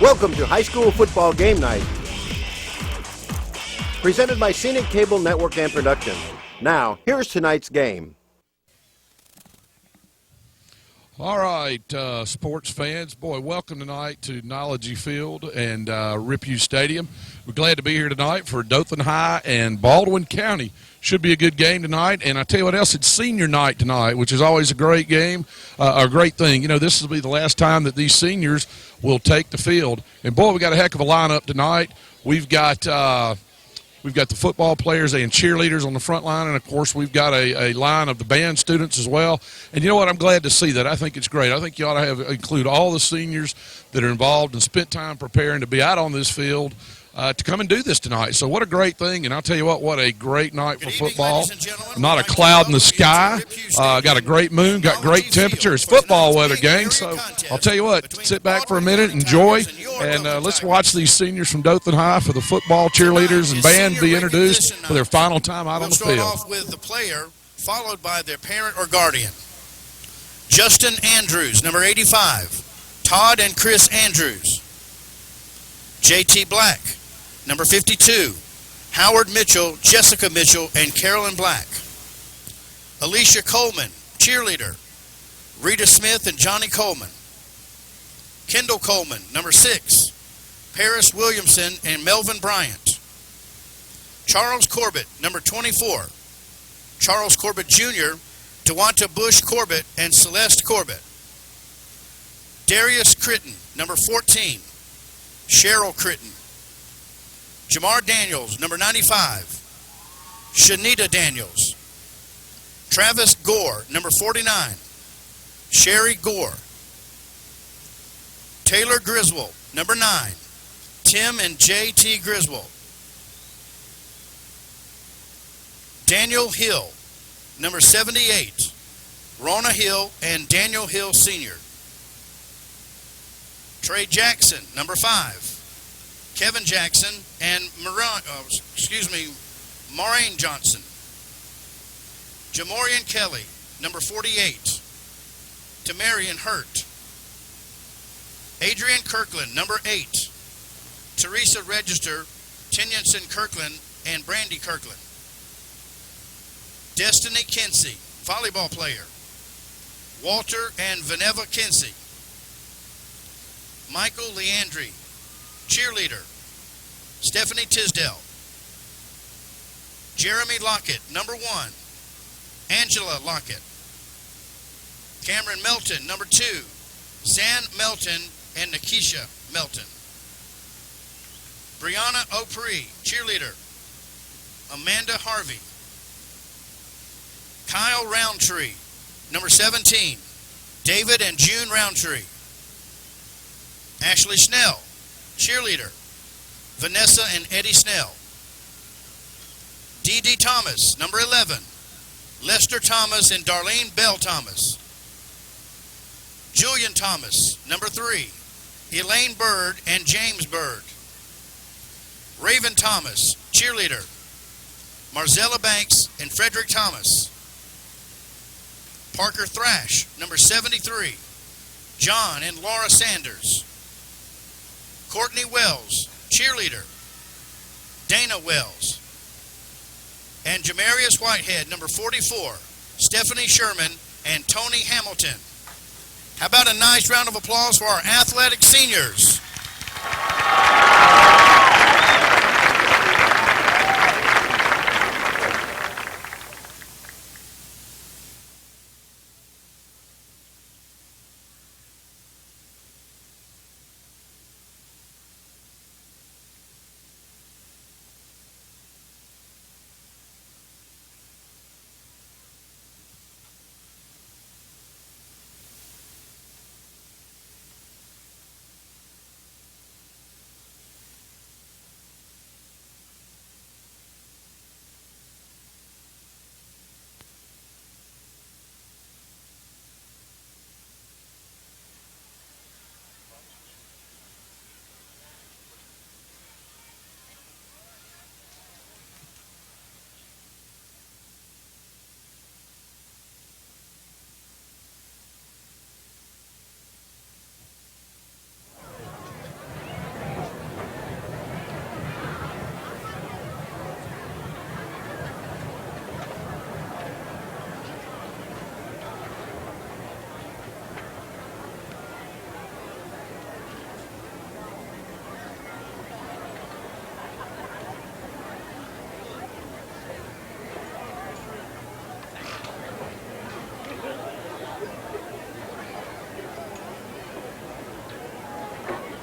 Welcome to High School Football Game Night, presented by Scenic Cable Network and Production. Now, here's tonight's game. All right, sports fans, boy, welcome tonight to Nology Field and Riphew Stadium. We're glad to be here tonight for Dothan High and Baldwin County. Should be a good game tonight, and I tell you what else, it's senior night tonight, which is always a great game, a great thing. You know, this will be the last time that these seniors will take the field. And, boy, we got a heck of a lineup tonight. We've got the football players and cheerleaders on the front line, and, of course, we've got a line of the band students as well. And you know what? I'm glad to see that. I think it's great. I think you ought to include all the seniors that are involved and spent time preparing to be out on this field to come and do this tonight. So what a great thing, and I'll tell you what a great night for football. Not a cloud in the sky. Got a great moon, got great temperature. It's football weather, gang. So I'll tell you what, sit back for a minute, enjoy, and let's watch these seniors from Dothan High for the football cheerleaders and band be introduced for their final time out on the field. We'll start off with the player, followed by their parent or guardian. Justin Andrews, number 85. Todd and Chris Andrews. J.T. Black, number 52. Howard Mitchell, Jessica Mitchell, and Carolyn Black. Alicia Coleman, cheerleader. Rita Smith and Johnny Coleman. Kendall Coleman, number 6. Paris Williamson and Melvin Bryant. Charles Corbett, number 24. Charles Corbett Jr., Dewanta Bush Corbett, and Celeste Corbett. Darius Critton, number 14. Cheryl Critton. Jamar Daniels, number 95. Shanita Daniels. Travis Gore, number 49. Sherry Gore. Taylor Griswold, number 9. Tim and J.T. Griswold. Daniel Hill, number 78. Rona Hill and Daniel Hill Sr. Trey Jackson, number 5. Kevin Jackson and Maureen Johnson. Jamorian Kelly, number 48. Tamarian Hurt. Adrian Kirkland, number 8. Teresa Register, Tinyenson Kirkland, and Brandy Kirkland. Destiny Kinsey, volleyball player. Walter and Veneva Kinsey. Michael Leandri, cheerleader. Stephanie Tisdale. Jeremy Lockett, number 1. Angela Lockett. Cameron Melton, number 2. Zan Melton and Nikisha Melton. Brianna O'Pree, cheerleader. Amanda Harvey. Kyle Roundtree, number 17. David and June Roundtree. Ashley Snell, cheerleader. Vanessa and Eddie Snell. D.D. Thomas, number 11. Lester Thomas and Darlene Bell Thomas. Julian Thomas, number 3. Elaine Bird and James Bird. Raven Thomas, cheerleader. Marzella Banks and Frederick Thomas. Parker Thrash, number 73. John and Laura Sanders. Courtney Wells, cheerleader. Dana Wells. And Jamarius Whitehead, number 44. Stephanie Sherman and Tony Hamilton. How about a nice round of applause for our athletic seniors?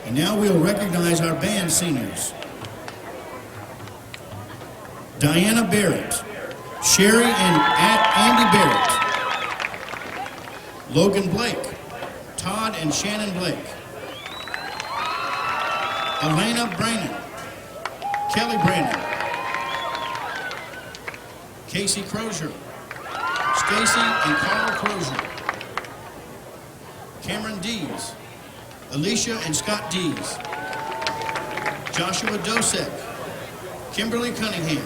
And now we'll recognize our band seniors. Diana Barrett, Sherry and Andy Barrett, Logan Blake, Todd and Shannon Blake, Elena Brannon, Kelly Brannon, Casey Crozier, Stacy and Carl Crozier, Cameron Dees, Alicia and Scott Dees, Joshua Dosek, Kimberly Cunningham,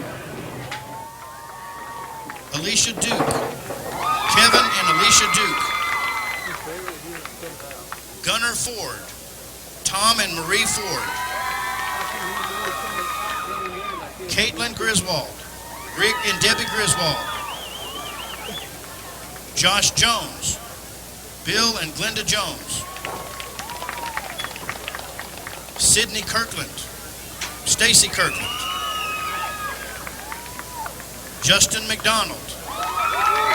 Alicia Duke, Kevin and Alicia Duke, Gunnar Ford, Tom and Marie Ford, Caitlin Griswold, Rick and Debbie Griswold, Josh Jones, Bill and Glenda Jones, Sydney Kirkland, Stacy Kirkland, Justin McDonald,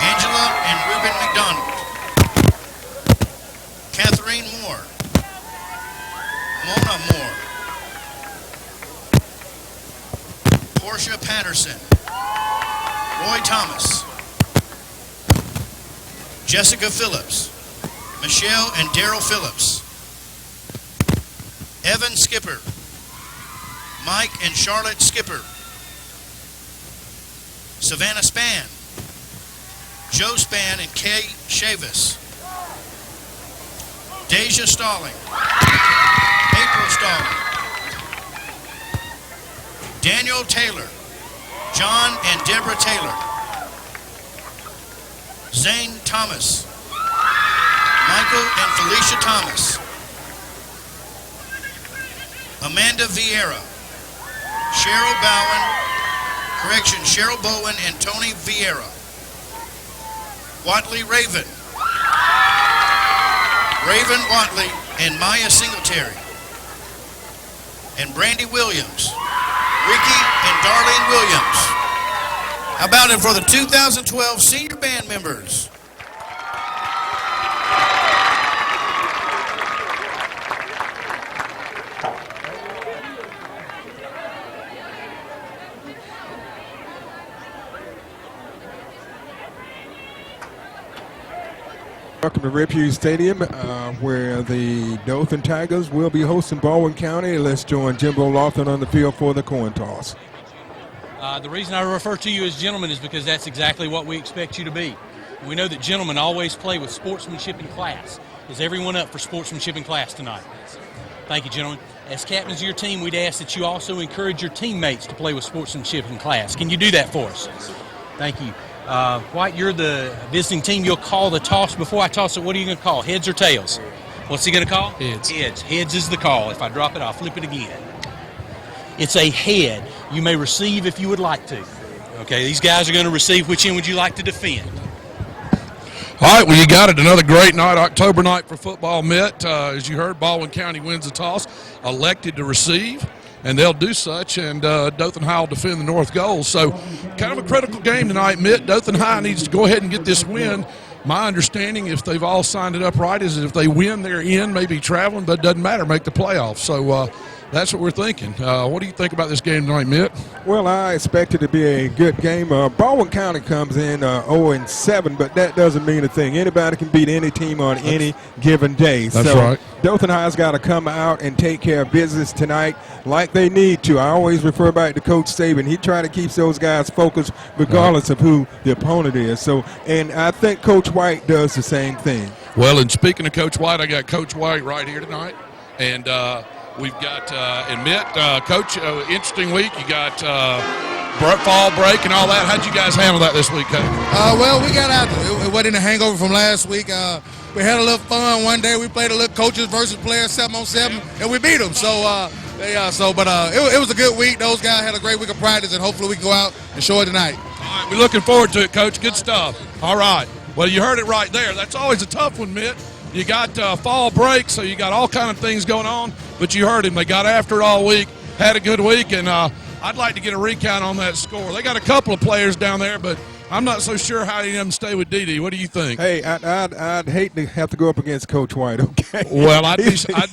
Angela and Ruben McDonald, Catherine Moore, Mona Moore, Portia Patterson, Roy Thomas, Jessica Phillips, Michelle and Daryl Phillips, Evan Skipper, Mike and Charlotte Skipper, Savannah Spann, Joe Spann and Kay Chavis, Deja Stalling, April Stalling, Daniel Taylor, John and Deborah Taylor, Zane Thomas, Michael and Felicia Thomas, Amanda Vieira, Cheryl Bowen and Tony Vieira, Watley Raven, Raven Watley and Maya Singletary, and Brandy Williams, Ricky and Darlene Williams. How about it for the 2012 senior band members? Welcome to Rip Hughes Stadium, where the Dothan Tigers will be hosting Baldwin County. Let's join Jimbo Lawson on the field for the coin toss. The reason I refer to you as gentlemen is because that's exactly what we expect you to be. We know that gentlemen always play with sportsmanship and class. Is everyone up for sportsmanship and class tonight? Thank you, gentlemen. As captains of your team, we'd ask that you also encourage your teammates to play with sportsmanship and class. Can you do that for us? Thank you. White, you're the visiting team. You'll call the toss. Before I toss it, what are you going to call? Heads or tails? What's he going to call? Heads. Heads. Heads is the call. If I drop it, I'll flip it again. It's a head. You may receive if you would like to. Okay, these guys are going to receive. Which end would you like to defend? All right, well, you got it. Another great night, October night for football, Mitt. As you heard, Baldwin County wins the toss, elected to receive, and they'll do such, and Dothan High will defend the north goal. So kind of a critical game tonight, Mitt. Dothan High needs to go ahead and get this win. My understanding, if they've all signed it up right, is that if they win, they're in, maybe traveling, but it doesn't matter, make the playoffs. So that's what we're thinking. What do you think about this game tonight, Mitt? Well, I expect it to be a good game. Baldwin County comes in 0-7, but that doesn't mean a thing. Anybody can beat any team on any given day. That's so right. Dothan High's got to come out and take care of business tonight like they need to. I always refer back to Coach Saban. He tries to keep those guys focused regardless of who the opponent is. So, and I think Coach White does the same thing. Well, and speaking of Coach White, I got Coach White right here tonight, and we've got, Coach, interesting week. You got fall break and all that. How'd you guys handle that this week, Coach? Well, we got out. It wasn't a hangover from last week. We had a little fun one day. We played a little coaches versus players 7-on-7, and we beat them. So, it was a good week. Those guys had a great week of practice, and hopefully we can go out and show it tonight. All right, we're looking forward to it, Coach. Good stuff. All right. Well, you heard it right there. That's always a tough one, Mitt. You got fall break, so you got all kind of things going on, but you heard him. They got after it all week, had a good week, and I'd like to get a recount on that score. They got a couple of players down there, but I'm not so sure how any of them stay with Dee. What do you think? Hey, I'd hate to have to go up against Coach White, okay? Well, I'd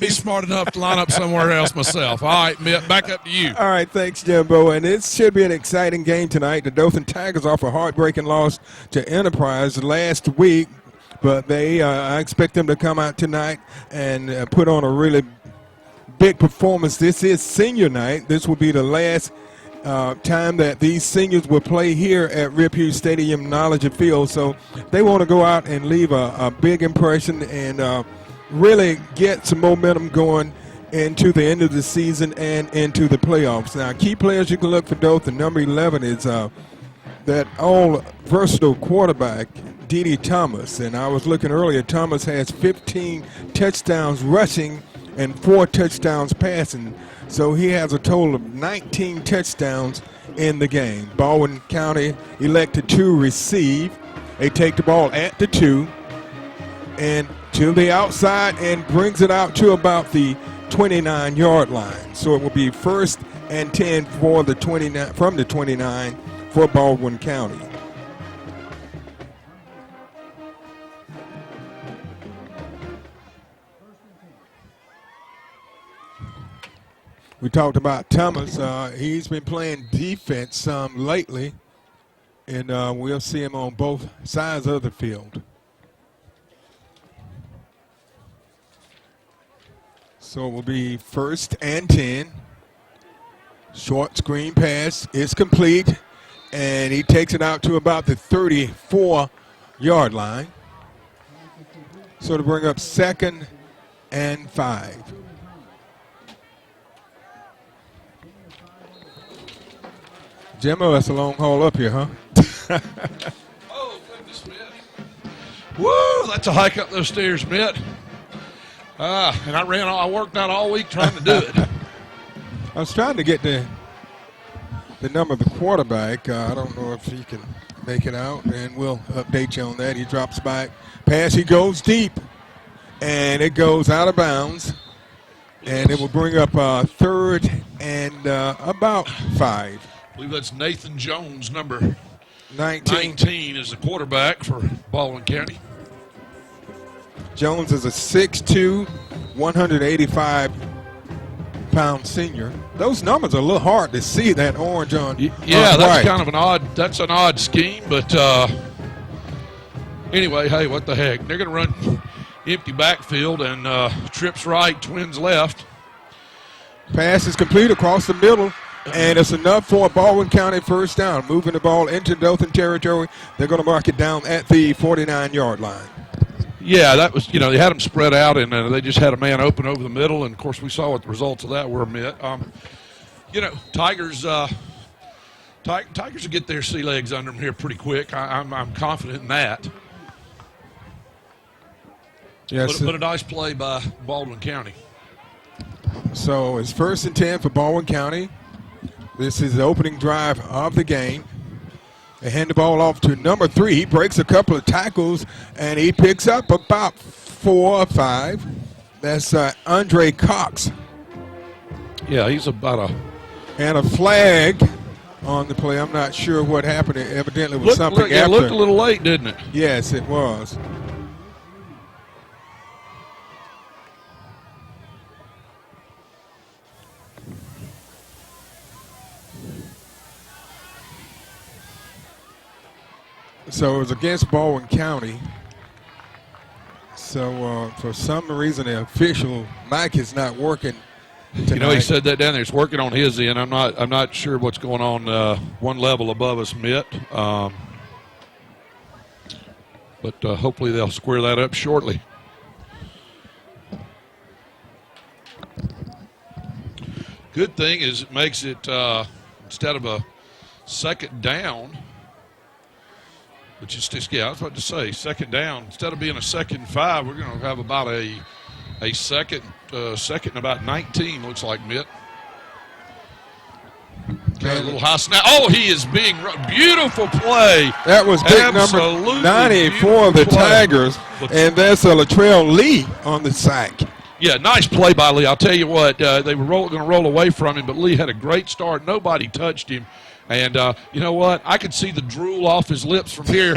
be smart enough to line up somewhere else myself. All right, Mitt, back up to you. All right, thanks, Jimbo. And it should be an exciting game tonight. The Dothan Tigers off a heartbreaking loss to Enterprise last week, but I expect them to come out tonight and put on a really big performance. This is senior night. This will be the last time that these seniors will play here at Rip Hughes Stadium, Knowledge Field. So they want to go out and leave a big impression and really get some momentum going into the end of the season and into the playoffs. Now, key players you can look for Dothan. Number 11 is that all-versatile quarterback, Dede Thomas. And I was looking earlier, Thomas has 15 touchdowns rushing and 4 touchdowns passing. So he has a total of 19 touchdowns in the game. Baldwin County elected to receive. They take the ball at the 2 and to the outside and brings it out to about the 29-yard line. So it will be 1st and 10 for the 29 from the 29 for Baldwin County. We talked about Thomas. He's been playing defense some lately, and we'll see him on both sides of the field. So it will be 1st and 10. Short screen pass is complete, and he takes it out to about the 34-yard line. So to bring up 2nd and 5. Jimbo, that's a long haul up here, huh? Oh, goodness, Mitt. Woo, that's a hike up those stairs, Mitt. And I worked out all week trying to do it. I was trying to get the number of the quarterback. I don't know if he can make it out, and we'll update you on that. He drops back. Pass, he goes deep, and it goes out of bounds. And it will bring up 3rd and about 5. I believe that's Nathan Jones, number 19 is the quarterback for Baldwin County. Jones is a 6'2", 185-pound senior. Those numbers are a little hard to see, that orange on Yeah, on that's white. kind of an odd scheme, but anyway, hey, what the heck? They're going to run empty backfield and trips right, twins left. Pass is complete across the middle. And it's enough for a Baldwin County 1st down. Moving the ball into Dothan territory. They're going to mark it down at the 49-yard line. Yeah, that was, they had them spread out, and they just had a man open over the middle. And, of course, we saw what the results of that were, Mitt. Tigers will get their sea legs under them here pretty quick. I'm confident in that. Yes, but a nice play by Baldwin County. So it's 1st and 10 for Baldwin County. This is the opening drive of the game. They hand the ball off to number 3. He breaks a couple of tackles, and he picks up about 4 or 5. That's Andre Cox. Yeah, he's about a... And a flag on the play. I'm not sure what happened. It evidently was something after. It looked a little late, didn't it? Yes, it was. So it was against Baldwin County. So for some reason, the official mic is not working tonight. He said that down there. It's working on his end. I'm not sure what's going on one level above us, Mitt. But hopefully they'll square that up shortly. Good thing is it makes it instead of a 2nd down. Which is just, I was about to say, 2nd down. Instead of being a 2nd and 5, we're going to have about a second and about 19, looks like, Mitt. Got a little high snap. Oh, he is being beautiful play. That was big number 90 for the Tigers, and that's Latrell Lee on the sack. Yeah, nice play by Lee. I'll tell you what, they were going to roll away from him, but Lee had a great start. Nobody touched him. And you know what? I could see the drool off his lips from here,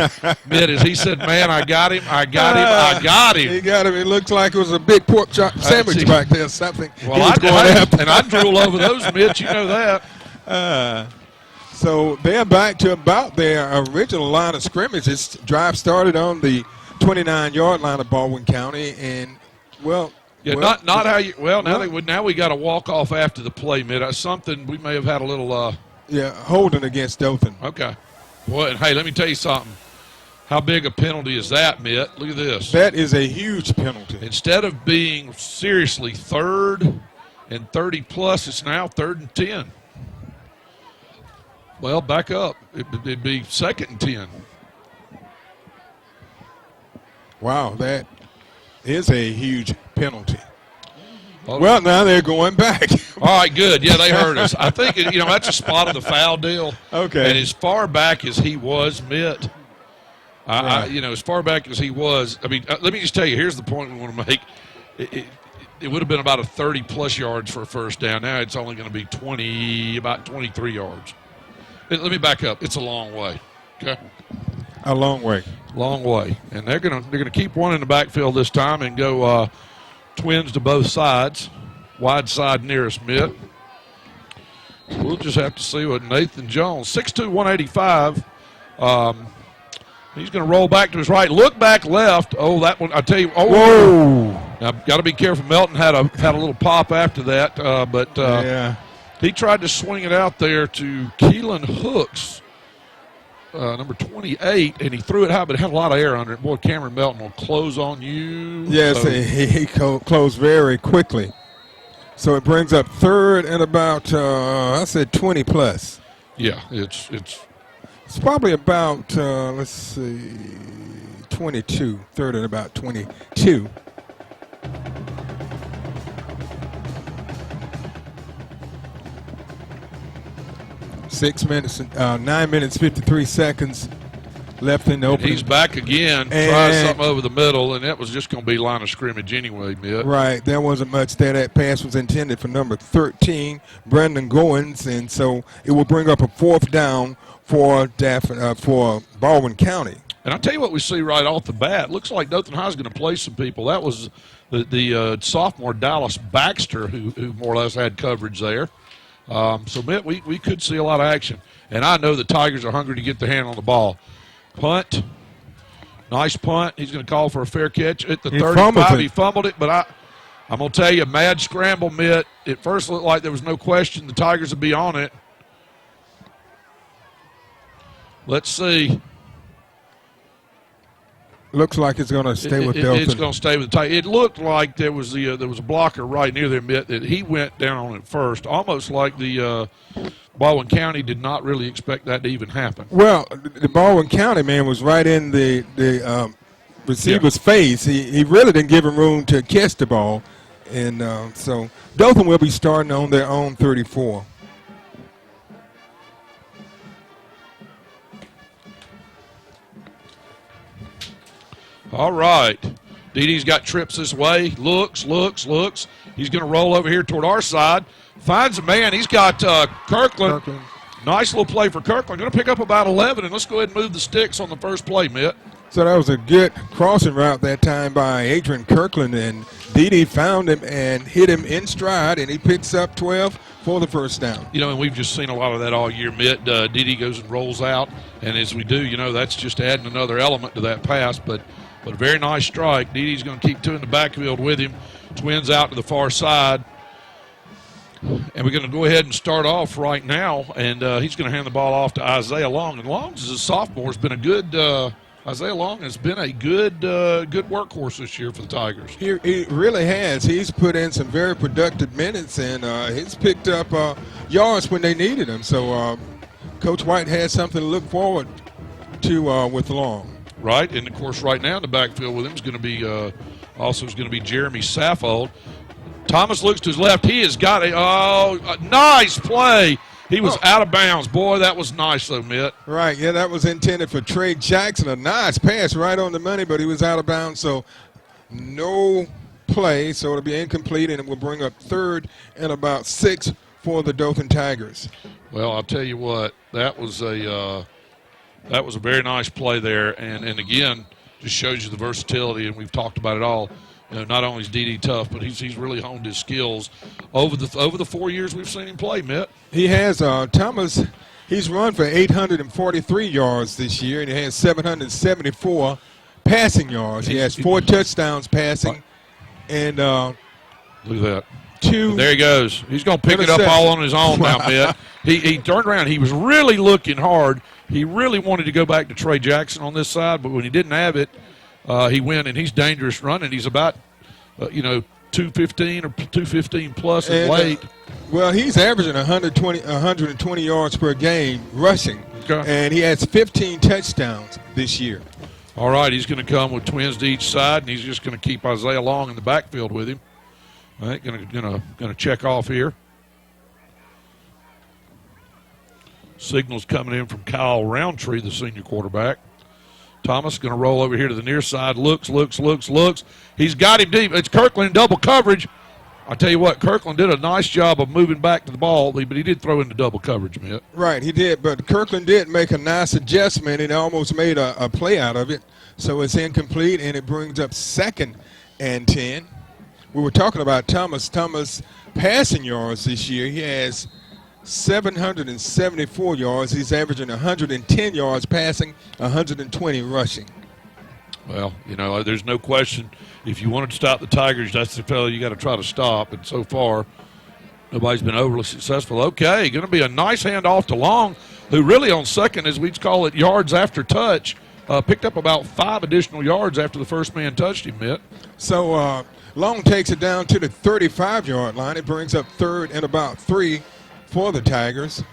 Mitt, as he said, man, I got him. I got him. He got him. It looked like it was a big pork chop sandwich back there, something. Well, I drool over those, Mitt. You know that. So they're back to about their original line of scrimmage. This drive started on the 29-yard line of Baldwin County, and not how you. Well, now we got to walk off after the play, Mitt. Something we may have had a little. Holding against Dothan. Okay. Well, hey, let me tell you something. How big a penalty is that, Mitt? Look at this. That is a huge penalty. Instead of being seriously 3rd and 30+, it's now 3rd and 10. Well, back up. It'd be 2nd and 10. Wow, that is a huge penalty. Well, now they're going back. All right, good. Yeah, they heard us. I think, that's a spot of the foul deal. Okay. And as far back as he was, Mitt, as far back as he was, let me just tell you, here's the point we want to make. It would have been about a 30+ yards for a first down. Now it's only going to be about 23 yards. Let me back up. It's a long way. Okay. A long way. Long way. And they're gonna keep one in the backfield this time and go twins to both sides. Wide side nearest Mitt. We'll just have to see what Nathan Jones, 6'2", 185. He's going to roll back to his right. Look back left. Oh, that one, I tell you. Oh, whoa. Now, got to be careful. Melton had a little pop after that, but he tried to swing it out there to Keelan Hooks, number 28, and he threw it high, but it had a lot of air under it. Boy, Cameron Melton will close on you. Yes, he closed very quickly. So it brings up 3rd and about, 20+. Yeah, it's probably about, 22. 3rd and about 22. Nine minutes, 53 seconds left in the opening. He's back again, tries something over the middle, and that was just going to be line of scrimmage anyway, Mitt. Right, there wasn't much there. That pass was intended for number 13, Brendan Goins, and so it will bring up a 4th down for Baldwin County. And I'll tell you what we see right off the bat. Looks like Dothan High is going to play some people. That was the sophomore Dallas Baxter who more or less had coverage there. So, Mitt, we could see a lot of action. And I know the Tigers are hungry to get their hand on the ball. Punt. Nice punt. He's going to call for a fair catch at the 35. He fumbled it, but I'm going to tell you, mad scramble, Mitt. It first looked like there was no question the Tigers would be on it. Let's see. Looks like it's going to stay with Dothan. It's going to stay with the Tigers. It looked like there was a blocker right near there, Mitt, that he went down on it first, almost like the Baldwin County did not really expect that to even happen. Well, the Baldwin County man was right in the receiver's face. He really didn't give him room to catch the ball, and so Dothan will be starting on their own 34. All right. DD's got trips this way. Looks. He's going to roll over here toward our side. Finds a man. He's got Kirkland. Nice little play for Kirkland. Going to pick up about 11, and let's go ahead and move the sticks on the first play, Mitt. So that was a good crossing route that time by Adrian Kirkland, and DD found him and hit him in stride, and he picks up 12 for the first down. And we've just seen a lot of that all year, Mitt. DD goes and rolls out, and as we do, that's just adding another element to that pass, but a very nice strike. DD's going to keep two in the backfield with him. Twins out to the far side. And we're going to go ahead and start off right now, and he's going to hand the ball off to Isaiah Long. And Long, as a sophomore, has been a good Isaiah Long has been a good workhorse this year for the Tigers. He really has. He's put in some very productive minutes, and he's picked up yards when they needed him. So Coach White has something to look forward to with Long. Right, and of course, right now in the backfield with him is going to be Jeremy Saffold. Thomas looks to his left. He has got a nice play. He was out of bounds. Boy, that was nice, though, Mitt. Right, yeah, that was intended for Trey Jackson. A nice pass right on the money, but he was out of bounds, so no play. So it'll be incomplete, and it will bring up 3rd and about 6 for the Dothan Tigers. Well, I'll tell you what, that was a very nice play there, and again, just shows you the versatility, and we've talked about it all. You know, not only is DD tough, but he's really honed his skills over the 4 years we've seen him play, Mitt. He has Thomas. He's run for 843 yards this year, and he has 774 passing yards. He has 4 touchdowns passing, and look at that. 2. There he goes. He's going to pick it up all on his own now, Mitt. He turned around. He was really looking hard. He really wanted to go back to Trey Jackson on this side, but when he didn't have it, he went, and he's dangerous running. He's about, 215 or 215 plus in weight. Well, he's averaging 120 yards per game rushing, and he has 15 touchdowns this year. All right, he's going to come with twins to each side, and he's just going to keep Isaiah Long in the backfield with him. All right, going to check off here. Signals coming in from Kyle Roundtree, the senior quarterback. Thomas going to roll over here to the near side. Looks. He's got him deep. It's Kirkland in double coverage. I tell you what, Kirkland did a nice job of moving back to the ball, but he did throw into double coverage, Mitt. Right, he did, but Kirkland did make a nice adjustment and almost made a play out of it. So it's incomplete, and it brings up 2nd and 10. We were talking about Thomas. Thomas passing yards this year. He has 774 yards. He's averaging 110 yards passing, 120 rushing. Well, there's no question. If you wanted to stop the Tigers, that's the fellow you got to try to stop. And so far, nobody's been overly successful. Okay, going to be a nice handoff to Long, who really on second, as we'd call it, yards after touch, picked up about 5 additional yards after the first man touched him, Mitt. So Long takes it down to the 35-yard line. It brings up 3rd and about 3 for the Tigers.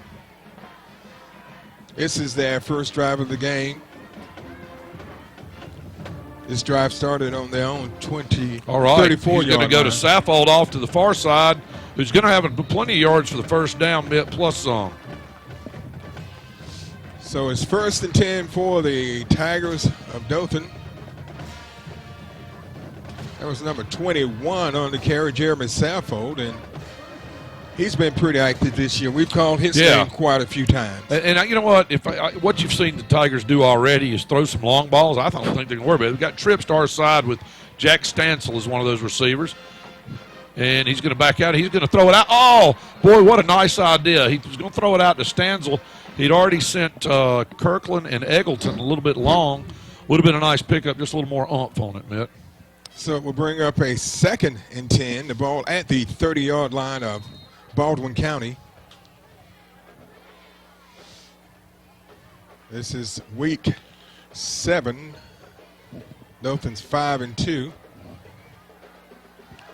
This is their first drive of the game. This drive started on their own 34-yard line. All right, he's going to go to Saffold off to the far side, who's going to have plenty of yards for the first down, Mitt, plus some. So it's 1st and 10 for the Tigers of Dothan. That was number 21 on the carry, Jeremy Saffold, and he's been pretty active this year. We've called his name quite a few times. And you know what? What you've seen the Tigers do already is throw some long balls. I don't think they can worry about it. We've got trips to our side with Jack Stansel as one of those receivers. And he's going to back out. He's going to throw it out. Oh, boy, what a nice idea. He was going to throw it out to Stansel. He'd already sent Kirkland and Eggleton a little bit long. Would have been a nice pickup, just a little more oomph on it, Mitt. So it will bring up a 2nd and 10. The ball at the 30-yard line of Baldwin County. This is week 7. Dothan's 5-2.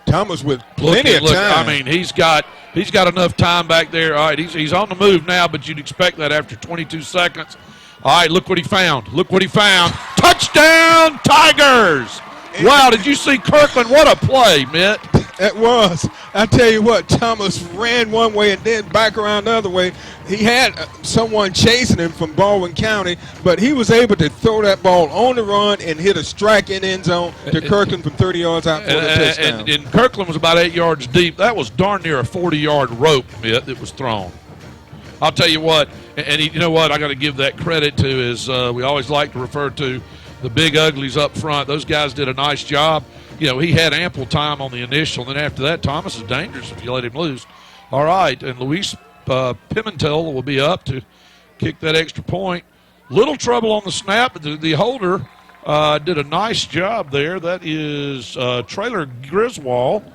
Thomas with plenty of time. I mean, he's got enough time back there. All right, he's on the move now, but you'd expect that after 22 seconds. All right, look what he found. Touchdown, Tigers! Wow, did you see Kirkland? What a play, Mitt. It was. I tell you what, Thomas ran one way and then back around the other way. He had someone chasing him from Baldwin County, but he was able to throw that ball on the run and hit a strike in end zone to Kirkland from 30 yards out for the touchdown. And Kirkland was about 8 yards deep. That was darn near a 40-yard rope, Mitt, that was thrown. I'll tell you what, and you know what I got to give that credit to is we always like to refer to the big uglies up front. Those guys did a nice job. He had ample time on the initial, and then after that, Thomas is dangerous if you let him loose. All right, and Luis Pimentel will be up to kick that extra point. Little trouble on the snap, but the holder did a nice job there. That is Traylor Griswold.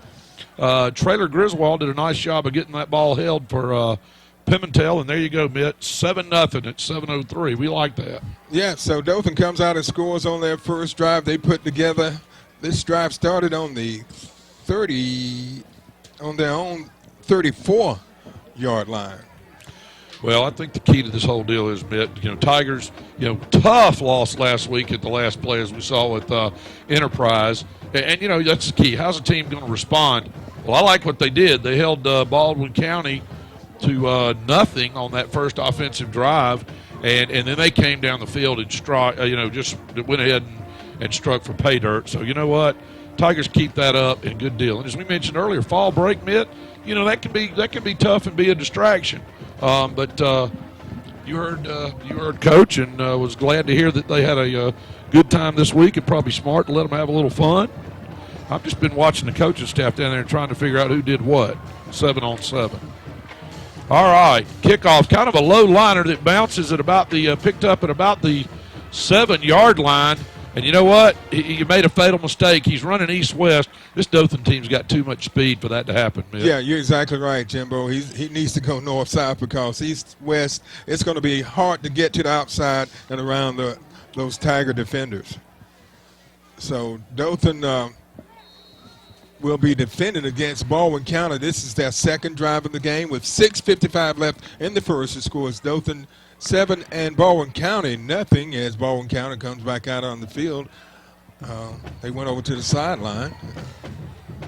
Traylor Griswold did a nice job of getting that ball held for Pimentel, and there you go, Mitt. 7-0 at 7:03. We like that. Yeah, so Dothan comes out and scores on their first drive they put together. This drive started on the 30, on their own 34-yard line. Well, I think the key to this whole deal is, Mitt, Tigers, tough loss last week at the last play as we saw with Enterprise. And that's the key. How's the team going to respond? Well, I like what they did. They held Baldwin County to nothing on that first offensive drive, and then they came down the field and just went ahead and struck for pay dirt. So you know what? Tigers keep that up, and good deal. And as we mentioned earlier, fall break, Mitt, that can be tough and be a distraction. But you heard Coach, and was glad to hear that they had a good time this week, and probably smart to let them have a little fun. I've just been watching the coaching staff down there and trying to figure out who did what. 7-on-7. All right, kickoff, kind of a low liner that bounces at about the picked up at about the 7-yard line. And you know what? You made a fatal mistake. He's running east-west. This Dothan team's got too much speed for that to happen, man. Yeah, you're exactly right, Jimbo. He needs to go north-south because east-west, it's going to be hard to get to the outside and around those Tiger defenders. So Dothan will be defending against Baldwin County. This is their second drive of the game with 6:55 left in the first. The score is Dothan 7 and Baldwin County nothing as Baldwin County comes back out on the field. They went over to the sideline.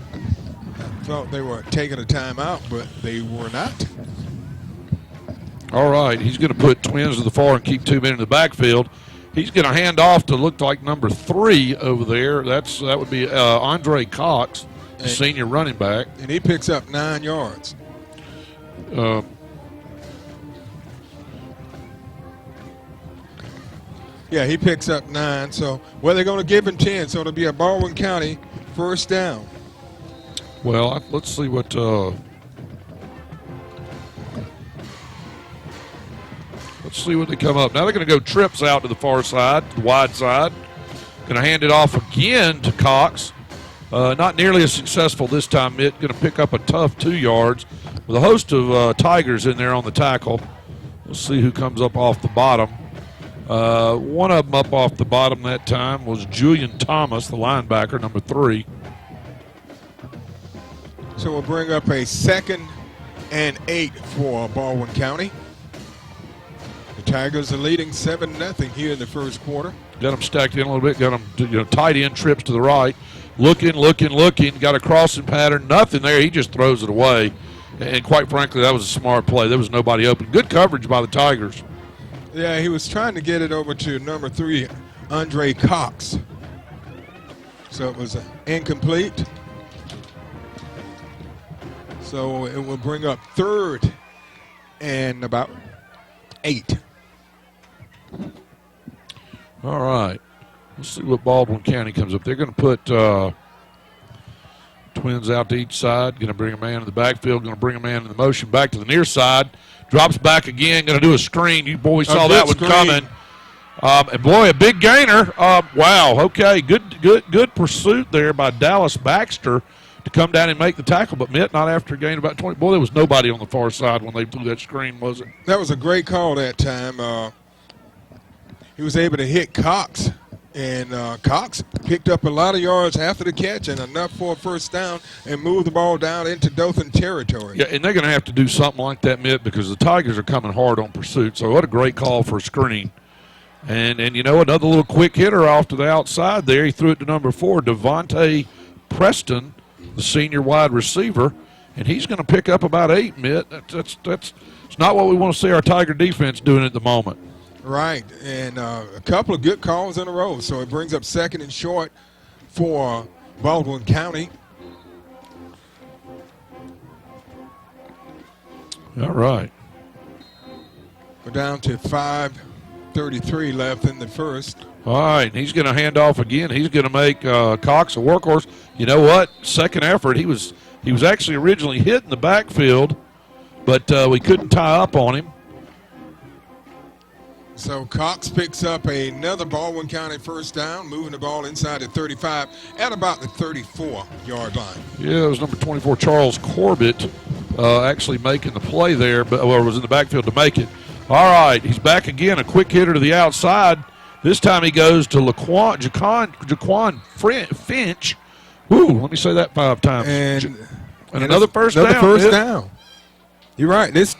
I thought they were taking a timeout, but they were not. All right, he's going to put Twins to the far and keep 2 men in the backfield. He's going to hand off to look like number 3 over there. That would be Andre Cox, the senior running back. And he picks up 9 yards. Yeah, he picks up 9. So, they're going to give him 10. So, it'll be a Baldwin County first down. Well, let's see what they come up. Now they're going to go trips out to the far side, the wide side. Going to hand it off again to Cox. Not nearly as successful this time, Mitt. Going to pick up a tough 2 yards with a host of Tigers in there on the tackle. We'll see who comes up off the bottom. One of them up off the bottom that time was Julian Thomas, the linebacker, number 3. So we'll bring up a 2nd and 8 for Baldwin County. The Tigers are leading 7-0 here in the first quarter. Got them stacked in a little bit. Got them tight end trips to the right. Looking. Got a crossing pattern. Nothing there. He just throws it away. And quite frankly, that was a smart play. There was nobody open. Good coverage by the Tigers. Yeah, he was trying to get it over to number 3, Andre Cox. So it was incomplete. So it will bring up 3rd and about 8. All right. Let's see what Baldwin County comes up. They're going to put Twins out to each side. Going to bring a man in the backfield. Going to bring a man in the motion back to the near side. Drops back again. Going to do a screen. You boys saw that one coming. And boy, a big gainer. Wow. Okay. Good pursuit there by Dallas Baxter to come down and make the tackle, but Mitt not after a gain about 20. Boy, there was nobody on the far side when they threw that screen, was it? That was a great call that time. He was able to hit Cox, and Cox picked up a lot of yards after the catch and enough for a first down and moved the ball down into Dothan territory. Yeah, and they're going to have to do something like that, Mitt, because the Tigers are coming hard on pursuit. So what a great call for a screen. And another little quick hitter off to the outside there. He threw it to number 4, Devontae Preston, the senior wide receiver, and he's going to pick up about 8, Mitt. That's not what we want to see our Tiger defense doing at the moment. Right, and a couple of good calls in a row. So it brings up 2nd and short for Baldwin County. All right. We're down to 5:33 left in the first. All right, and he's going to hand off again. He's going to make Cox a workhorse. You know what? Second effort, he was actually originally hit in the backfield, but we couldn't tie up on him. So Cox picks up another Baldwin County first down, moving the ball inside the 35 at about the 34-yard line. Yeah, it was number 24, Charles Corbett, actually making the play there, but was in the backfield to make it. All right, he's back again, a quick hitter to the outside. This time he goes to Jaquan Finch. Woo, let me say that 5 times. And another first down. Another first down. You're right. This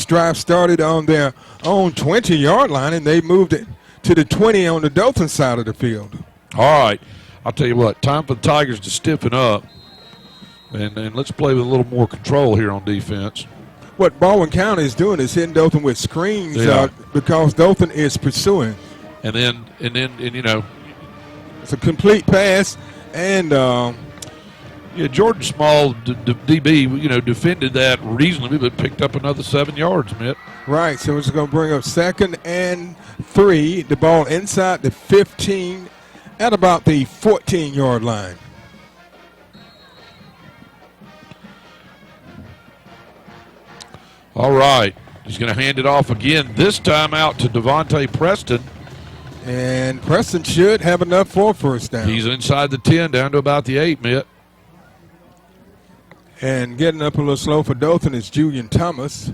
drive started on their own 20-yard line, and they moved it to the 20 on the Dothan side of the field. All right. I'll tell you what, time for the Tigers to stiffen up, and let's play with a little more control here on defense. What Baldwin County is doing is hitting Dothan with screens because Dothan is pursuing. And then, it's a complete pass, and Yeah, Jordan Small, DB, defended that reasonably, but picked up another 7 yards, Mitt. Right, so it's going to bring up 2nd and 3. The ball inside the 15 at about the 14-yard line. All right. He's going to hand it off again, this time out to Devontae Preston. And Preston should have enough for a first down. He's inside the 10, down to about the 8, Mitt. And getting up a little slow for Dothan is Julian Thomas,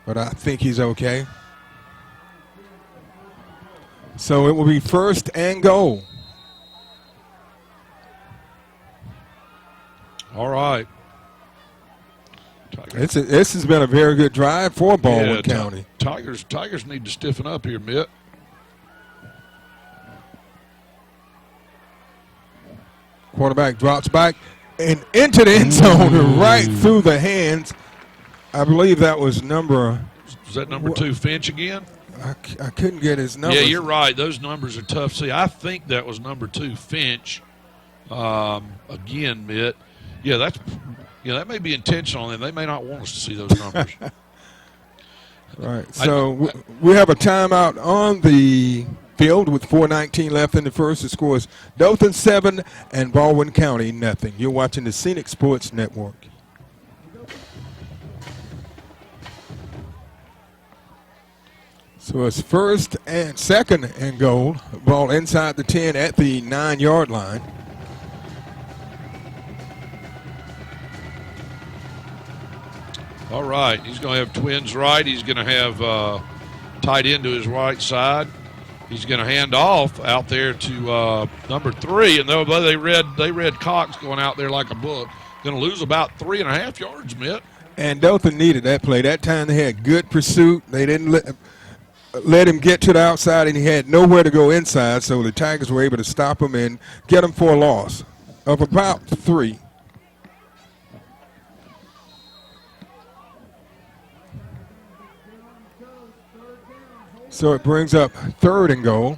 but I think he's okay. So it will be 1st and goal. All right. This has been a very good drive for Baldwin County. Tigers need to stiffen up here, Mitt. Quarterback drops back and into the end zone, right through the hands. I believe that was number. Was that number 2 Finch again? I couldn't get his number. Yeah, you're right. Those numbers are tough. See, I think that was number 2 Finch. Again, Mitt. Yeah, that may be intentional, and they may not want us to see those numbers. Right. So we have a timeout on the field with 4:19 left in the first. The score is Dothan 7 and Baldwin County nothing. You're watching the Scenic Sports Network. So it's 1st and 2nd and goal. Ball inside the 10 at the 9-yard line. All right. He's going to have twins right. He's going to have tight end to his right side. He's going to hand off out there to number 3, and though they read Cox going out there like a book. Going to lose about 3.5 yards, Mitt. And Dothan needed that play. That time they had good pursuit. They didn't let him get to the outside, and he had nowhere to go inside, so the Tigers were able to stop him and get him for a loss of about 3. So it brings up 3rd and goal.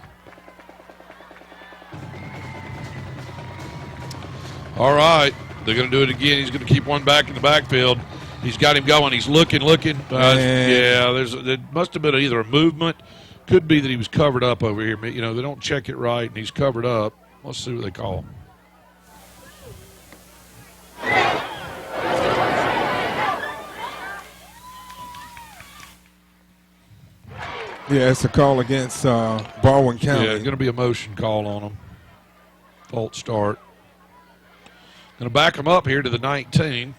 All right. They're going to do it again. He's going to keep one back in the backfield. He's got him going. He's looking. There must have been either a movement. Could be that he was covered up over here. They don't check it right, and he's covered up. Let's see what they call him. Yeah, it's a call against Baldwin County. Yeah, going to be a motion call on him. False start. Going to back them up here to the 19.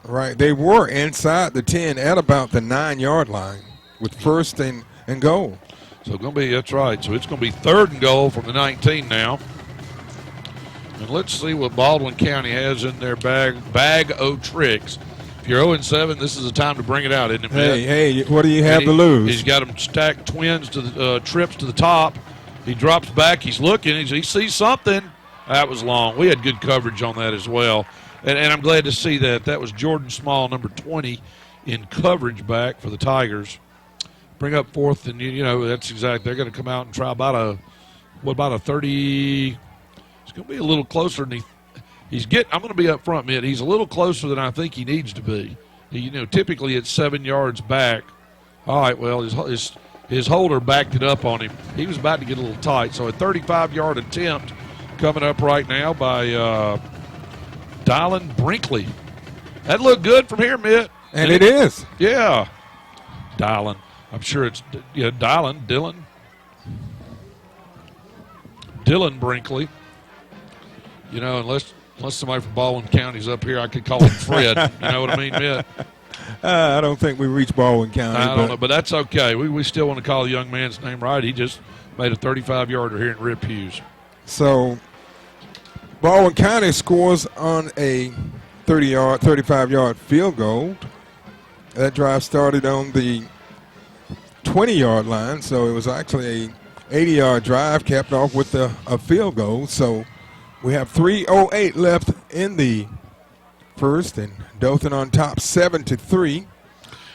Right. They were inside the 10 at about the 9-yard line with 1st and goal. So it's going to be, that's right. So it's going to be 3rd and goal from the 19 now. And let's see what Baldwin County has in their bag o' tricks. If you're 0-7, this is the time to bring it out, isn't it, man? Hey, what do you have to lose? He's got them stacked twins to the trips to the top. He drops back. He's looking. He sees something. That was long. We had good coverage on that as well. And I'm glad to see that. That was Jordan Small, number 20, in coverage back for the Tigers. Bring up 4th, and, that's exactly. They're going to come out and try about a 30. It's going to be a little closer than I'm going to be up front, Mitt. He's a little closer than I think he needs to be. Typically it's 7 yards back. All right, well, his holder backed it up on him. He was about to get a little tight. So a 35-yard attempt coming up right now by Dylan Brinkley. That looked good from here, Mitt. And it is. Yeah. Dylan. I'm sure it's Dylan Brinkley. Unless somebody from Baldwin County's up here, I could call him Fred. You know what I mean, Mitt? I don't think we reached Baldwin County. I don't know, but that's okay. We still want to call the young man's name right. He just made a 35-yarder here in Rip Hughes. So Baldwin County scores on a 35-yard field goal. That drive started on the 20-yard line, so it was actually a 80-yard drive, capped off with a field goal. So we have 3:08 left in the first, and Dothan on top 7-3.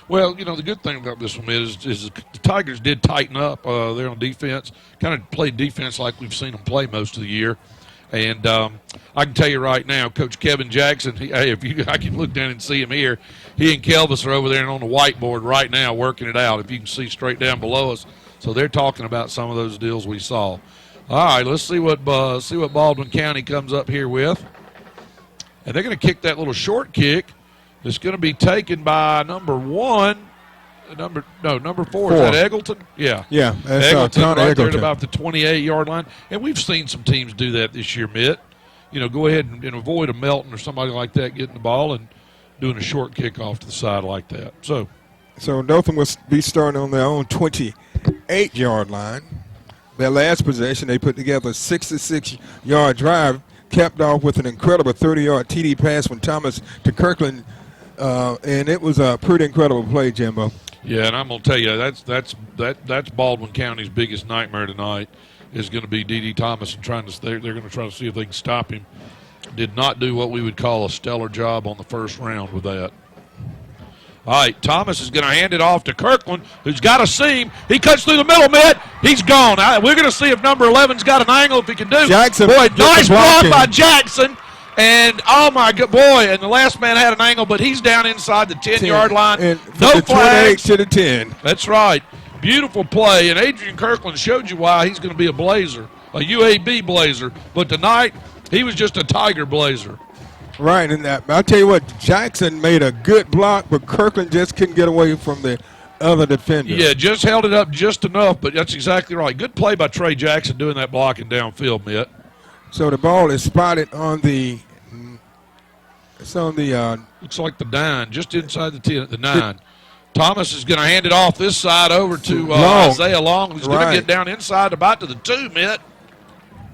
Well, the good thing about this one is the Tigers did tighten up there on defense, kind of played defense like we've seen them play most of the year. And I can tell you right now, Coach Kevin Jackson, I can look down and see him here. He and Kelvis are over there on the whiteboard right now working it out, if you can see straight down below us. So they're talking about some of those deals we saw. All right, let's see what Baldwin County comes up here with. And they're going to kick that little short kick. It's going to be taken by number 4. Is that Eggleton? Yeah. Yeah, that's Eggleton right there at Eggleton. about the 28-yard line. And we've seen some teams do that this year, Mitt. Go ahead and avoid a Melton or somebody like that getting the ball and doing a short kick off to the side like that. So Dothan will be starting on their own 28-yard line. Their last possession, they put together a 66-yard drive, capped off with an incredible 30-yard TD pass from Thomas to Kirkland, and it was a pretty incredible play, Jimbo. Yeah, and I'm going to tell you, that's Baldwin County's biggest nightmare tonight is going to be D.D. Thomas and they're going to try to see if they can stop him. Did not do what we would call a stellar job on the first round with that. All right, Thomas is going to hand it off to Kirkland, who's got a seam. He cuts through the middle, Mitt. He's gone. We're going to see if number 11's got an angle, if he can do. Jackson, boy, nice block by Jackson. And, oh, my God, boy, and the last man had an angle, but he's down inside the 10-yard line. And no the 28 flags. to the 10. That's right. Beautiful play, and Adrian Kirkland showed you why he's going to be a Blazer, a UAB Blazer. But tonight, he was just a Tiger Blazer. Right, and I'll tell you what, Jackson made a good block, but Kirkland just couldn't get away from the other defender. Yeah, just held it up just enough, but that's exactly right. Good play by Trey Jackson doing that blocking downfield, Mitt. So the ball is spotted on the looks like the 9, just inside the 10 at the 9. Thomas is going to hand it off this side over to Isaiah Long, who's going to get down inside about to the 2, Mitt.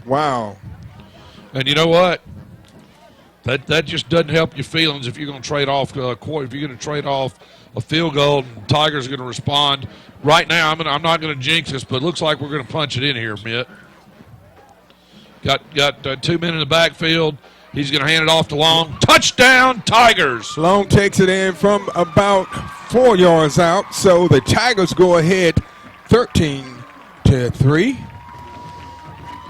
Wow. And you know what? That just doesn't help your feelings if you're going to trade off if you're going to trade off a field goal and Tigers are going to respond. Right now, I'm not going to jinx this, but it looks like we're going to punch it in here, Mitt. Got 2 men in the backfield. He's going to hand it off to Long. Touchdown, Tigers! Long takes it in from about 4 yards out, so the Tigers go ahead 13-3.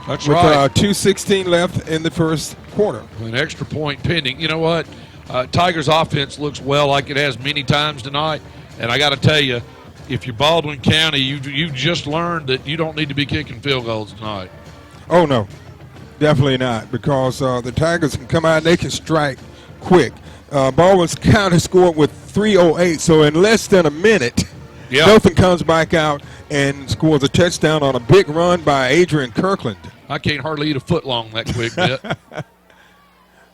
That's with, right. 2:16 left in the first quarter. An extra point pending. You know what? Tigers' offense looks well like it has many times tonight, and I got to tell you, if you're Baldwin County, you just learned that you don't need to be kicking field goals tonight. Oh, no. Definitely not, because the Tigers can come out and they can strike quick. Baldwin County scored with 3:08, so in less than a minute, Dothan comes back out and scores a touchdown on a big run by Adrian Kirkland. I can't hardly eat a foot long that quick, Mitt.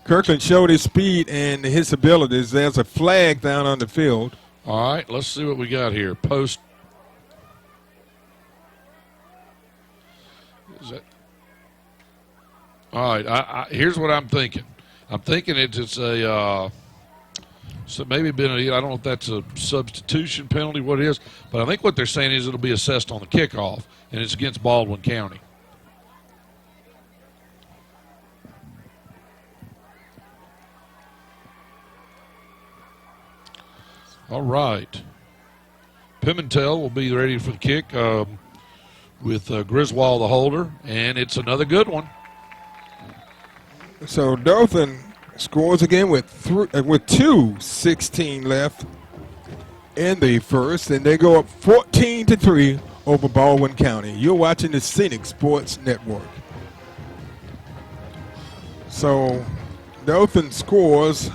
Kirkland showed his speed and his abilities. There's a flag down on the field. All right, let's see what we got here. Post. Is that? All right, here's what I'm thinking. I'm thinking it's a so maybe been I don't know if that's a substitution penalty, what it is, but I think what they're saying is it'll be assessed on the kickoff, and it's against Baldwin County. All right. Pimentel will be ready for the kick with Griswold the holder, and it's another good one. So Dothan scores again with 2:16 left in the first, and they go up 14-3 over Baldwin County. You're watching the Scenic Sports Network. So Dothan scores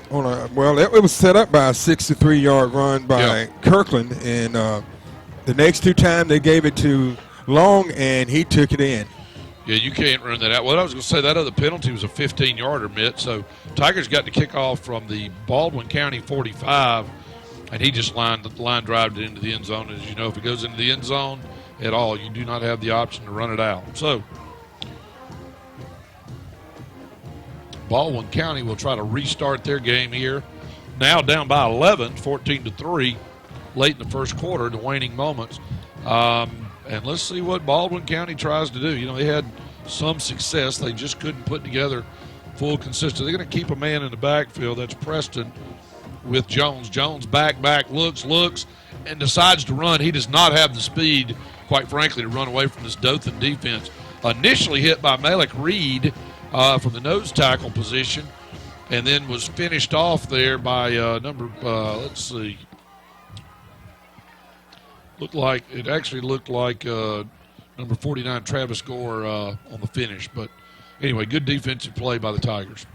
on it was set up by a 63-yard run by Kirkland, and the next 2 times they gave it to Long, and he took it in. Yeah, you can't run that out. Well, I was going to say that other penalty was a 15-yarder, Mitt. So Tigers got the kickoff from the Baldwin County 45, and he just line drived it into the end zone. As you know, if it goes into the end zone at all, you do not have the option to run it out. So Baldwin County will try to restart their game here. Now down by 11, 14-3, late in the first quarter, the waning moments. And let's see what Baldwin County tries to do. You know, they had some success. They just couldn't put together full consistency. They're going to keep a man in the backfield. That's Preston with Jones. Jones back, looks, and decides to run. He does not have the speed, quite frankly, to run away from this Dothan defense. initially hit by Malik Reed from the nose tackle position, and then was finished off there by let's see. Looked like number 49 Travis Gore on the finish. But anyway, good defensive play by the Tigers.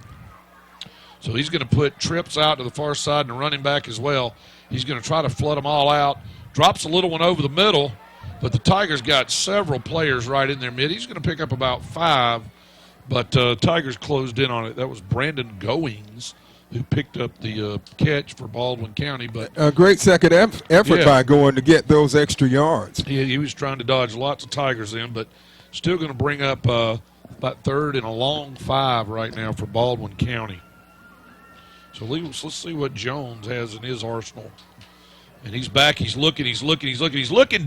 So he's going to put trips out to the far side and a running back as well. He's going to try to flood them all out. Drops a little one over the middle, but the Tigers got several players right in their mid. He's going to pick up about 5, but Tigers closed in on it. That was Brandon Goings who picked up the catch for Baldwin County. But a great second effort by Going to get those extra yards. He was trying to dodge lots of Tigers in, but still going to bring up about 3rd and a long 5 right now for Baldwin County. So let's see what Jones has in his arsenal. And he's back. He's looking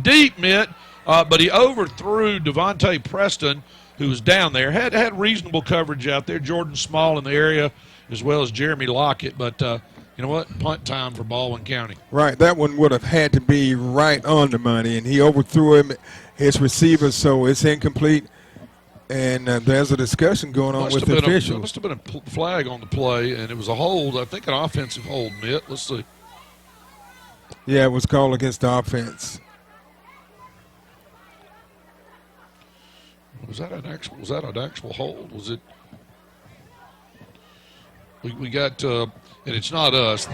deep, Mitt. But he overthrew Devontae Preston, who was down there. Had reasonable coverage out there. Jordan Small in the area, as well as Jeremy Lockett. But you know what? Punt time for Baldwin County. Right. That one would have had to be right on the money, and he overthrew his receiver, so it's incomplete. And there's a discussion going on with the officials. There must have been a flag on the play, and it was a hold. I think an offensive hold, Mitt. Let's see. Yeah, it was called against the offense. Was that an actual hold? Was it? We got, and it's not us.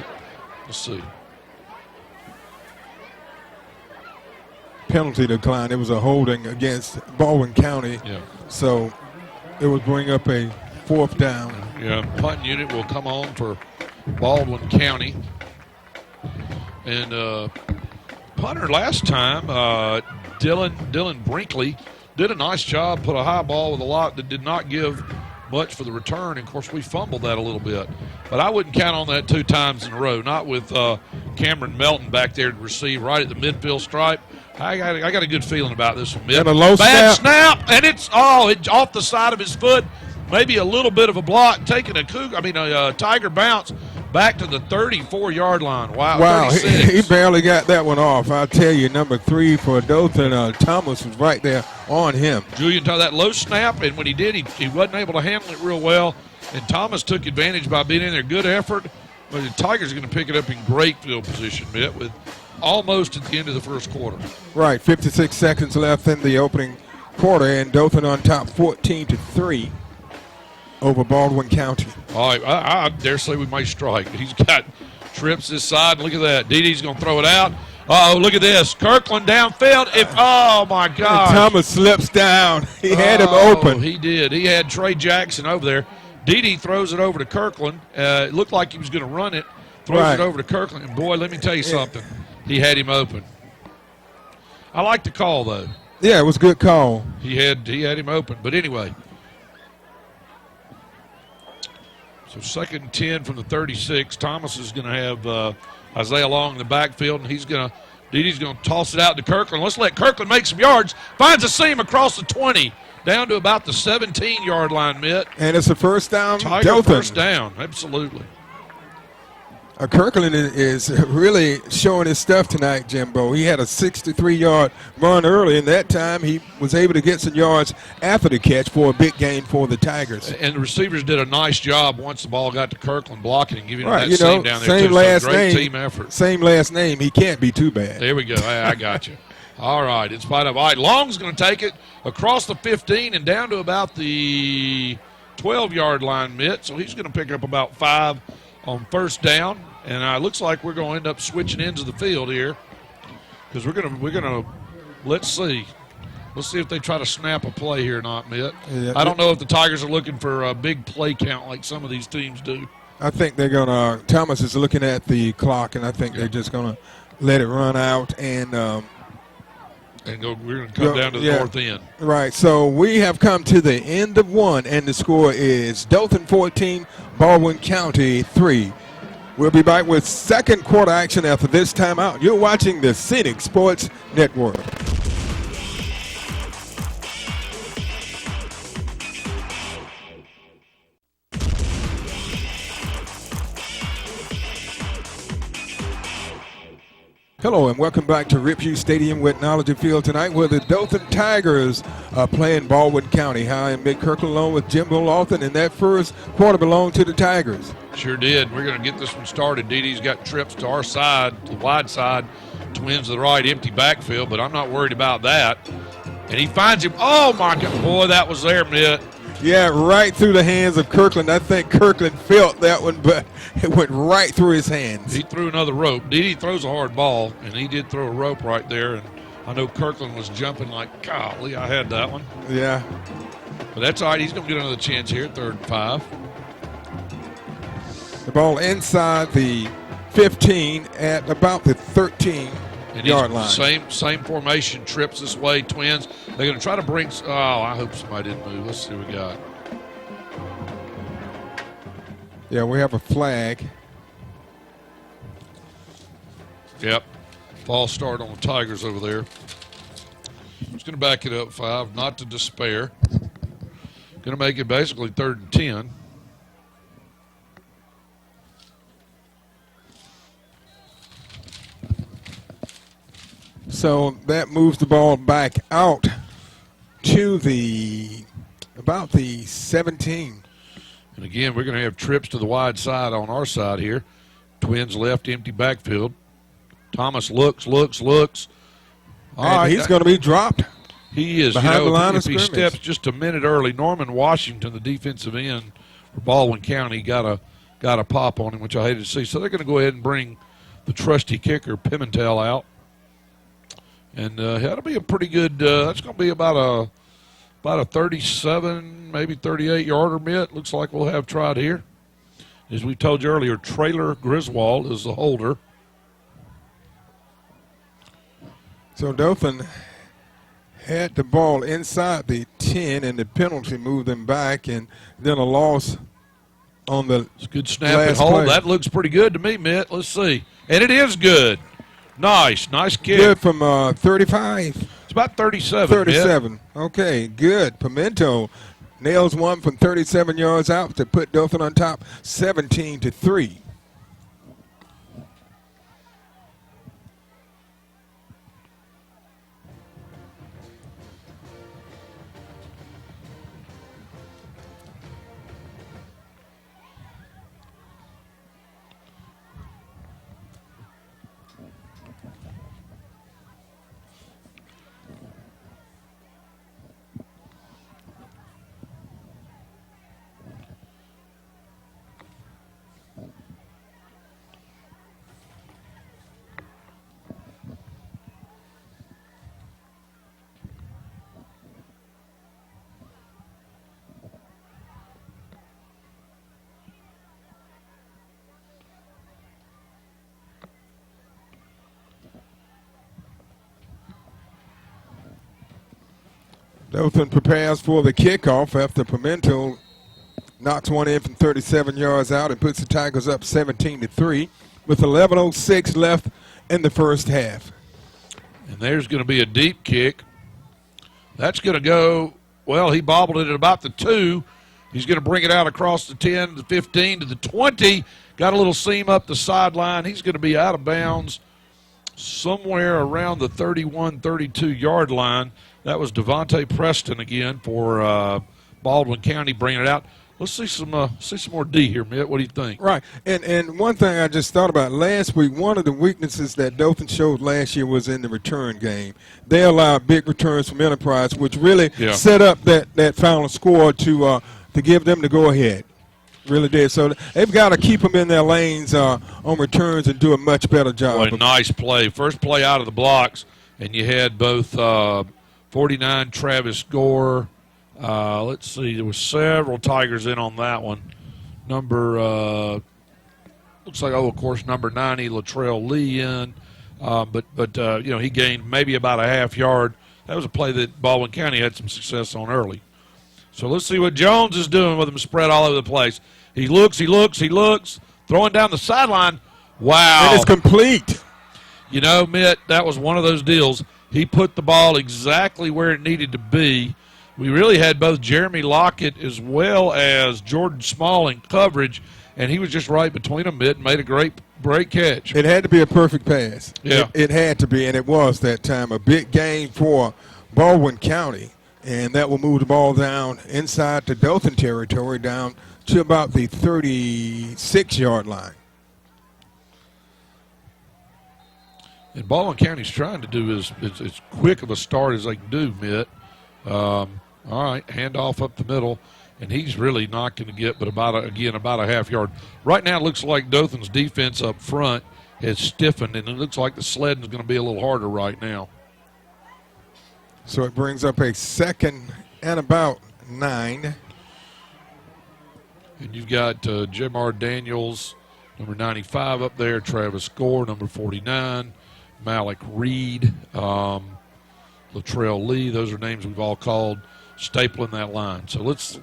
Let's see. Penalty decline. It was a holding against Baldwin County. Yeah. So it would bring up a 4th down. Yeah, punt unit will come on for Baldwin County. And punter last time, Dylan Brinkley, did a nice job, put a high ball with a lot that did not give much for the return. And, of course, we fumbled that a little bit. But I wouldn't count on that 2 times in a row, not with Cameron Melton back there to receive right at the midfield stripe. I got a good feeling about this one, Mitt. And a low snap, and it's off the side of his foot. Maybe a little bit of a block, taking a Tiger bounce back to the 34-yard line. Wow, he barely got that one off. I'll tell you, number 3 for Dothan, Thomas was right there on him. Julian, that low snap, and when he did, he wasn't able to handle it real well, and Thomas took advantage by being in there. Good effort, but the Tigers are going to pick it up in great field position, Mitt, with almost at the end of the first quarter. Right, 56 seconds left in the opening quarter, and Dothan on top 14-3 over Baldwin County. All right, I dare say we might strike. He's got trips this side. Look at that. Didi's going to throw it out. Uh-oh, look at this. Kirkland downfield. Oh, my God. Thomas slips down. He had him open. He did. He had Trey Jackson over there. Didi throws it over to Kirkland. It looked like he was going to run it. Throws it over to Kirkland. And, boy, let me tell you something. He had him open. I like the call, though. Yeah, it was a good call. He had him open. But anyway. So 2nd and 10 from the 36. Thomas is going to have Isaiah Long in the backfield, and Didi's going to toss it out to Kirkland. Let's let Kirkland make some yards. Finds a seam across the 20, down to about the 17-yard line, Mitt. And it's a first down. Tiger Dothan. First down, absolutely. Kirkland is really showing his stuff tonight, Jimbo. He had a 63-yard run early, and that time he was able to get some yards after the catch for a big gain for the Tigers. And the receivers did a nice job once the ball got to Kirkland blocking and giving him that seam down there. Same too. last So great name. Team effort. Same last name. He can't be too bad. There we go. I got you. All right. In spite of, all right, Long's going to take it across the 15 and down to about the 12-yard line, Mitt. So he's going to pick up about 5 on first down. And it looks like we're going to end up switching ends of the field here, because we're gonna let's see if they try to snap a play here or not, Mitt. Yeah. I don't know if the Tigers are looking for a big play count like some of these teams do. I think they're gonna. Thomas is looking at the clock, and I think they're just gonna let it run out and go. We're gonna come down to the north end. Right. So we have come to the end of one, and the score is Dothan 14, Baldwin County 3. We'll be back with second quarter action after this timeout. You're watching the Scenic Sports Network. Hello and welcome back to Rip Hughes Stadium with Knowledge Field tonight, where the Dothan Tigers are playing Baldwin County. High and Mick Kirkland along with Jimbo Lawton, and that first quarter belonged to the Tigers. Sure did. We're going to get this one started. Dee got trips to our side, the wide side, Twins to the right, empty backfield, but I'm not worried about that. And he finds him. Oh, my God. Boy, that was there, Mitt. Yeah, right through the hands of Kirkland. I think Kirkland felt that one, but it went right through his hands. He threw another rope. Dee throws a hard ball, and he did throw a rope right there. And I know Kirkland was jumping like, golly, I had that one. Yeah. But that's all right. He's going to get another chance here, 3rd and 5. The ball inside the 15 at about the 13-yard line. Same formation, trips this way, Twins. They're going to try to bring – oh, I hope somebody didn't move. Let's see what we got. Yeah, we have a flag. Yep. False start on the Tigers over there. Just going to back it up 5, not to despair. Going to make it basically 3rd and 10. So that moves the ball back out to about the 17. And again, we're going to have trips to the wide side on our side here. Twins left, empty backfield. Thomas looks. All right, he's going to be dropped. He is. Behind the line if of he scrimmage. steps just a minute early, Norman Washington, the defensive end for Baldwin County, got a pop on him, which I hated to see. So they're going to go ahead and bring the trusty kicker Pimentel out. And that'll be a pretty good. That's going to be about a 37, maybe 38-yarder mitt. Looks like we'll have tried here. As we told you earlier, Traylor Griswold is the holder. So Dothan had the ball inside the 10, and the penalty moved them back, and then a loss on the It's a good snap and hold. play. That looks pretty good to me, Mitt. Let's see. And it is good. Nice kick. Good from 35. It's about 37. 37. Okay, good. Pimento nails one from 37 yards out to put Dothan on top, 17-3. Dothan prepares for the kickoff after Pimento knocks one in from 37 yards out and puts the Tigers up 17-3 with 11:06 left in the first half. And there's going to be a deep kick. That's going to go, well, he bobbled it at about the 2. He's going to bring it out across the 10, the 15, to the 20. Got a little seam up the sideline. He's going to be out of bounds somewhere around the 31, 32-yard line. That was Devontae Preston again for Baldwin County bringing it out. Let's see some more D here, Mitt. What do you think? Right, and one thing I just thought about last week, one of the weaknesses that Dothan showed last year was in the return game. They allowed big returns from Enterprise, which really set up that final score to give them the go-ahead. Really did. So they've got to keep them in their lanes on returns and do a much better job. Boy, nice play. First play out of the blocks, and you had both 49 Travis Gore. Let's see. There were several Tigers in on that one. Looks like, of course, number 90, Latrell Lee in. But he gained maybe about a half yard. That was a play that Baldwin County had some success on early. So let's see what Jones is doing with them spread all over the place. He looks, throwing down the sideline. Wow. And it's complete. You know, Mitt, that was one of those deals. He put the ball exactly where it needed to be. We really had both Jeremy Lockett as well as Jordan Small in coverage, and he was just right between them, Mitt, and made a great Great catch. It had to be a perfect pass. Yeah. It had to be, and it was that time. A big gain for Baldwin County, and that will move the ball down inside the Dothan territory, down to about the 36-yard line. And Baldwin County's trying to do as quick of a start as they can do, Mitt. All right, handoff up the middle, and he's really not going to get but about a half yard. Right now it looks like Dothan's defense up front has stiffened, and it looks like the sledding is going to be a little harder right now. So it brings up a second and about 9. And you've got Jamar Daniels, number 95 up there, Travis Gore, number 49, Malik Reed, Latrell Lee. Those are names we've all called, stapling that line. So let's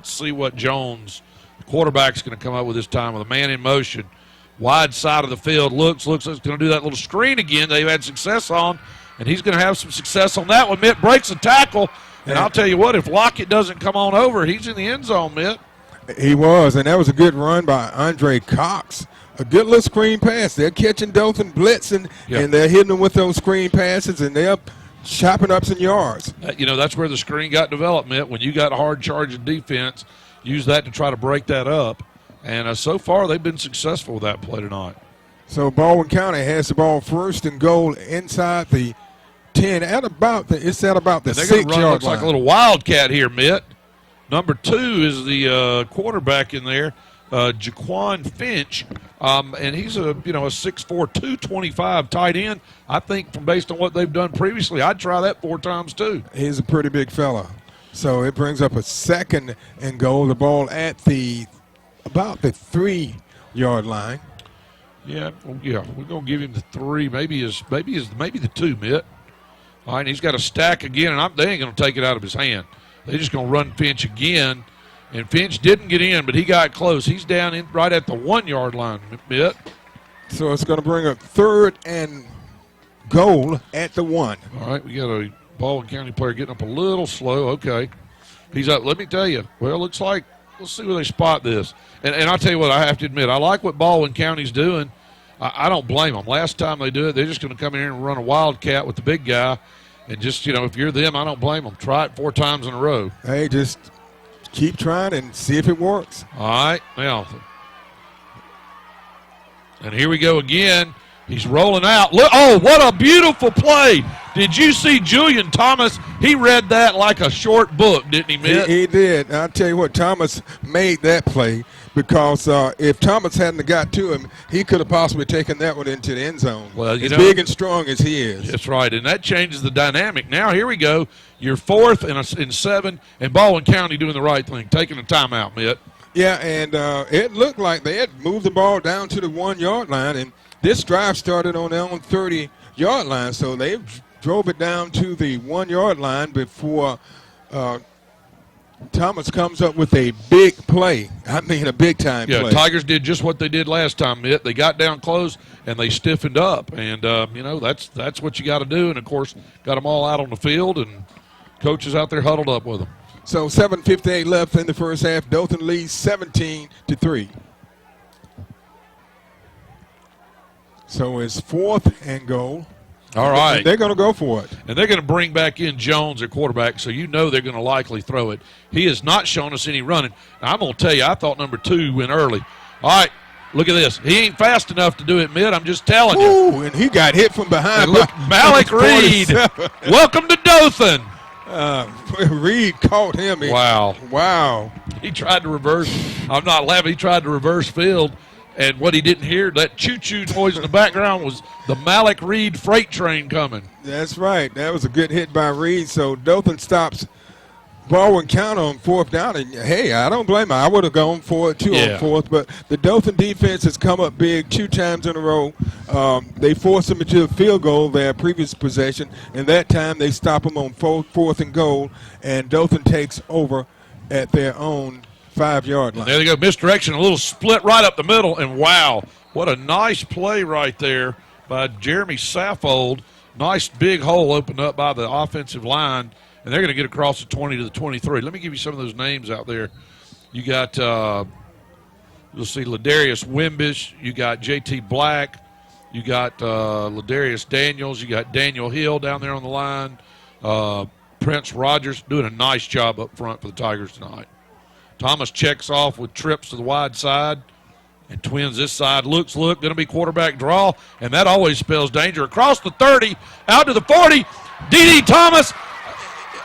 see what Jones, the quarterback's, going to come up with this time with a man in motion. Wide side of the field, looks like he's going to do that little screen again they've had success on, and he's going to have some success on that one. Mitt breaks the tackle, and I'll tell you what, if Lockett doesn't come on over, he's in the end zone, Mitt. He was, and that was a good run by Andre Cox. A good little screen pass. They're catching Dothan blitzing, and they're hitting them with those screen passes, and they're chopping up some yards. That's where the screen got developed, Mitt. When you got a hard charging defense, use that to try to break that up. And so far, they've been successful with that play tonight. So Baldwin County has the ball first and goal inside the 10 at about the 6-yard line. Looks like a little wildcat here, Mitt. Number 2 is the quarterback in there, Jaquan Finch, and he's a 6'4", 225 tight end. I think based on what they've done previously, I'd try that 4 times too. He's a pretty big fella. So it brings up a second and goal. The ball at about the 3-yard line. Yeah, we're gonna give him the 3, maybe the 2, Mitt. All right, and he's got a stack again, and they ain't gonna take it out of his hand. They're just going to run Finch again. And Finch didn't get in, but he got close. He's down in right at the 1-yard line, Mitt. So it's going to bring up 3rd and goal at the 1. All right, we got a Baldwin County player getting up a little slow. Okay. He's up. Let me tell you. Well, looks like let's see where they spot this. And I'll tell you what, I have to admit, I like what Baldwin County's doing. I don't blame them. Last time they do it, they're just going to come in here and run a wildcat with the big guy. And just, if you're them, I don't blame them. Try it 4 times in a row. Hey, just keep trying and see if it works. All right. Now, and here we go again. He's rolling out. Look! Oh, what a beautiful play. Did you see Julian Thomas? He read that like a short book, didn't he, Mitt? He did. I'll tell you what, Thomas made that play because if Thomas hadn't got to him, he could have possibly taken that one into the end zone. Well, as big and strong as he is. That's right, and that changes the dynamic. Now, here we go. You're 4th and 7, and Baldwin County doing the right thing, taking a timeout, Mitt. Yeah, and it looked like they had moved the ball down to the 1-yard line, and this drive started on their own 30-yard line, so they drove it down to the 1-yard line before Thomas comes up with a big play. I mean, a big-time play. Yeah, Tigers did just what they did last time, Mitt. They got down close, and they stiffened up. And, that's what you got to do. And, of course, got them all out on the field, and coaches out there huddled up with them. So 7:58 left in the first half. Dothan leads 17-3. So it's 4th and goal. All right. And they're going to go for it. And they're going to bring back in Jones, their quarterback, so they're going to likely throw it. He has not shown us any running. Now, I'm going to tell you, I thought number 2 went early. All right, look at this. He ain't fast enough to do it, Mitt. I'm just telling you. Ooh, and he got hit from behind. Look, Malik Reed. Welcome to Dothan. Reed caught him. Wow. He tried to reverse. I'm not laughing. He tried to reverse field. And what he didn't hear, that choo-choo noise in the background, was the Malik Reed freight train coming. That's right. That was a good hit by Reed. So Dothan stops Baldwin County on 4th down. And, hey, I don't blame him. I would have gone for it, too, on 4th. But the Dothan defense has come up big 2 times in a row. They forced them into a field goal their previous possession. And that time they stop them on 4th and goal. And Dothan takes over at their own 5-yard line. There they go, misdirection, a little split right up the middle, and wow, what a nice play right there by Jeremy Saffold. Nice big hole opened up by the offensive line, and they're going to get across the 20 to the 23. Let me give you some of those names out there. You got You'll see Ladarius Wimbish. You got J.T. Black. You got Ladarius Daniels. You got Daniel Hill down there on the line. Prince Rogers doing a nice job up front for the Tigers tonight. Thomas checks off with trips to the wide side. And Twins this side looks, going to be quarterback draw. And that always spells danger. Across the 30, out to the 40. D.D. Thomas,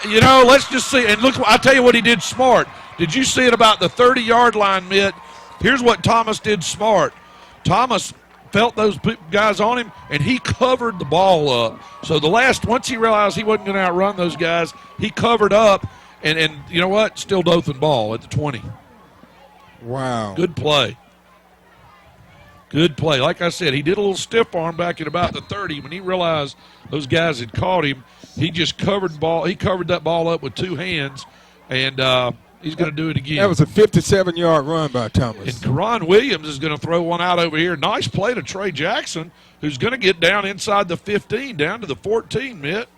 let's just see. And look, I'll tell you what he did smart. Did you see it about the 30-yard line, Mitt? Here's what Thomas did smart. Thomas felt those guys on him, and he covered the ball up. So once he realized he wasn't going to outrun those guys, he covered up, and you know what? Still Dothan ball at the 20. Wow. Good play. Good play. Like I said, he did a little stiff arm back at about the 30. When he realized those guys had caught him, he just covered the ball. He covered that ball up with two hands, and he's going to do it again. That was a 57-yard run by Thomas. And Karan Williams is going to throw one out over here. Nice play to Trey Jackson, who's going to get down inside the 15, down to the 14, Mitt.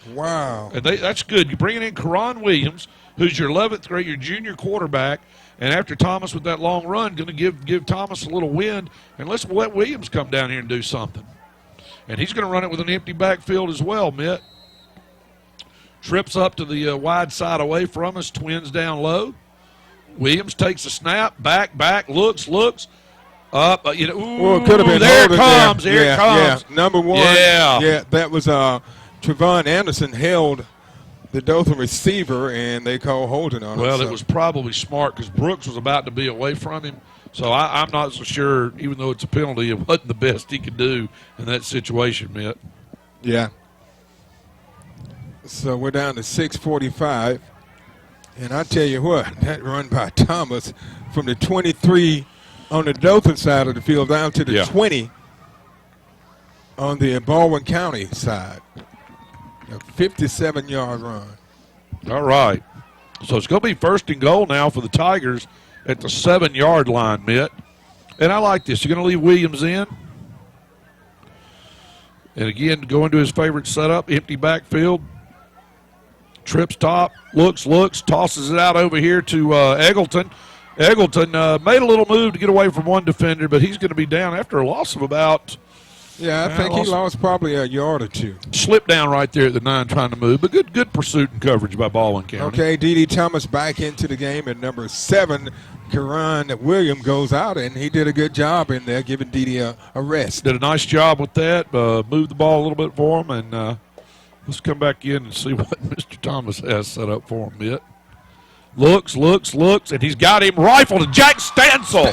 Wow. And that's good. You're bringing in Karan Williams, who's your 11th grade, your junior quarterback, and after Thomas with that long run, going to give Thomas a little wind, and let's let Williams come down here and do something. And he's going to run it with an empty backfield as well, Mitt. Trips up to the wide side away from us. Twins down low. Williams takes a snap. Back. Looks. Up. It could have been. There it comes. There it comes. Yeah. Number one. Yeah. That was Trevon Anderson held the Dothan receiver, and they called holding on him. Well, it was probably smart because Brooks was about to be away from him. So I'm not so sure, even though it's a penalty, it wasn't the best he could do in that situation, Mitt. Yeah. So we're down to 6:45. And I tell you what, that run by Thomas from the 23 on the Dothan side of the field down to the 20 on the Baldwin County side. A 57-yard run. All right. So it's going to be first and goal now for the Tigers at the 7-yard line, Mitt. And I like this. You're going to leave Williams in. And again, going to his favorite setup, empty backfield. Trips top, looks, tosses it out over here to Eggleton. Eggleton made a little move to get away from one defender, but he's going to be down after a loss of about I think he lost probably a yard or two. Slipped down right there at the 9 trying to move, but good pursuit and coverage by Baldwin County. Okay, D.D. Thomas back into the game at number 7. Karan Williams goes out, and he did a good job in there, giving D.D. a rest. Did a nice job with that, moved the ball a little bit for him, and let's come back in and see what Mr. Thomas has set up for him, Mitt. Looks, and he's got him rifled. And Jack Stansel.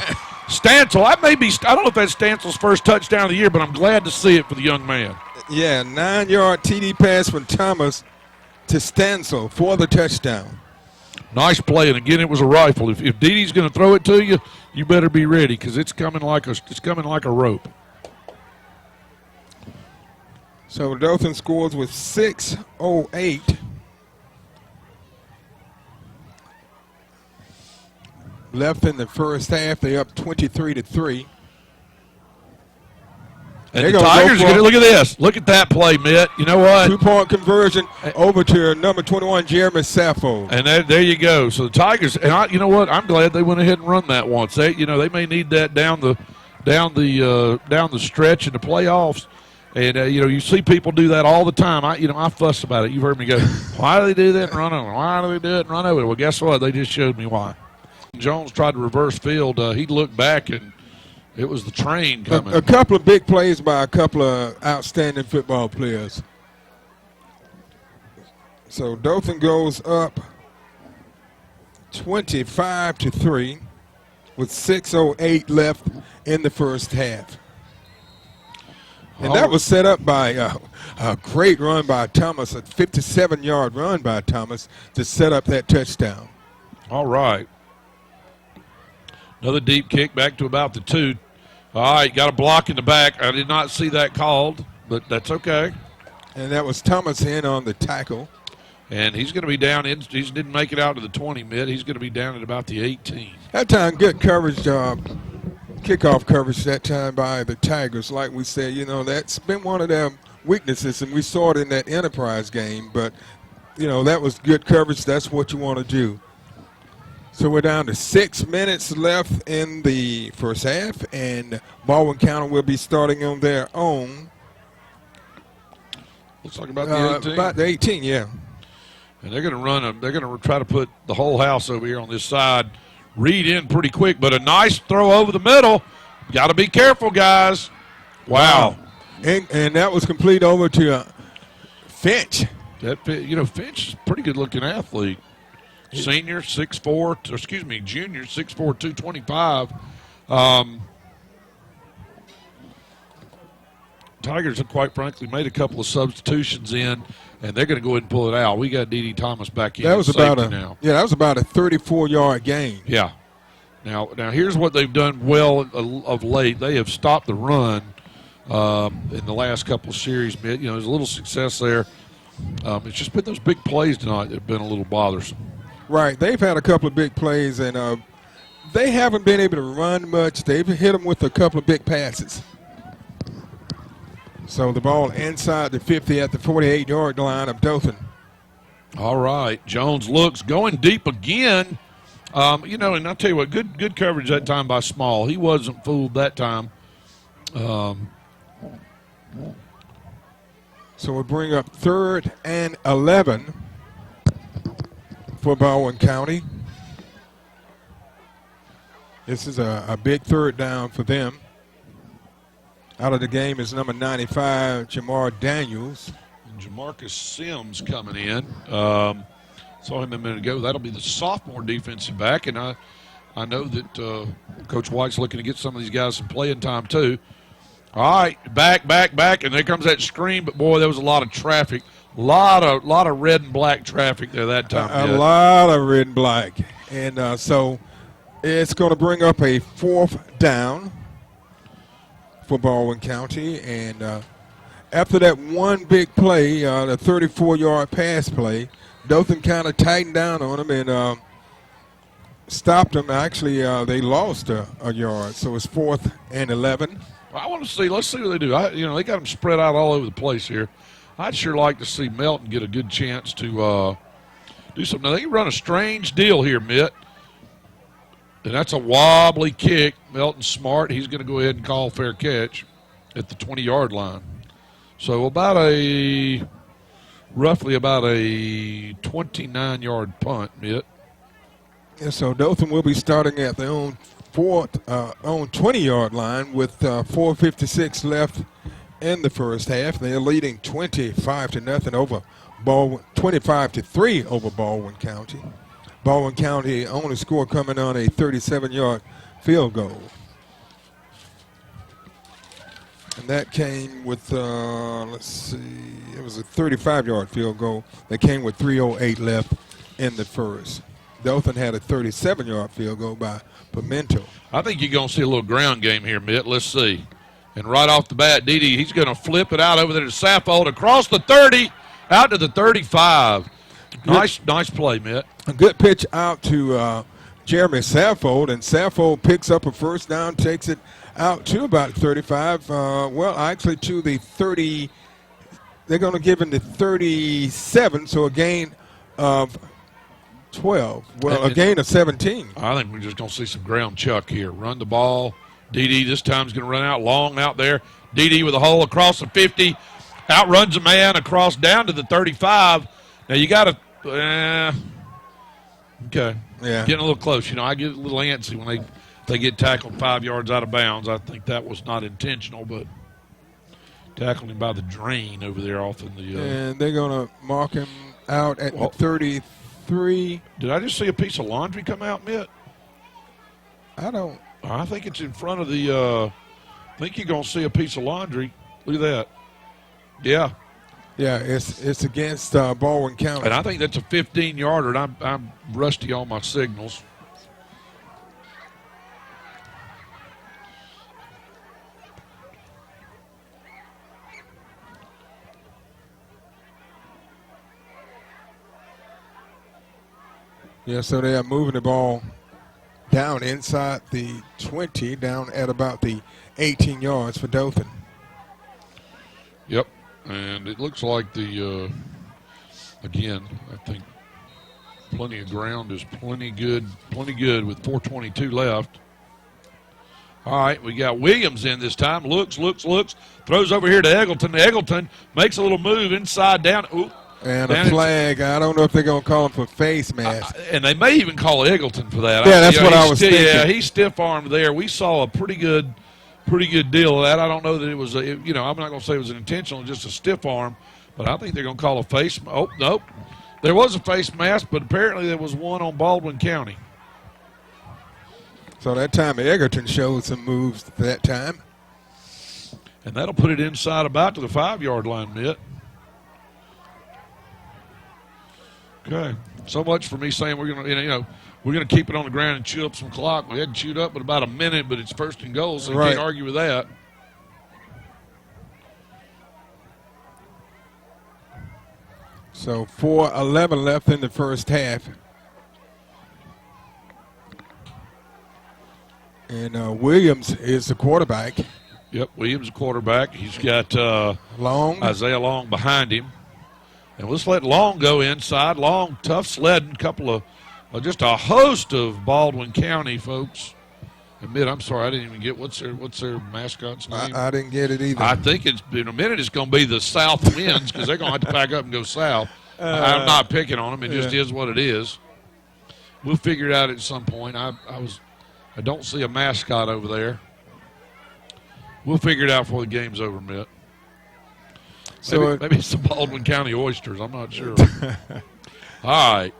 That may be, I don't know if that's Stansel's first touchdown of the year, but I'm glad to see it for the young man. Yeah, 9-yard TD pass from Thomas to Stansel for the touchdown. Nice play, and again, it was a rifle. If Didi's going to throw it to you, you better be ready because it's coming like a rope. So Dothan scores with 6:08 left in the first half. They're up 23-3. And the Tigers are going to look at this. Look at that play, Mitt. You know what? 2-point conversion over to number 21, Jeremy Sappho. And there you go. So the Tigers, and you know what? I'm glad they went ahead and run that once. They may need that down the stretch in the playoffs. And you see people do that all the time. I fuss about it. You've heard me go, why do they do that and run over? Why do they do it and run over it? Well, guess what? They just showed me why. Jones tried to reverse field. He looked back, and it was the train coming. A couple of big plays by a couple of outstanding football players. So Dothan goes up 25-3 with 6:08 left in the first half. And that was set up by a great run by Thomas, a 57-yard run by Thomas to set up that touchdown. All right. Another deep kick back to about the 2. All right, got a block in the back. I did not see that called, but that's okay. And that was Thomas in on the tackle. And he's going to be down. He didn't make it out to the 20 mid. He's going to be down at about the 18. That time, good coverage kickoff coverage that time by the Tigers. Like we said, that's been one of their weaknesses, and we saw it in that Enterprise game. But, that was good coverage. That's what you want to do. So we're down to 6 minutes left in the first half, and Baldwin County will be starting on their own. Looks like about the 18. About the 18, yeah. And they're going to run. They're going to try to put the whole house over here on this side. Reed in pretty quick, but a nice throw over the middle. Got to be careful, guys. Wow. And that was complete over to Finch. Finch is a pretty good-looking athlete. Senior, 6'4", junior, 6'4", 225. Tigers have, quite frankly, made a couple of substitutions in, and they're going to go ahead and pull it out. We got D.D. Thomas back in. That was about a now. Yeah, that was about a 34-yard gain. Yeah. Now here's what they've done well of late. They have stopped the run in the last couple of series. There's a little success there. It's just been those big plays tonight that have been a little bothersome. Right. They've had a couple of big plays, and they haven't been able to run much. They've hit them with a couple of big passes. So the ball inside the 50 at the 48-yard line of Dothan. All right. Jones looks going deep again. And I'll tell you what, good coverage that time by Small. He wasn't fooled that time. So we'll bring up 3rd and 11 for Baldwin County. This is a big third down for them. Out of the game is number 95, Jamar Daniels. And Jamarcus Sims coming in. Saw him a minute ago. That'll be the sophomore defensive back, and I know that Coach White's looking to get some of these guys some playing time too. All right, back, and there comes that screen. But boy, there was a lot of traffic, a lot of red and black traffic there that time. A lot of red and black, and so it's going to bring up a 4th down for Baldwin County, and after that one big play, the 34-yard pass play, Dothan kind of tightened down on them and stopped them. Actually, they lost a yard, so it's 4th and 11. I want to see. Let's see what they do. They got them spread out all over the place here. I'd sure like to see Melton get a good chance to do something. Now, they run a strange deal here, Mitt. And that's a wobbly kick. Melton's smart. He's going to go ahead and call fair catch at the 20-yard line. So roughly about a 29-yard punt, Mitt. Yeah, so Dothan will be starting at their own 20-yard line with 4:56 left in the first half. They're leading 25-0 over Baldwin, 25-3 over Baldwin County. Baldwin County only score coming on a 37-yard field goal. And that came with, it was a 35-yard field goal that came with 3:08 left in the first. Dothan had a 37-yard field goal by Pimento. I think you're going to see a little ground game here, Mitt. Let's see. And right off the bat, Dede, he's going to flip it out over there to Saffold across the 30, out to the 35. Nice play, Mitt. A good pitch out to Jeremy Saffold, and Saffold picks up a first down, takes it out to about 35. Actually to the 30. They're going to give him the 37, so a gain of 12. A gain of 17. I think we're just going to see some ground chuck here. Run the ball. DD this time is going to run out long out there. DD with a hole across the 50. Outruns a man across down to the 35. Now you got to okay. Yeah. Getting a little close. I get a little antsy when they get tackled 5 yards out of bounds. I think that was not intentional, but tackled him by the drain over there off in the and they're going to mark him out at the 33. Did I just see a piece of laundry come out, Mitt? I think it's in front of the I think you're going to see a piece of laundry. Look at that. Yeah. Yeah, it's against Baldwin County. And I think that's a 15-yarder, and I'm rusty on my signals. Yeah, so they are moving the ball down inside the 20, down at about the 18 yards for Dothan. Yep, and it looks like again, I think Plenty of ground is plenty good with 4:22 left. All right, we got Williams in this time. Looks, throws over here to Eggleton. Eggleton makes a little move inside down. Ooh, and a flag. I don't know if they're going to call him for face mask. And they may even call Eggleton for that. Yeah, that's what I was thinking. Yeah, he's stiff-armed there. We saw a pretty good deal of that. I don't know that it was, I'm not going to say it was an intentional, just a stiff arm, but I think they're going to call a face. Oh, nope. There was a face mask, but apparently there was one on Baldwin County. So that time Egerton showed some moves that time. And that'll put it inside about to the 5-yard line, Mitt. Okay. So much for me saying we're going to, we're going to keep it on the ground and chew up some clock. We hadn't chewed up but about a minute, but it's 1st and goal, so you can't argue with that. So 4:11 left in the first half. And Williams is the quarterback. Yep, Williams, the quarterback. He's got Isaiah Long behind him. And let's let Long go inside. Long, tough sledding, just a host of Baldwin County folks. Admit, I'm sorry, I didn't even get what's their mascot's name. I didn't get it either. I think in a minute it's going to be the South Winds because they're going to have to pack up and go south. I'm not picking on them. It just is what it is. We'll figure it out at some point. I don't see a mascot over there. We'll figure it out before the game's over, Mitt. So maybe it's the Baldwin County Oysters. I'm not sure. All right.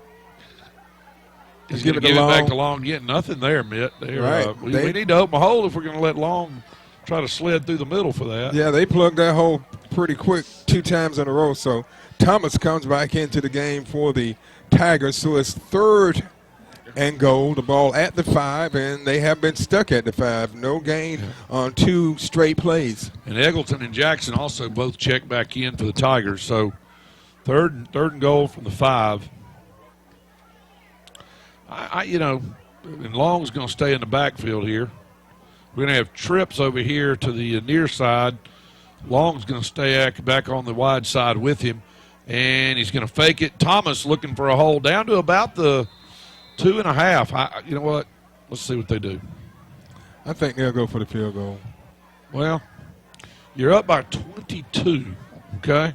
He's going to give it back to Long. Get nothing there, Mitt. We need to open a hole if we're going to let Long try to sled through the middle for that. Yeah, they plugged that hole pretty quick 2 times in a row. So Thomas comes back into the game for the Tigers. So it's 3rd and goal. The ball at the 5, and they have been stuck at the 5. No gain on 2 straight plays. And Eggleton and Jackson also both checked back in for the Tigers. So third and goal from the 5. And Long's going to stay in the backfield here. We're going to have trips over here to the near side. Long's going to stay back on the wide side with him, and he's going to fake it. Thomas looking for a hole down to about the 2.5. You know what? Let's see what they do. I think they'll go for the field goal. Well, you're up by 22, okay?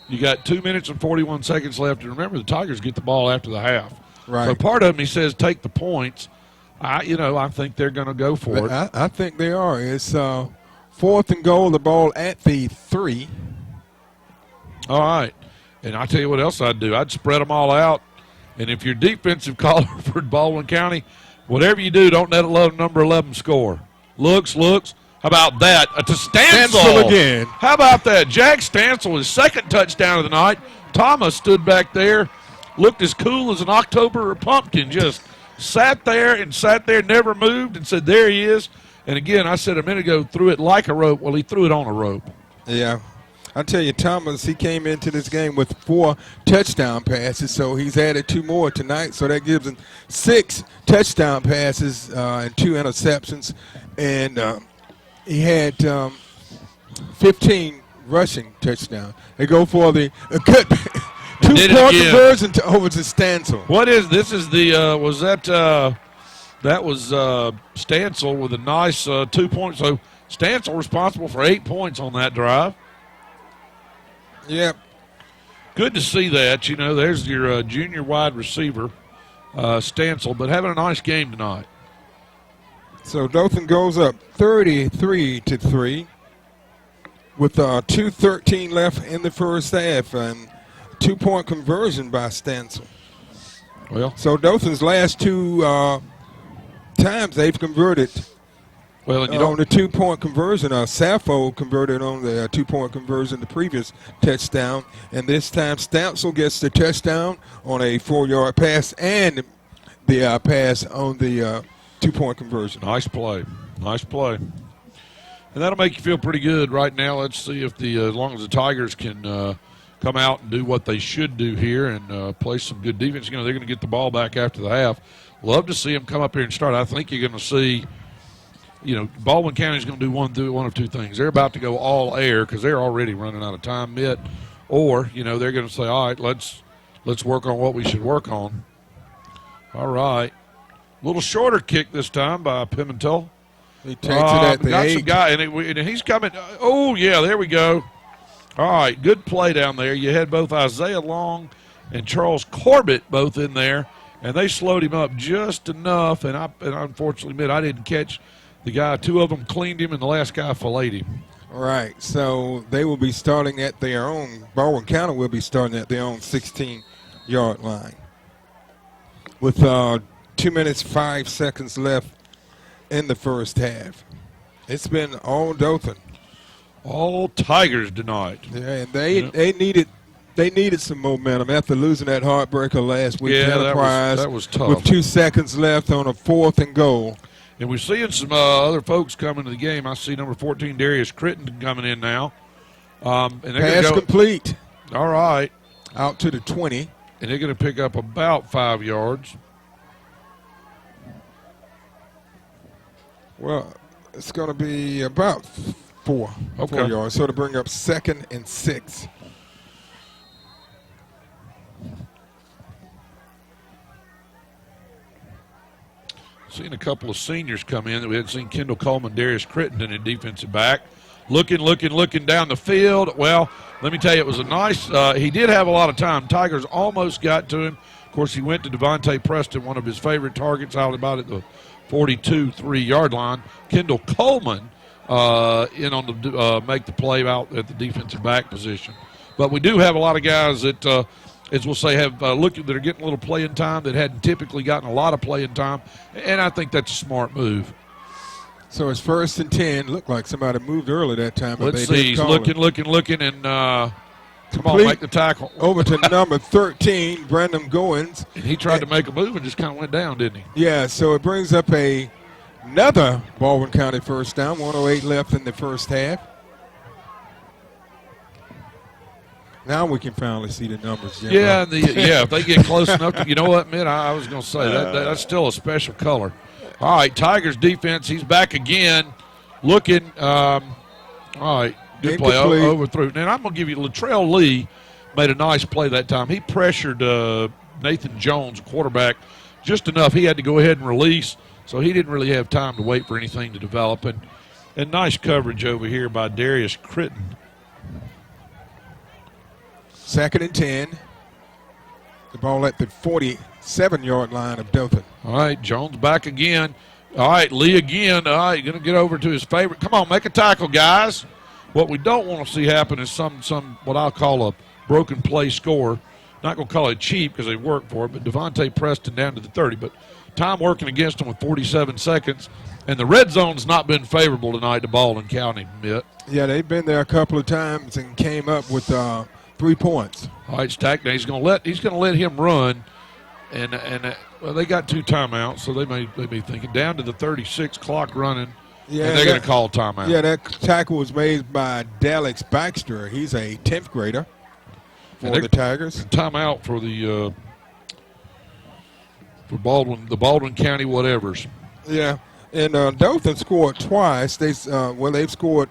You got 2 minutes and 41 seconds left. And remember, the Tigers get the ball after the half. Right. So part of him, he says, take the points. I think they're going to go for it. I think they are. It's 4th and goal, the ball at the 3. All right. And I tell you what else I'd do. I'd spread them all out. And if you're defensive caller for Baldwin County, whatever you do, don't let number 11 score. Looks. How about that? To Stansel again. How about that? Jack Stansel, his 2nd touchdown of the night. Thomas stood back there, looked as cool as an October pumpkin, just sat there, never moved, and said, there he is. And again, I said a minute ago, threw it like a rope. Well, he threw it on a rope. Yeah. I tell you, Thomas, he came into this game with 4 touchdown passes, so he's added 2 more tonight. So that gives him 6 touchdown passes and 2 interceptions. And he had 15 rushing touchdowns. They go for the good 2-point conversion over to Stansel. What is this? Is the was that that was Stansel with a nice 2 points. So Stansel responsible for 8 points on that drive. Yep. Good to see that. There's your junior wide receiver, Stansel, but having a nice game tonight. So Dothan goes up 33-3 with 2:13 left in the first half and 2-point conversion by Stansel. Well, so Dothan's last 2 times they've converted. Well, and on the 2-point conversion, Sappho converted on the 2-point conversion the previous touchdown, and this time Stansel gets the touchdown on a 4-yard pass and the pass on the 2-point conversion. Nice play. And that'll make you feel pretty good right now. Let's see if as long as the Tigers can come out and do what they should do here and play some good defense. They're going to get the ball back after the half. Love to see them come up here and start. I think you're going to see. Baldwin County is going to do one of 2 things. They're about to go all air because they're already running out of time, Mitt. Or, they're going to say, all right, let's let's work on what we should work on. All right. A little shorter kick this time by Pimentel. He takes it at the got 8. some guy, and he's coming. Oh, yeah, there we go. All right, good play down there. You had both Isaiah Long and Charles Corbett both in there, and they slowed him up just enough, and I unfortunately admit I didn't catch the guy. 2 of them cleaned him, and the last guy filleted him. All right, so they will be starting at their own, Baldwin County will be starting at their own 16-yard line. With 2 minutes, 5 seconds left in the first half. It's been all Dothan. All Tigers tonight. Yeah, and they needed some momentum after losing that heartbreaker last week. Yeah, that was tough. With 2 seconds left on a 4th and goal. And we're seeing some other folks coming to the game. I see number 14, Darius Critton, coming in now. And Pass complete. All right. Out to the 20. And they're going to pick up about 5 yards. Well, it's going to be about 4 yards. So to bring up 2nd and 6. Seen a couple of seniors come in that we hadn't seen. Kendall Coleman, Darius Crittenden in defensive back. Looking down the field. Well, let me tell you, it was a nice he did have a lot of time. Tigers almost got to him. Of course, he went to Devontae Preston, one of his favorite targets, out about at the 42, 3-yard line. Kendall Coleman in on the make the play out at the defensive back position. But we do have a lot of guys that, as we'll say, have that are getting a little playing time that hadn't typically gotten a lot of playing time, and I think that's a smart move. So it's 1st and 10. Looked like somebody moved early that time. But let's see. He's looking, and come on, make the tackle. Over to number 13, Brandon Goins. And he tried to make a move and just kind of went down, didn't he? Yeah, so it brings up another Baldwin County first down. 1:08 left in the first half. Now we can finally see the numbers. Jim. Yeah, if they get close enough, you know what, man? I was going to say that's still a special color. All right, Tigers defense. He's back again, looking. All right, good play overthrew. And I'm going to give you Latrell Lee made a nice play that time. He pressured Nathan Jones, quarterback, just enough. He had to go ahead and release, so he didn't really have time to wait for anything to develop. And nice coverage over here by Darius Critton. 2nd and 10. The ball at the 47-yard line of Dothan. All right, Jones back again. All right, Lee again. All right, going to get over to his favorite. Come on, make a tackle, guys. What we don't want to see happen is some what I'll call a broken play score. Not going to call it cheap because they worked for it, but Devontae Preston down to the 30. But time working against him with 47 seconds. And the red zone's not been favorable tonight to Baldwin County, Mitt. Yeah, they've been there a couple of times and came up with 3 points. All right, Stack. Now he's going to let him run, and well, they got 2 timeouts, so they may be thinking down to the 36 clock running. Yeah, and they're going to call timeout. Yeah, that tackle was made by Daleks Baxter. He's a 10th grader for the Tigers. Timeout for the for Baldwin, the Baldwin County whatevers. Yeah, and Dothan scored twice. They've scored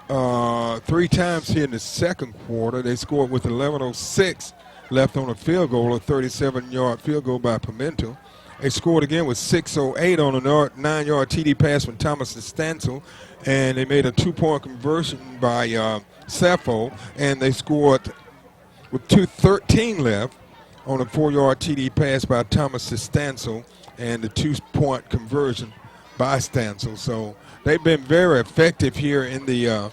3 times here in the second quarter. They scored with 11:06 left on a field goal, a 37-yard field goal by Pimentel. They scored again with 6:08 on a 9-yard TD pass from Thomas Stansel, and they made a 2-point conversion by Sappho, and they scored with 2:13 left on a 4-yard TD pass by Thomas Stansel, and the 2-point conversion by Stansel. So they've been very effective here in the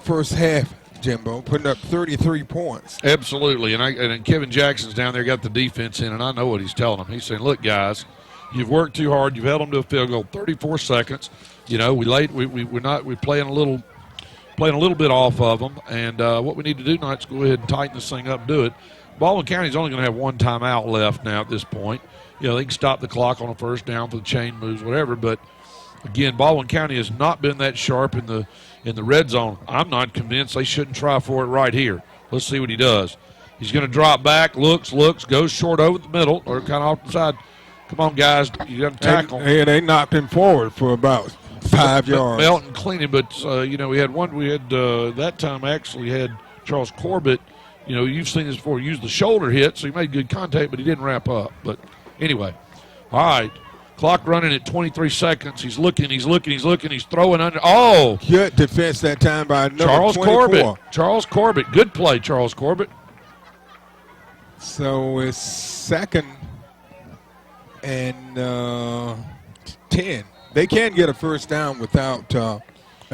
first half, Jimbo, putting up 33 points. Absolutely, and Kevin Jackson's down there, got the defense in, and I know what he's telling them. He's saying, "Look, guys, you've worked too hard. You've held them to a field goal, 34 seconds. You know, we're playing a little bit off of them, and what we need to do tonight is go ahead and tighten this thing up, and do it." Baldwin County's only going to have 1 timeout left now at this point. You know, they can stop the clock on a first down for the chain moves, whatever. But again, Baldwin County has not been that sharp in the red zone. I'm not convinced they shouldn't try for it right here. Let's see what he does. He's going to drop back, looks, goes short over the middle, or kind of off the side. Come on, guys, you got to tackle. And they knocked him forward for about 5 yards. Melton cleaning, but we had that time actually had Charles Corbett you've seen this before. He used the shoulder hit, so he made good contact, but he didn't wrap up. But anyway, all right. Clock running at 23 seconds. He's looking. He's throwing under. Oh! Good defense that time by number Charles 24. Corbett. Charles Corbett. Good play, Charles Corbett. So it's 2nd and 10. They can get a first down without a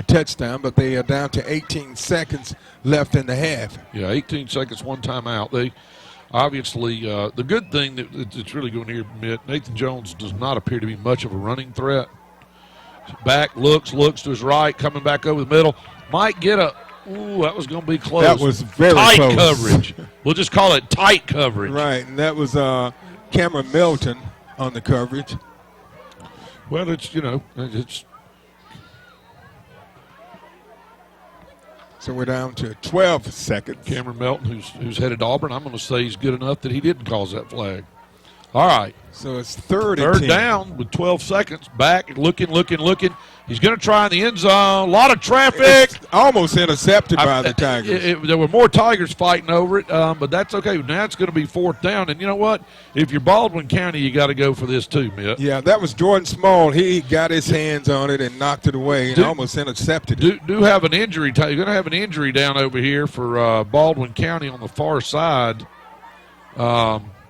touchdown, but they are down to 18 seconds left in the half. Yeah, 18 seconds, one timeout. They obviously, the good thing that's really going here, Nathan Jones does not appear to be much of a running threat. Back, looks to his right, coming back over the middle. Might get a, that was going to be close. That was very tight close. Coverage. We'll just call it tight coverage. Right, and that was Cameron Milton on the coverage. Well, it's. So we're down to 12 seconds. Cameron Melton, who's headed to Auburn, I'm going to say he's good enough that he didn't cause that flag. All right. So it's third and 10. Down with 12 seconds. Back, looking. He's going to try in the end zone. A lot of traffic. It's almost intercepted by the Tigers. There were more Tigers fighting over it, but that's okay. Now it's going to be 4th down. And you know what? If you're Baldwin County, you got to go for this too, Mitt. Yeah, that was Jordan Small. He got his hands on it and knocked it away and almost intercepted it. Do have an injury. You're going to have an injury down over here for Baldwin County on the far side.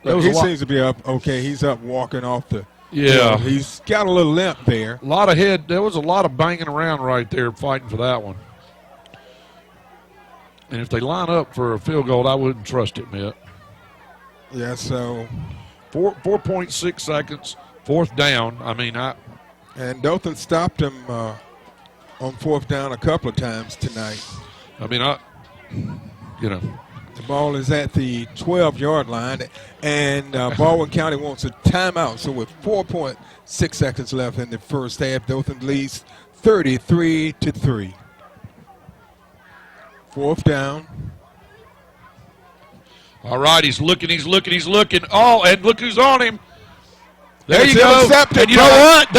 He seems to be up. Okay, he's up walking off the. Yeah, he's got a little limp there. There was a lot of banging around right there, fighting for that one. And if they line up for a field goal, I wouldn't trust it, Mitt. Yeah, so 4.6 seconds, 4th down. And Dothan stopped him on 4th down a couple of times tonight. The ball is at the 12-yard line, and Baldwin County wants a timeout. So with 4.6 seconds left in the first half, Dothan leads 33-3. 4th down. All right, he's looking. Oh, and look who's on him. There you go. And you know what?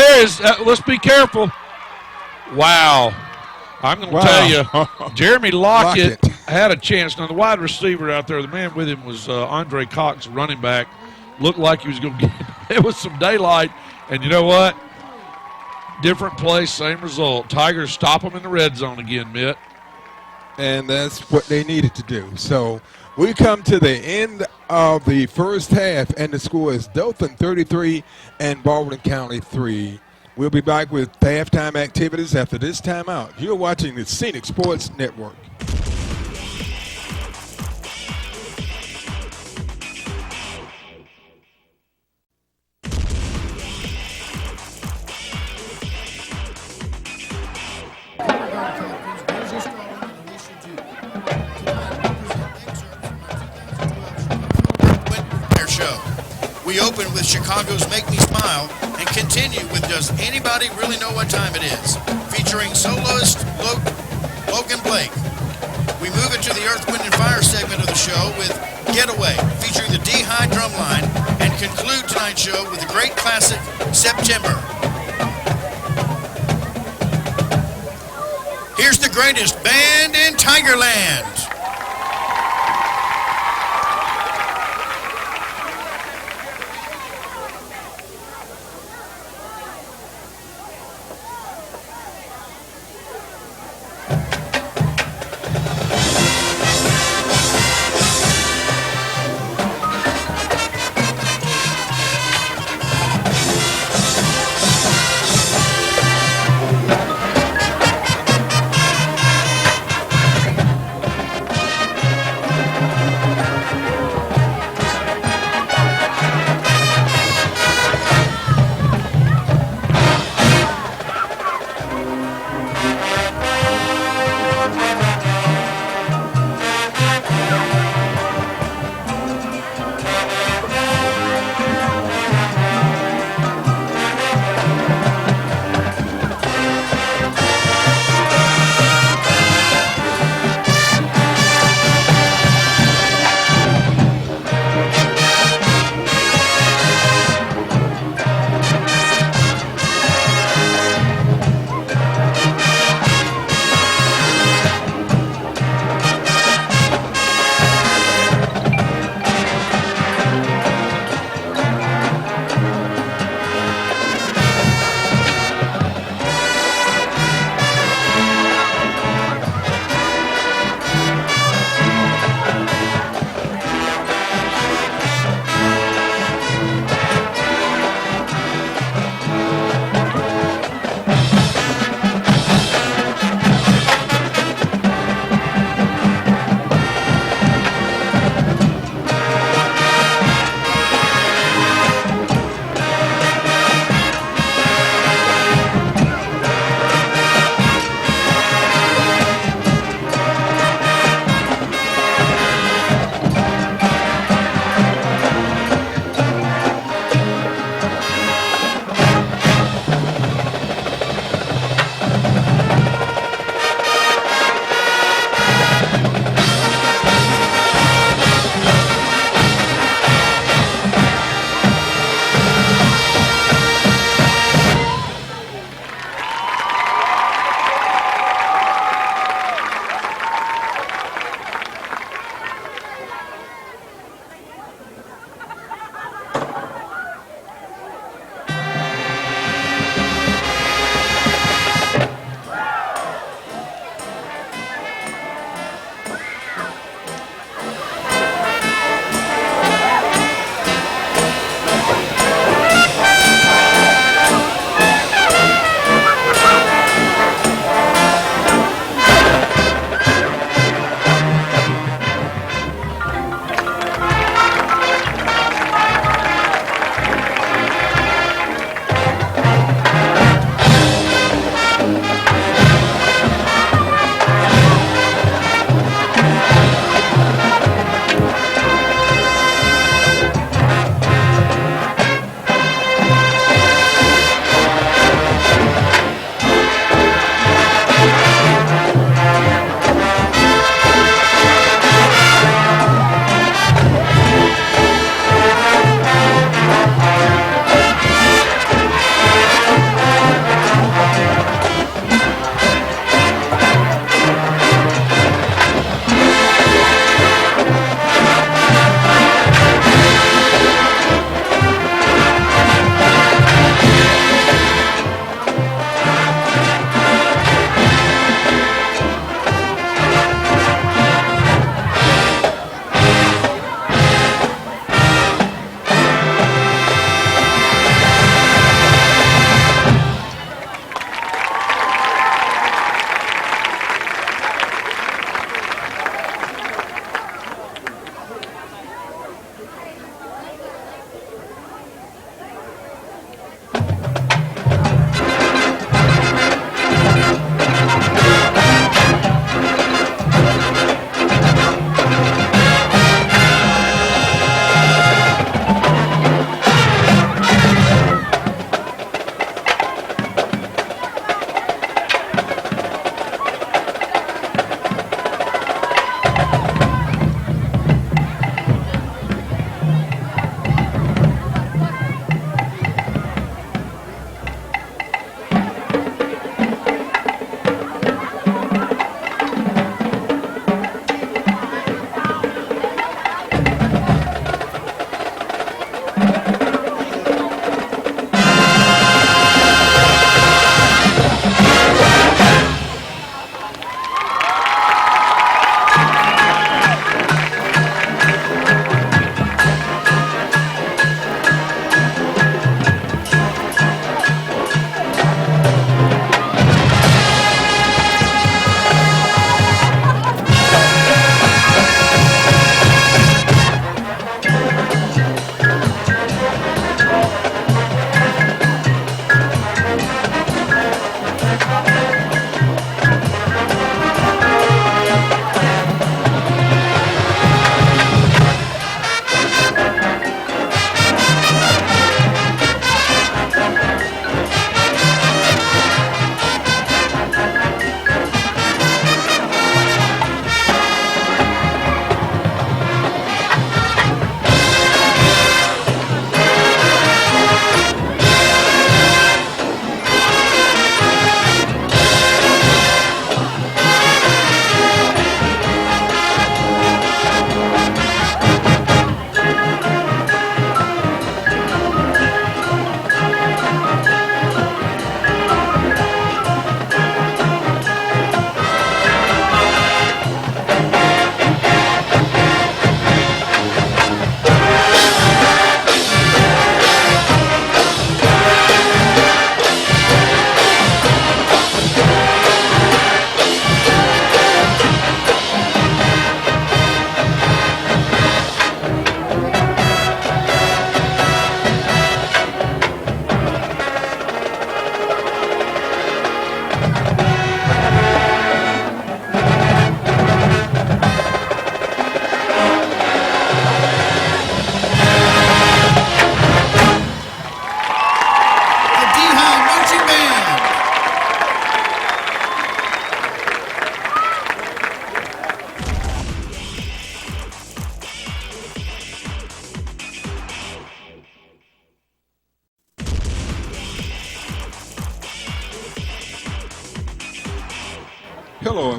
Let's be careful. Wow. I'm going to tell you, Jeremy Lockett had a chance. Now, the wide receiver out there, the man with him was Andre Cox, running back. Looked like he was going to get – it was some daylight. And you know what? Different play, same result. Tigers stop them in the red zone again, Mitt. And that's what they needed to do. So we come to the end of the first half, and the score is Dothan 33 and Baldwin County 3. We'll be back with halftime activities after this timeout. You're watching the Scenic Sports Network. We open with Chicago's Make Me Smile and continue with Does Anybody Really Know What Time It Is? Featuring soloist Logan Blake. We move into the Earth, Wind, and Fire segment of the show with Getaway, featuring the D-High Drumline, and conclude tonight's show with the great classic September. Here's the greatest band in Tigerland.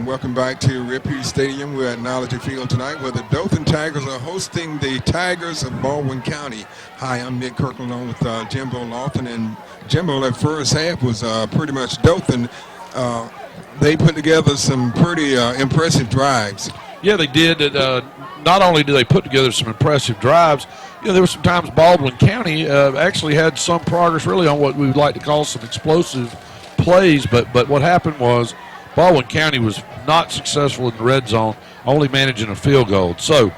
welcome back to Ripley Stadium. We're at Knowledge Field tonight where the Dothan Tigers are hosting the Tigers of Baldwin County. Hi, I'm Nick Kirkland along with Jimbo Lawton. And Jimbo, that first half was pretty much Dothan. They put together some pretty impressive drives. Yeah, they did. Not only did they put together some impressive drives, there were some times Baldwin County actually had some progress really on what we would like to call some explosive plays, but what happened was Baldwin County was not successful in the red zone, only managing a field goal. So,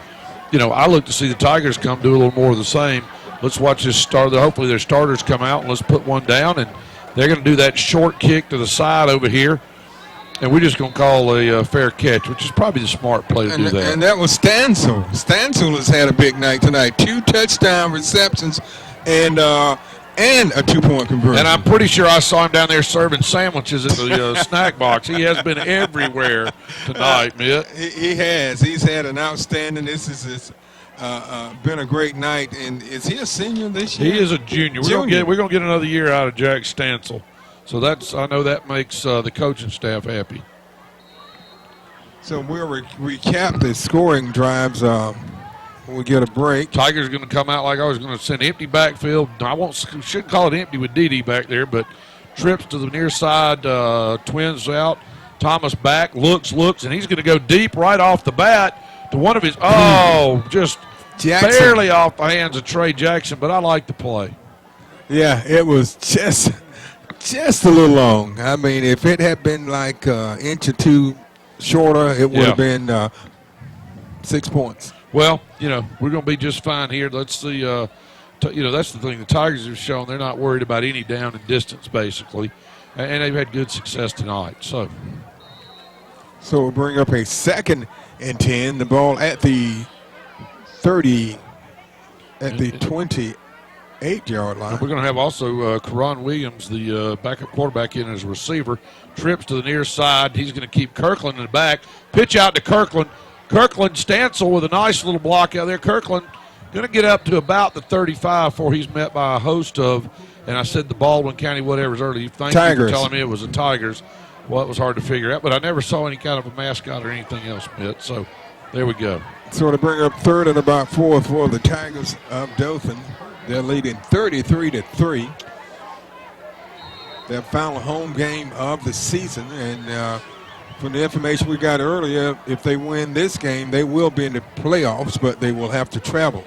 I look to see the Tigers come do a little more of the same. Let's watch this start. Hopefully their starters come out and let's put one down, and they're going to do that short kick to the side over here. And we're just going to call a fair catch, which is probably the smart play to do that. And that was Stansel. Stansel has had a big night tonight. 2 touchdown receptions and a 2-point conversion. And I'm pretty sure I saw him down there serving sandwiches at the snack box. He has been everywhere tonight, Mitt. He has. He's had an outstanding. This is been a great night. And is he a senior this year? He is a junior. We're going to get another year out of Jack Stansel. So I know that makes the coaching staff happy. So we'll recap the scoring drives when we get a break. Tigers going to come out like I was going to send empty backfield. Shouldn't call it empty with Dede back there, but trips to the near side, twins out. Thomas back, looks, and he's going to go deep right off the bat to one of his, just Jackson. Barely off the hands of Trey Jackson, but I like the play. Yeah, it was just a little long. I mean, if it had been like an inch or two shorter, it would have been 6 points. Well, we're going to be just fine here. Let's see. That's the thing. The Tigers have shown they're not worried about any down and distance, basically, and they've had good success tonight. So we'll bring up a 2nd and 10. The ball at the 30, at the 28-yard line. We're going to have also Karan Williams, the backup quarterback, in as a receiver. Trips to the near side. He's going to keep Kirkland in the back. Pitch out to Kirkland. Kirkland Stansel with a nice little block out there. Kirkland going to get up to about the 35 before he's met by a host of, and I said the Baldwin County whatever's early. Thank you for telling me it was the Tigers. Well, it was hard to figure out, but I never saw any kind of a mascot or anything else, Mitt. So there we go. So to bring up 3rd and about 4 for the Tigers of Dothan. They're leading 33-3. Their final home game of the season, and from the information we got earlier, if they win this game, they will be in the playoffs, but they will have to travel.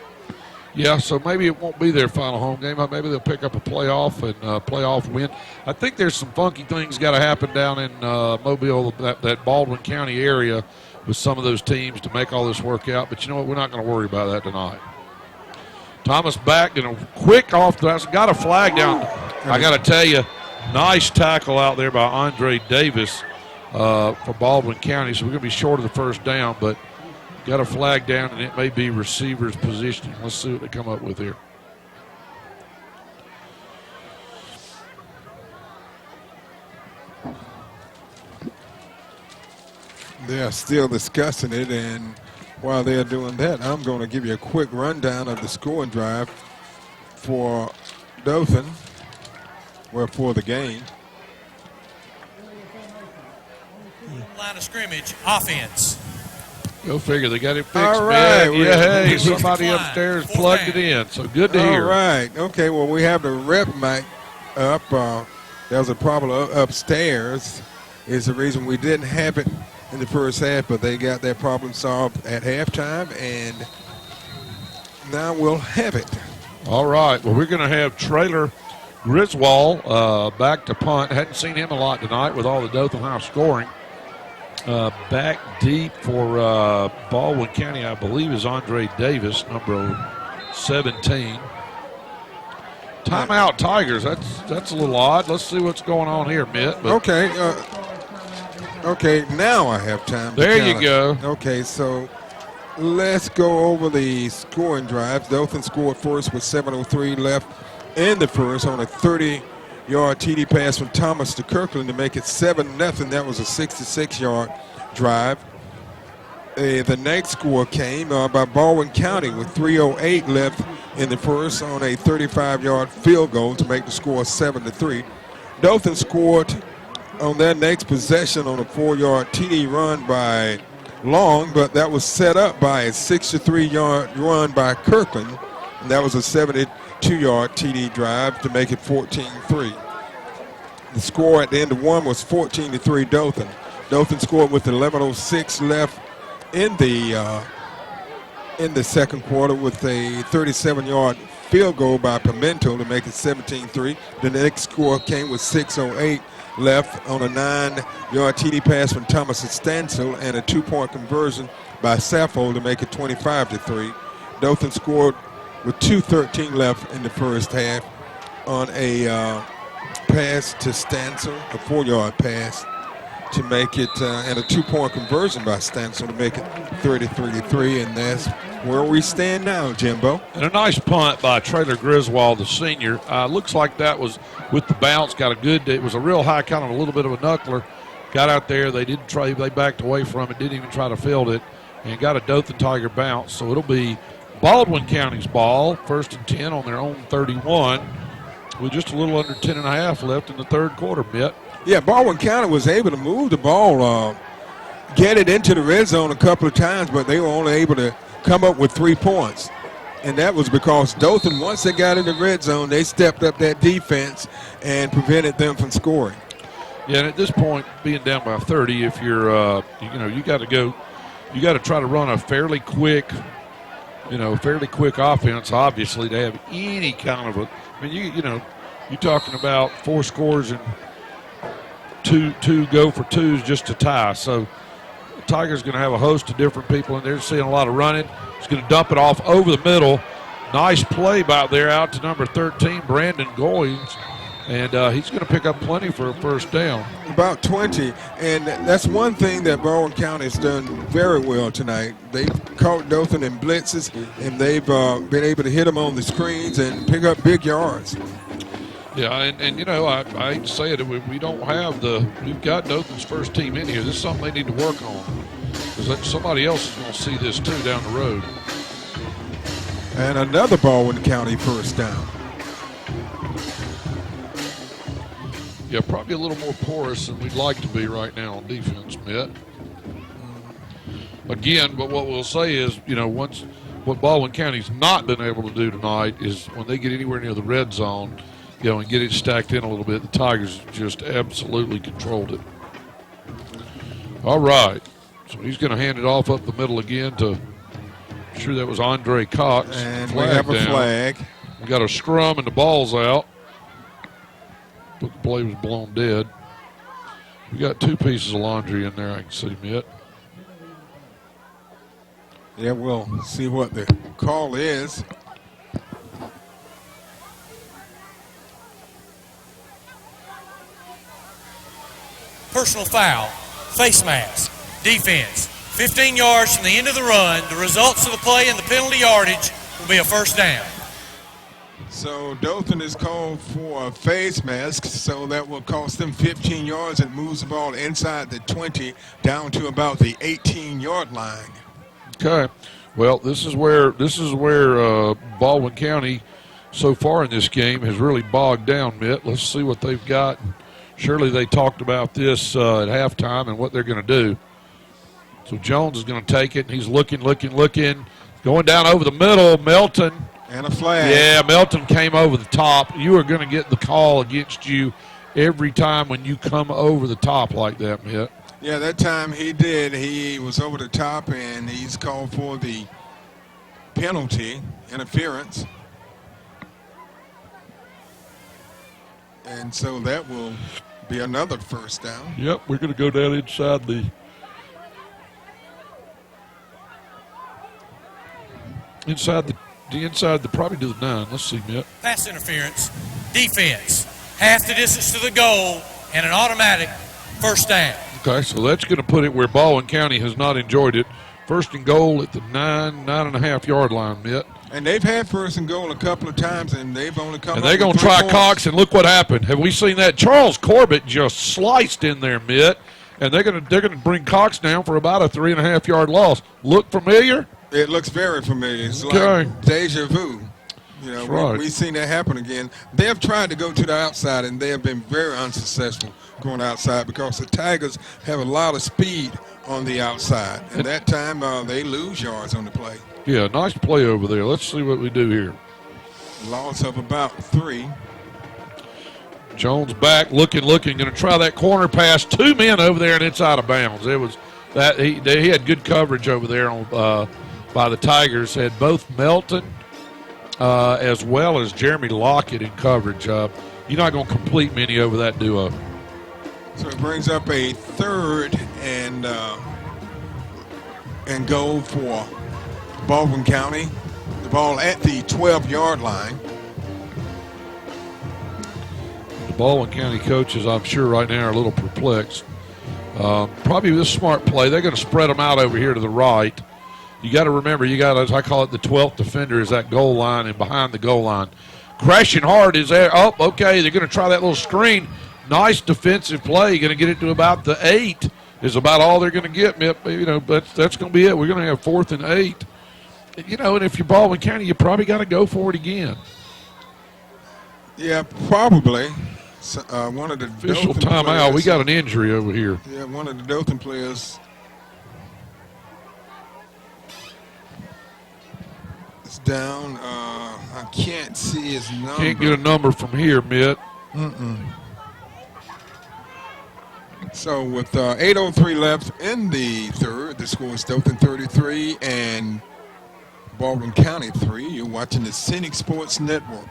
Yeah, so maybe it won't be their final home game. Maybe they'll pick up a playoff and playoff win. I think there's some funky things got to happen down in Mobile, that Baldwin County area with some of those teams to make all this work out. But you know what? We're not going to worry about that tonight. Thomas back, quick off the – got a flag down. I got to tell you, nice tackle out there by Andre Davis for Baldwin County. So we're going to be short of the first down, but – got a flag down, and it may be receiver's positioning. Let's see what they come up with here. They're still discussing it, and while they're doing that, I'm going to give you a quick rundown of the scoring drive for Dothan, for the game. Line of scrimmage, offense. Go figure. They got it fixed. All right. Yeah, hey, somebody upstairs plugged it in. So good to hear. All right. Okay, well, we have the rep mic up. There was a problem upstairs. Is the reason we didn't have it in the first half, but they got that problem solved at halftime, and now we'll have it. All right. Well, we're going to have Traylor Griswold back to punt. Hadn't seen him a lot tonight with all the Dothan High scoring. Back deep for Baldwin County, I believe, is Andre Davis, number 17. Timeout Tigers. That's a little odd. Let's see what's going on here, Mitt. Okay. Okay, now I have time. There you go. Okay, so let's go over the scoring drives. Dothan scored first with 7:03 left in the first on a 30-yard TD pass from Thomas to Kirkland to make it 7-0. That was a 66-yard drive. The next score came by Baldwin County with 3:08 left in the first on a 35-yard field goal to make the score 7-3. Dothan scored on their next possession on a 4-yard TD run by Long, but that was set up by a 63-yard run by Kirkland, and that was a 72-yard TD drive to make it 14-3. The score at the end of one was 14-3 Dothan. Dothan scored with 11:06 left in the second quarter with a 37-yard field goal by Pimento to make it 17-3. The next score came with 6:08 left on a 9-yard TD pass from Thomas and Stansel and a 2-point conversion by Saffold to make it 25-3. Dothan scored with 2:13 left in the first half on a pass to Stansel, a 4-yard pass to make it, and a 2-point conversion by Stansel to make it 33-3, and that's where we stand now, Jimbo. And a nice punt by Traylor Griswold, the senior. Looks like that was with the bounce, got a good, it was a real high, kind of a little bit of a knuckler. Got out there, they didn't try, they backed away from it, didn't even try to field it, and got a Dothan Tiger bounce. So it'll be Baldwin County's ball, 1st and 10 on their own 31, with just a little under 10 and a half left in the third quarter, Mitt. Yeah, Baldwin County was able to move the ball, get it into the red zone a couple of times, but they were only able to come up with 3 points. And that was because Dothan, once they got in the red zone, they stepped up that defense and prevented them from scoring. Yeah, and at this point, being down by 30, if you're, you got to try to run a fairly quick offense, obviously, to have any kind of you're talking about 4 scores and two go for twos just to tie. So the Tigers going to have a host of different people in there. Seeing a lot of running. He's going to dump it off over the middle. Nice play by there out to number 13, Brandon Goins. And he's going to pick up plenty for a first down. About 20, and that's one thing that Baldwin County has done very well tonight. They've caught Dothan in blitzes, and they've been able to hit them on the screens and pick up big yards. Yeah, and I hate to say it, we don't have we've got Dothan's first team in here. This is something they need to work on, because somebody else is going to see this too down the road. And another Baldwin County first down. Yeah, probably a little more porous than we'd like to be right now on defense, Mitt. Again, but what we'll say is, what Baldwin County's not been able to do tonight is when they get anywhere near the red zone, and get it stacked in a little bit, the Tigers just absolutely controlled it. All right. So he's going to hand it off up the middle again to, I'm sure that was Andre Cox. And we have a flag. We got a scrum and the ball's out. But the play was blown dead. We got 2 pieces of laundry in there, I can see, Mitt. Yeah, we'll see what the call is. Personal foul, face mask, defense, 15 yards from the end of the run. The results of the play and the penalty yardage will be a first down. So Dothan is called for a face mask, so that will cost them 15 yards and moves the ball inside the 20 down to about the 18-yard line. Okay. Well, this is where Baldwin County so far in this game has really bogged down, Mitt. Let's see what they've got. Surely they talked about this at halftime and what they're going to do. So Jones is going to take it, and he's looking, going down over the middle. Melton. And a flag. Yeah, Melton came over the top. You are going to get the call against you every time when you come over the top like that, Mitt. Yeah, that time he did. He was over the top, and he's called for the penalty, interference. And so that will be another first down. Yep, we're going to go down inside the probably to the 9. Let's see, Mitt. Pass interference, defense, half the distance to the goal, and an automatic first down. Okay, so that's going to put it where Baldwin County has not enjoyed it. First and goal at the 9.5 yard line, Mitt. And they've had first and goal a couple of times, and they've only come. And they're going to try Cox, and look what happened. Have we seen that? Charles Corbett just sliced in there, Mitt, and they're going to bring Cox down for about a 3.5 yard loss. Look familiar? It looks very familiar. It's like deja vu. You know, That's right. we've seen that happen again. They have tried to go to the outside, and they have been very unsuccessful going outside because the Tigers have a lot of speed on the outside. And that time, they lose yards on the play. Yeah, nice play over there. Let's see what we do here. Loss of about 3. Jones back, looking, going to try that corner pass. 2 men over there, and it's out of bounds. It was that he had good coverage over there on by the Tigers. Had both Melton as well as Jeremy Lockett in coverage. You're not going to complete many over that duo. So it brings up a 3rd and goal for Baldwin County. The ball at the 12-yard line. The Baldwin County coaches, I'm sure right now, are a little perplexed. Probably this smart play. They're going to spread them out over here to the right. You got to remember, as I call it, the 12th defender is that goal line and behind the goal line. Crashing hard is there. Oh, okay, they're going to try that little screen. Nice defensive play. Going to get it to about the 8 is about all they're going to get. You know, but that's going to be it. We're going to have 4th and 8. You know, and if you're Baldwin County, you probably got to go for it again. Yeah, probably. One of the Official Dothan timeout. players, We got an injury over here. Yeah, one of the Dothan players is down. I can't see his number. Can't get a number from here, Mitt. So with 8:03 left in the third, the score is Dothan 33 and Baldwin County 3. You're watching the Scenic Sports Network.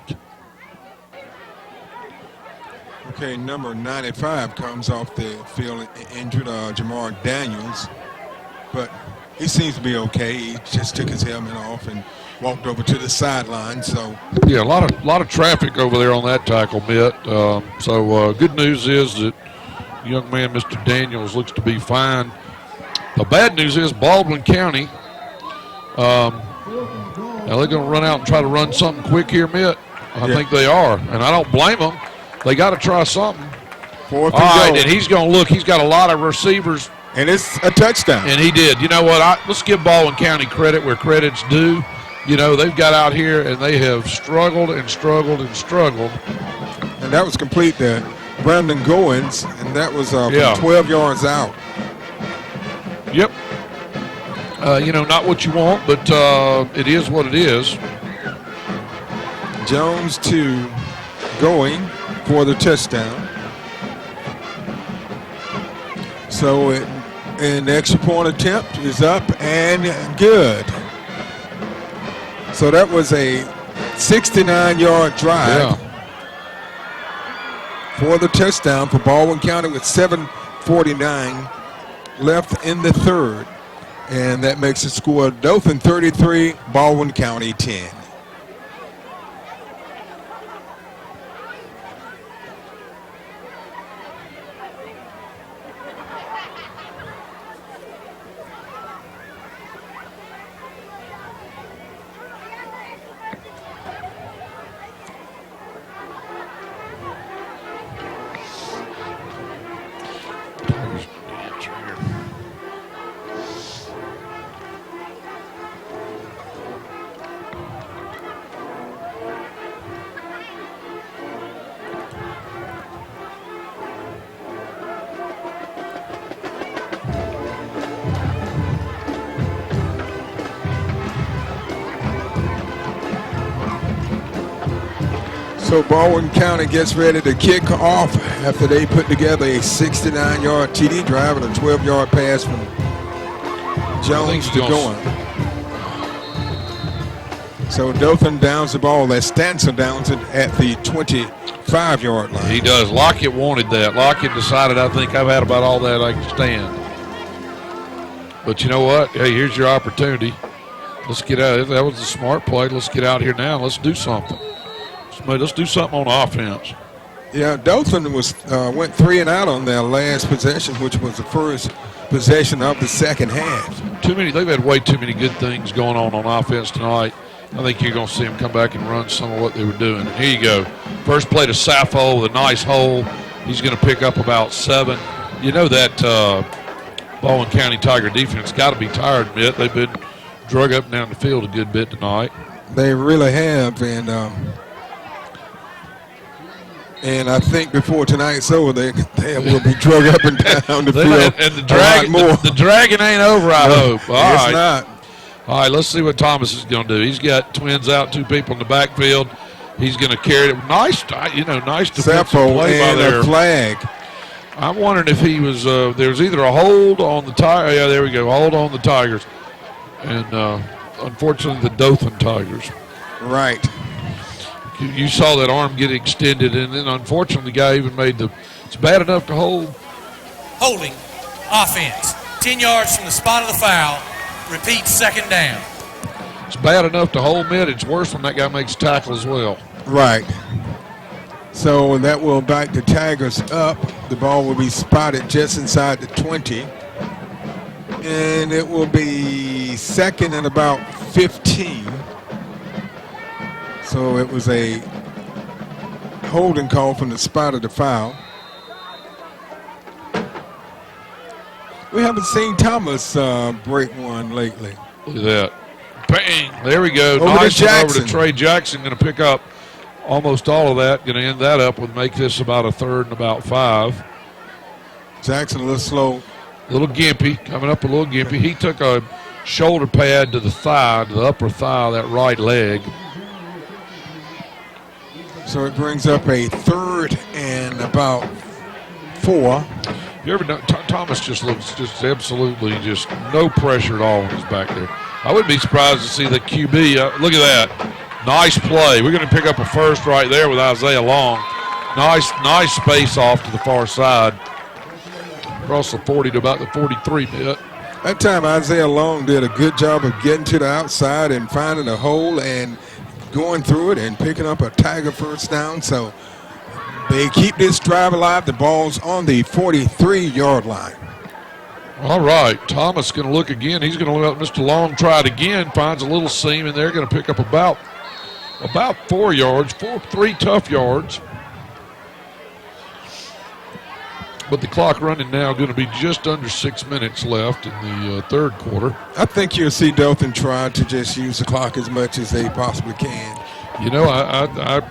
Okay, number 95 comes off the field injured, Jamar Daniels, but he seems to be okay. He just took his helmet off and walked over to the sideline. So yeah, a lot of traffic over there on that tackle, Mitt. So good news is that young man, Mr. Daniels, looks to be fine. The bad news is Baldwin County. Now they're going to run out and try to run something quick here, Mitt. I think they are, and I don't blame them. They got to try something. 4th and all right, goal. and he's going to look. He's got a lot of receivers. And it's a touchdown. And he did. You know what? Let's give Baldwin County credit where credit's due. You know, they've got out here, and they have struggled and struggled and struggled. And that was complete there. Brandon Goins, and that was from 12 yards out. Yep. You know, not what you want, but it is what it is. Jones to going for the touchdown. So an extra point attempt is up and good. So that was a 69-yard drive for the touchdown for Baldwin County with 7:49 left in the third. And that makes the score Dothan 33, Baldwin County 10. So Baldwin County gets ready to kick off after they put together a 69-yard TD drive and a 12-yard pass from Jones to Goin. So Dothan downs the ball. That Stansel downs it at the 25-yard line. He does. Lockett wanted that. Lockett decided, I think I've had about all that I can stand. But you know what? Hey, here's your opportunity. Let's get out. That was a smart play. Let's get out here now and let's do something. Let's do something on offense. Yeah, Dothan went 3 and out on their last possession, which was the first possession of the second half. They've had way too many good things going on offense tonight. I think you're going to see them come back and run some of what they were doing. And here you go. First play to Sappho with a nice hole. He's going to pick up about 7. You know that Baldwin County Tiger defense got to be tired, Mitt. They've been drug up and down the field a good bit tonight. They really have, and I think before tonight's over, they will be drug up and down the field. And the dragon ain't over, I hope. All right. It's not. All right, let's see what Thomas is going to do. He's got Twins out, 2 people in the backfield. He's going to carry it. Nice defensive play by there. A flag. I'm wondering if he was there was either a hold on the Tigers. Yeah, there we go. Hold on the Tigers. And unfortunately, the Dothan Tigers. Right. You saw that arm get extended, and then unfortunately, the guy even made it's bad enough to hold. Holding offense. 10 yards from the spot of the foul. Repeat, second down. It's bad enough to hold mid. It's worse when that guy makes a tackle as well. Right. So that will back the Tigers up. The ball will be spotted just inside the 20. And it will be second and about 15. So it was a holding call from the spot of the foul. We haven't seen Thomas break one lately. Look at that. Bang. There we go. Over nice to one over to Jackson. Trey Jackson. Going to pick up almost all of that. Going to end that up with make this about a third and about 5. Jackson a little slow. A little gimpy. Coming up a little gimpy. He took a shoulder pad to the thigh, to the upper thigh, that right leg. So it brings up a third and about 4. You ever know, Thomas just looks just absolutely just no pressure at all when he's back there. I wouldn't be surprised to see the QB. Look at that. Nice play. We're going to pick up a first right there with Isaiah Long. Nice space off to the far side. Across the 40 to about the 43 bit. That time Isaiah Long did a good job of getting to the outside and finding a hole and going through it and picking up a Tiger first down. So they keep this drive alive. The ball's on the 43-yard line. All right, Thomas going to look again. He's going to let Mr. Long try it again. Finds a little seam, and they're going to pick up about 4 yards, 3 tough yards. But the clock running now going to be just under 6 minutes left in the third quarter. I think you'll see Dothan try to just use the clock as much as they possibly can. You know, I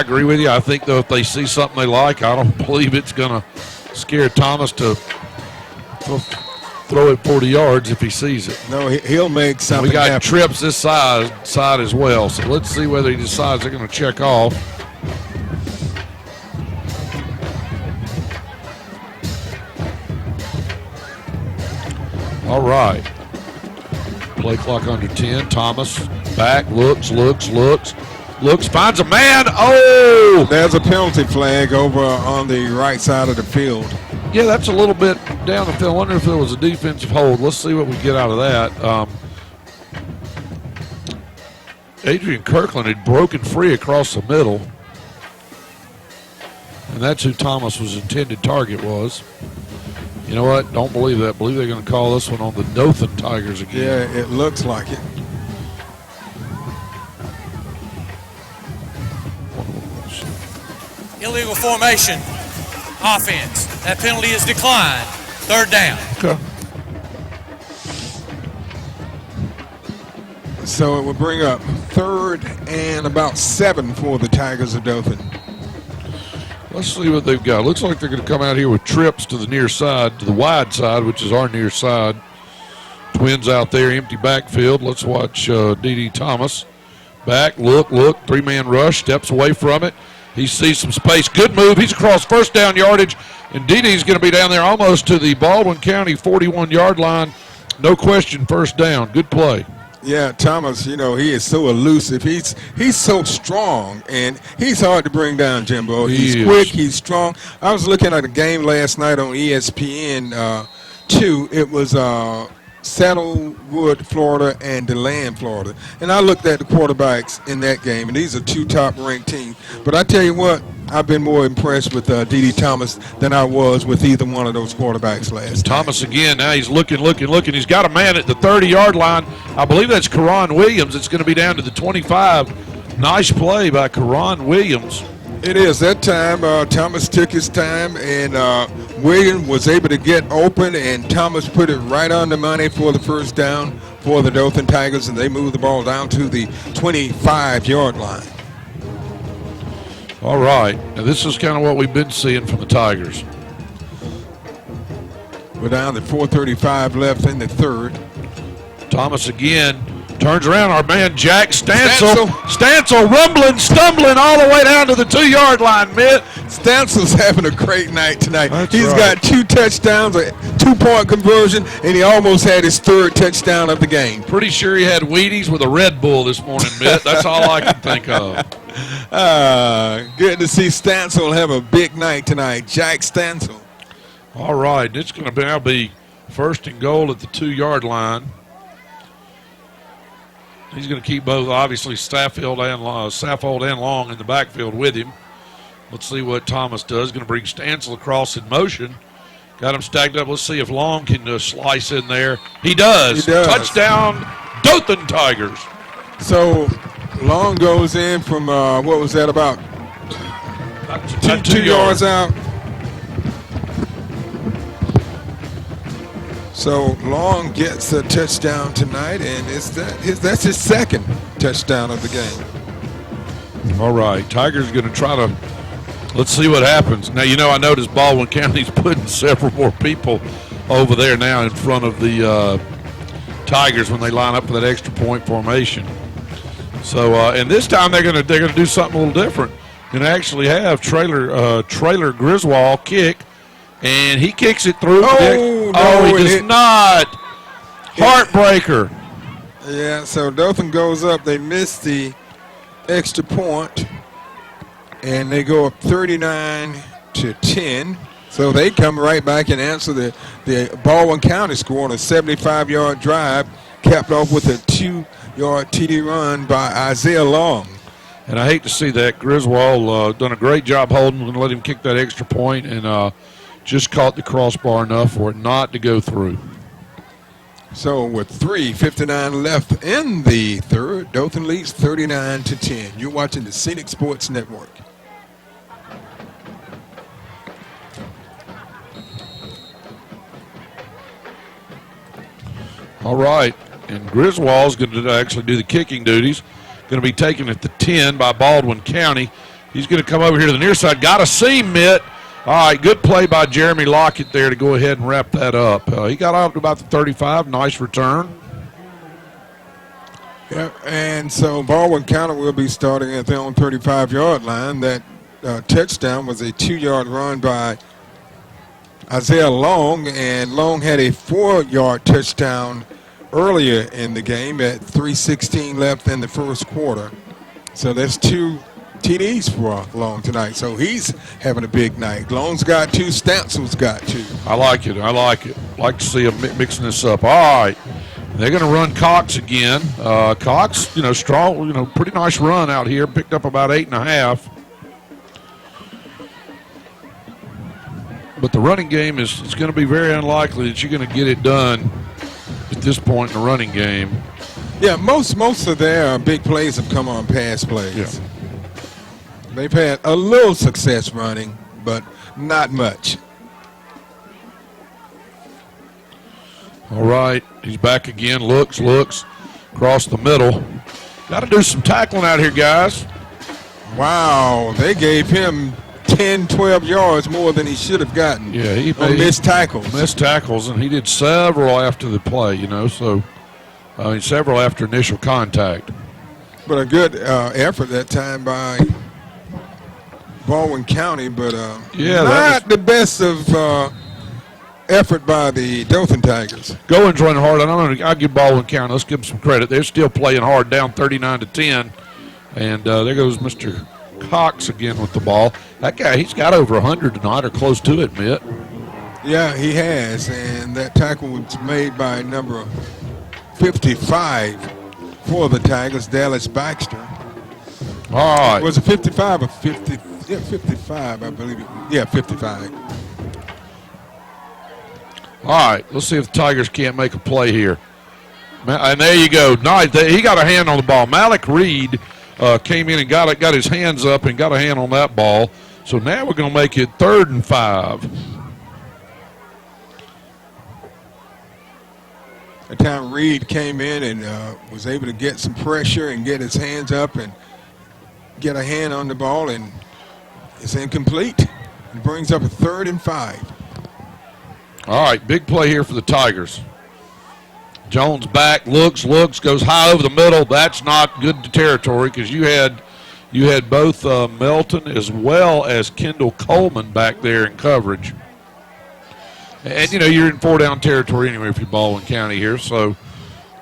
agree with you. I think, though, if they see something they like, I don't believe it's going to scare Thomas to throw it 40 yards if he sees it. No, he'll make something We got happen. trips this side as well, so let's see whether he decides they're going to check off. All right. Play clock under 10. Thomas back, looks, finds a man. Oh! There's a penalty flag over on the right side of the field. Yeah, that's a little bit down the field. I wonder if there was a defensive hold. Let's see what we get out of that. Adrian Kirkland had broken free across the middle. And that's who Thomas was intended target was. You know what? Don't believe that. Believe they're going to call this one on the Dothan Tigers again. Yeah, it looks like it. Illegal formation. Offense. That penalty is declined. Third down. Okay. So it will bring up third and about 7 for the Tigers of Dothan. Let's see what they've got. Looks like they're going to come out here with trips to the near side, to the wide side, which is our near side. Twins out there, empty backfield. Let's watch D.D. Thomas. Back, look, 3-man rush, steps away from it. He sees some space. Good move. He's across first down yardage, and D.D.'s going to be down there almost to the Baldwin County 41-yard line. No question, first down. Good play. Yeah, Thomas, you know, he is so elusive. He's so strong, and he's hard to bring down, Jimbo. He's quick, he's strong. I was looking at a game last night on ESPN 2. It was Saddlewood, Florida, and DeLand, Florida. And I looked at the quarterbacks in that game, and these are 2 top-ranked teams. But I tell you what, I've been more impressed with D.D. Thomas than I was with either one of those quarterbacks last Thomas again, now he's looking. He's got a man at the 30-yard line. I believe that's Karan Williams. It's going to be down to the 25. Nice play by Karan Williams. It is. That time, Thomas took his time, and Williams was able to get open, and Thomas put it right on the money for the first down for the Dothan Tigers, and they move the ball down to the 25-yard line. All right. Now, this is kind of what we've been seeing from the Tigers. We're down to 4:35 left in the third. Thomas again turns around. Our man Jack Stansel. Stansel rumbling, stumbling all the way down to the 2-yard line, Mitt. Stansel's having a great night tonight. He's right. got 2 touchdowns, a 2-point conversion, and he almost had his 3rd touchdown of the game. Pretty sure he had Wheaties with a Red Bull this morning, Mitt. That's all I can think of. Good to see Stansel have a big night tonight. Jack Stansel. All right. It's going to now be 1st and goal at the 2-yard line. He's going to keep both, obviously, Saffold and Long in the backfield with him. Let's see what Thomas does. Going to bring Stansel across in motion. Got him stacked up. Let's see if Long can slice in there. He does. Touchdown, Dothan Tigers. So Long goes in from, what was that, about 2 yards out? So Long gets a touchdown tonight, and that's his 2nd touchdown of the game. All right, Tigers going to try to, let's see what happens. Now, I noticed Baldwin County's putting several more people over there now in front of the Tigers when they line up for that extra point formation. So, and this time they're going to do something a little different. Going to actually have Trailer Griswold kick. And he kicks it through. He does not. Heartbreaker. Yeah, so Dothan goes up. They miss the extra point, and they go up 39-10. So they come right back and answer the Baldwin County score on a 75-yard drive, capped off with a 2-yard TD run by Isaiah Long. And I hate to see that. Griswold done a great job holding. We're going to let him kick that extra point, and just caught the crossbar enough for it not to go through. So with 3:59 left in the third, Dothan leads 39-10. You're watching the Scenic Sports Network. All right, and Griswold's going to actually do the kicking duties. Going to be taken at the 10 by Baldwin County. He's going to come over here to the near side. Got a seam, Mitt. All right, good play by Jeremy Lockett there to go ahead and wrap that up. He got out to about the 35. Nice return. Yeah, and so Baldwin County will be starting at their own 35-yard line. That touchdown was a 2-yard run by Isaiah Long, and Long had a 4-yard touchdown earlier in the game at 3:16 left in the first quarter. So that's 2 TDs for Long tonight, so he's having a big night. Long's got 2, Stansel's got 2. I like it. Like to see him mixing this up. All right, they're going to run Cox again. Cox, strong, pretty nice run out here. Picked up about 8.5. But the running game is going to be very unlikely that you're going to get it done at this point in the running game. Yeah, most of their big plays have come on pass plays. Yeah. They've had a little success running, but not much. All right, he's back again. Looks across the middle. Got to do some tackling out here, guys. Wow, they gave him 10, 12 yards more than he should have gotten. Yeah, he missed tackles. Missed tackles, and he did several after the play, so several after initial contact. But a good effort that time by Baldwin County, but not the best of effort by the Dothan Tigers. Goins running hard. I'll give Baldwin County. Let's give them some credit. They're still playing hard, down 39-10, and there goes Mr. Cox again with the ball. That guy, he's got over 100 tonight, or close to it, Mitt. Yeah, he has, and that tackle was made by number 55 for the Tigers, Dallas Baxter. All right. Was it 55 or 50? Yeah, 55, I believe it. Yeah, 55. All right, let's see if the Tigers can't make a play here. And there you go. Nice. He got a hand on the ball. Malik Reed came in and got his hands up and got a hand on that ball. So now we're going to make it 3rd and 5. At the time Reed came in and was able to get some pressure and get his hands up and get a hand on the ball, and it's incomplete. It brings up a 3rd and 5. All right, big play here for the Tigers. Jones back, looks, goes high over the middle. That's not good territory because you had both Melton as well as Kendall Coleman back there in coverage. And, you're in 4-down territory anyway if you're Baldwin County here. So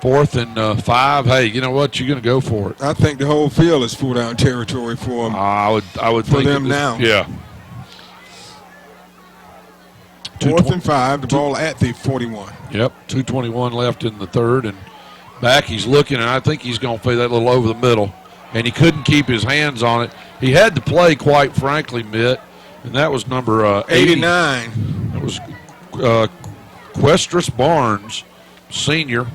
4th and 5, hey, you know what? You're going to go for it. I think the whole field is 4-down territory for them. I would for think them now. Yeah. 4th and 5, the ball at the 41. Yep, 2:21 left in the 3rd, and back he's looking, and I think he's going to fade that little over the middle, and he couldn't keep his hands on it. He had to play, quite frankly, Mitt, and that was number 89. That was Questris Barnes, senior,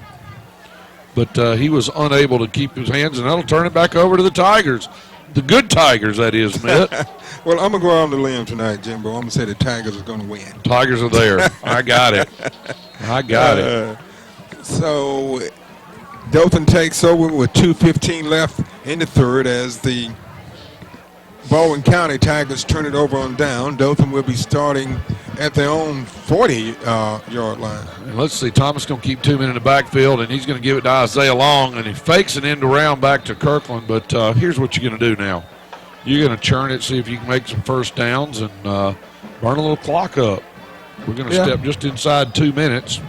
but he was unable to keep his hands, and that'll turn it back over to the Tigers. The good Tigers, that is, Mitt. Well, I'm going to go on the limb tonight, Jimbo. I'm going to say the Tigers are going to win. Tigers are there. I got it. So Dothan takes over with 2:15 left in the 3rd as the Baldwin County Tigers turn it over on down. Dothan will be starting at their own 40-yard line. And let's see, Thomas going to keep 2 men in the backfield, and he's going to give it to Isaiah Long, and he fakes an end around back to Kirkland. But here's what you're going to do now. You're going to churn it, see if you can make some first downs, and burn a little clock up. We're going to step just inside 2 minutes.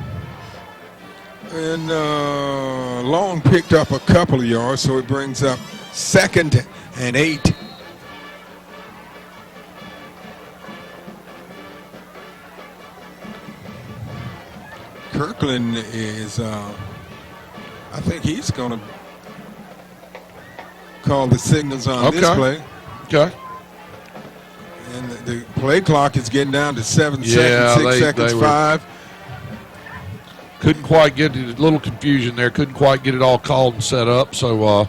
And Long picked up a couple of yards, so it brings up 2nd and 8. Kirkland is, I think he's going to call the signals on this play. Okay. And the play clock is getting down to 7 seconds, 6 seconds, 5. Couldn't quite get it, a little confusion there. Couldn't quite get it all called and set up. So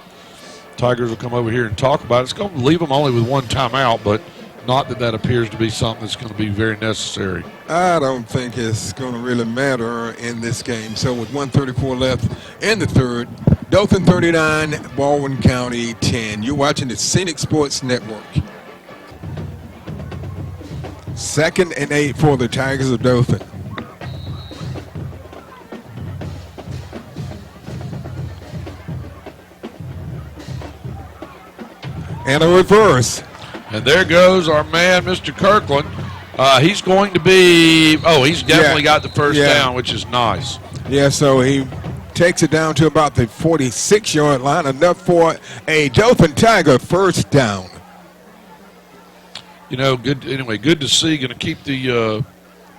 Tigers will come over here and talk about it. It's going to leave them only with 1 timeout, but not that appears to be something that's going to be very necessary. I don't think it's going to really matter in this game. So with 1:34 left in the 3rd, Dothan 39, Baldwin County 10. You're watching the Scenic Sports Network. 2nd and 8 for the Tigers of Dothan. And a reverse. And there goes our man, Mr. Kirkland. He's going to be, he's definitely got the first down, which is nice. Yeah, so he takes it down to about the 46-yard line, enough for a Dothan Tiger first down. Good. Anyway, good to see. Going to keep the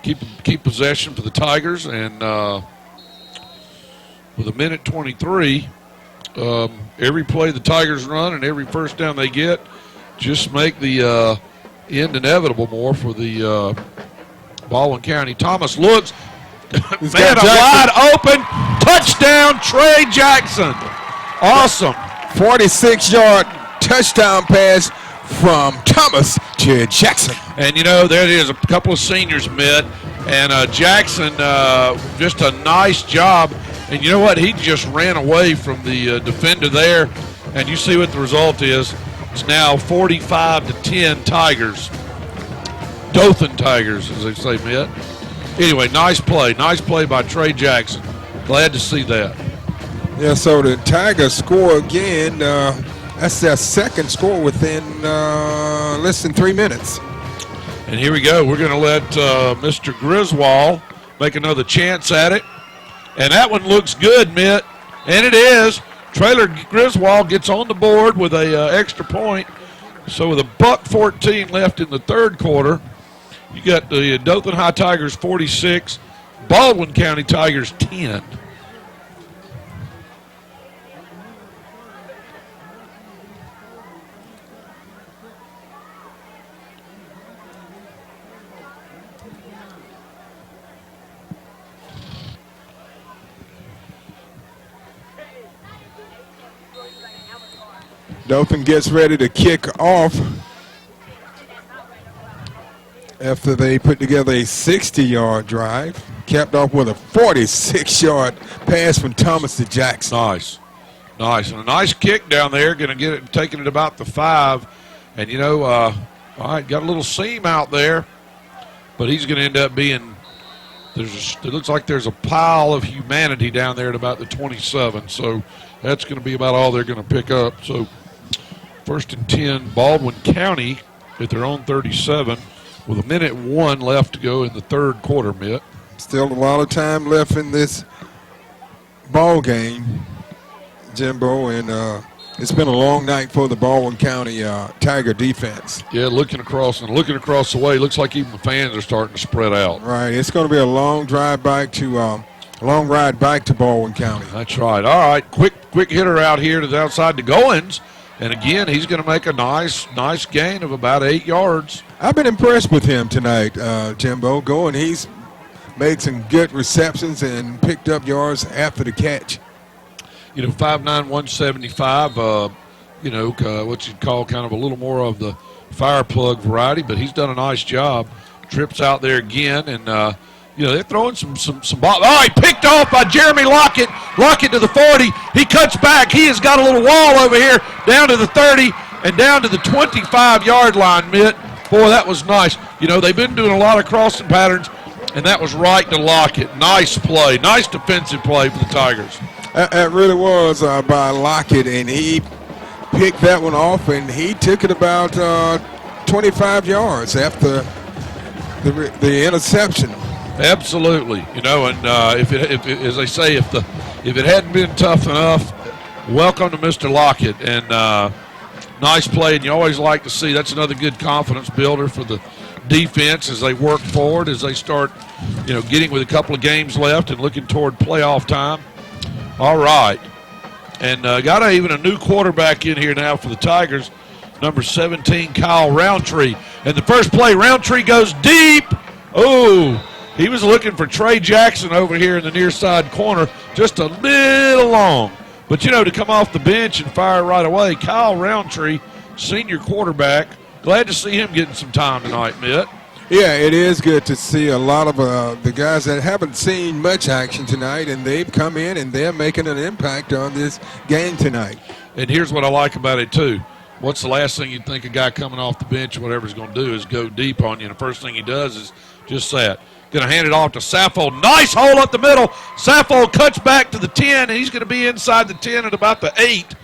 keep possession for the Tigers, and with 1:23, every play the Tigers run and every first down they get, just make the end inevitable more for the Baldwin County. Thomas looks, man, a wide open touchdown, Trey Jackson. Awesome. 46-yard touchdown pass from Thomas to Jackson. And, there it is, a couple of seniors, Mitt. And Jackson, just a nice job. And you know what? He just ran away from the defender there. And you see what the result is. It's now 45-10 Tigers. Dothan Tigers, as they say, Mitt. Anyway, nice play. Nice play by Trey Jackson. Glad to see that. Yeah, so the Tigers score again. That's their second score within less than 3 minutes. And here we go. We're going to let Mr. Griswold make another chance at it. And that one looks good, Mitt. And it is. Trailer Griswold gets on the board with a extra point. So with $1:14 left in the 3rd quarter, you got the Dothan High Tigers 46, Baldwin County Tigers 10. Dothan gets ready to kick off after they put together a 60-yard drive. capped off with a 46-yard pass from Thomas to Jackson. Nice. And a nice kick down there. Going to get it, taking it about the 5. And, all right, got a little seam out there. But he's going to end up being, it looks like there's a pile of humanity down there at about the 27. So that's going to be about all they're going to pick up. So 1st and 10, Baldwin County at their own 37 with 1:01 left to go in the third quarter, Mitt. Still a lot of time left in this ball game, Jimbo, and it's been a long night for the Baldwin County Tiger defense. Yeah, looking across the way, looks like even the fans are starting to spread out. Right, it's going to be a long ride back to Baldwin County. That's right. All right, quick hitter out here to the outside to Goins, and again he's going to make a nice gain of about 8 yards. I've been impressed with him tonight, Jimbo. He's made some good receptions and picked up yards after the catch. 5'9", 175, what you'd call kind of a little more of the fire plug variety, but he's done a nice job. Trips out there again, and, they're throwing some ball. Oh, he picked off by Jeremy Lockett. Lockett to the 40. He cuts back. He has got a little wall over here down to the 30 and down to the 25-yard line, Mitt. Boy, that was nice. They've been doing a lot of crossing patterns, and that was right to Lockett. Nice play. Nice defensive play for the Tigers. It really was by Lockett, and he picked that one off, and he took it about 25 yards after the interception. Absolutely, and if as they say, if it hadn't been tough enough, welcome to Mr. Lockett, and nice play. And you always like to see that's another good confidence builder for the defense as they work forward, as they start, getting with a couple of games left and looking toward playoff time. All right, and got even a new quarterback in here now for the Tigers, number 17, Kyle Roundtree. And the first play, Roundtree goes deep. Oh, he was looking for Trey Jackson over here in the near side corner, just a little long. But, to come off the bench and fire right away, Kyle Roundtree, senior quarterback, glad to see him getting some time tonight, Mitt. Yeah, it is good to see a lot of the guys that haven't seen much action tonight, and they've come in and they're making an impact on this game tonight. And here's what I like about it, too. What's the last thing you'd think a guy coming off the bench or whatever he's going to do is go deep on you. And the first thing he does is just that. Going to hand it off to Saffold. Nice hole up the middle. Saffold cuts back to the 10, and he's going to be inside the 10 at about the 8.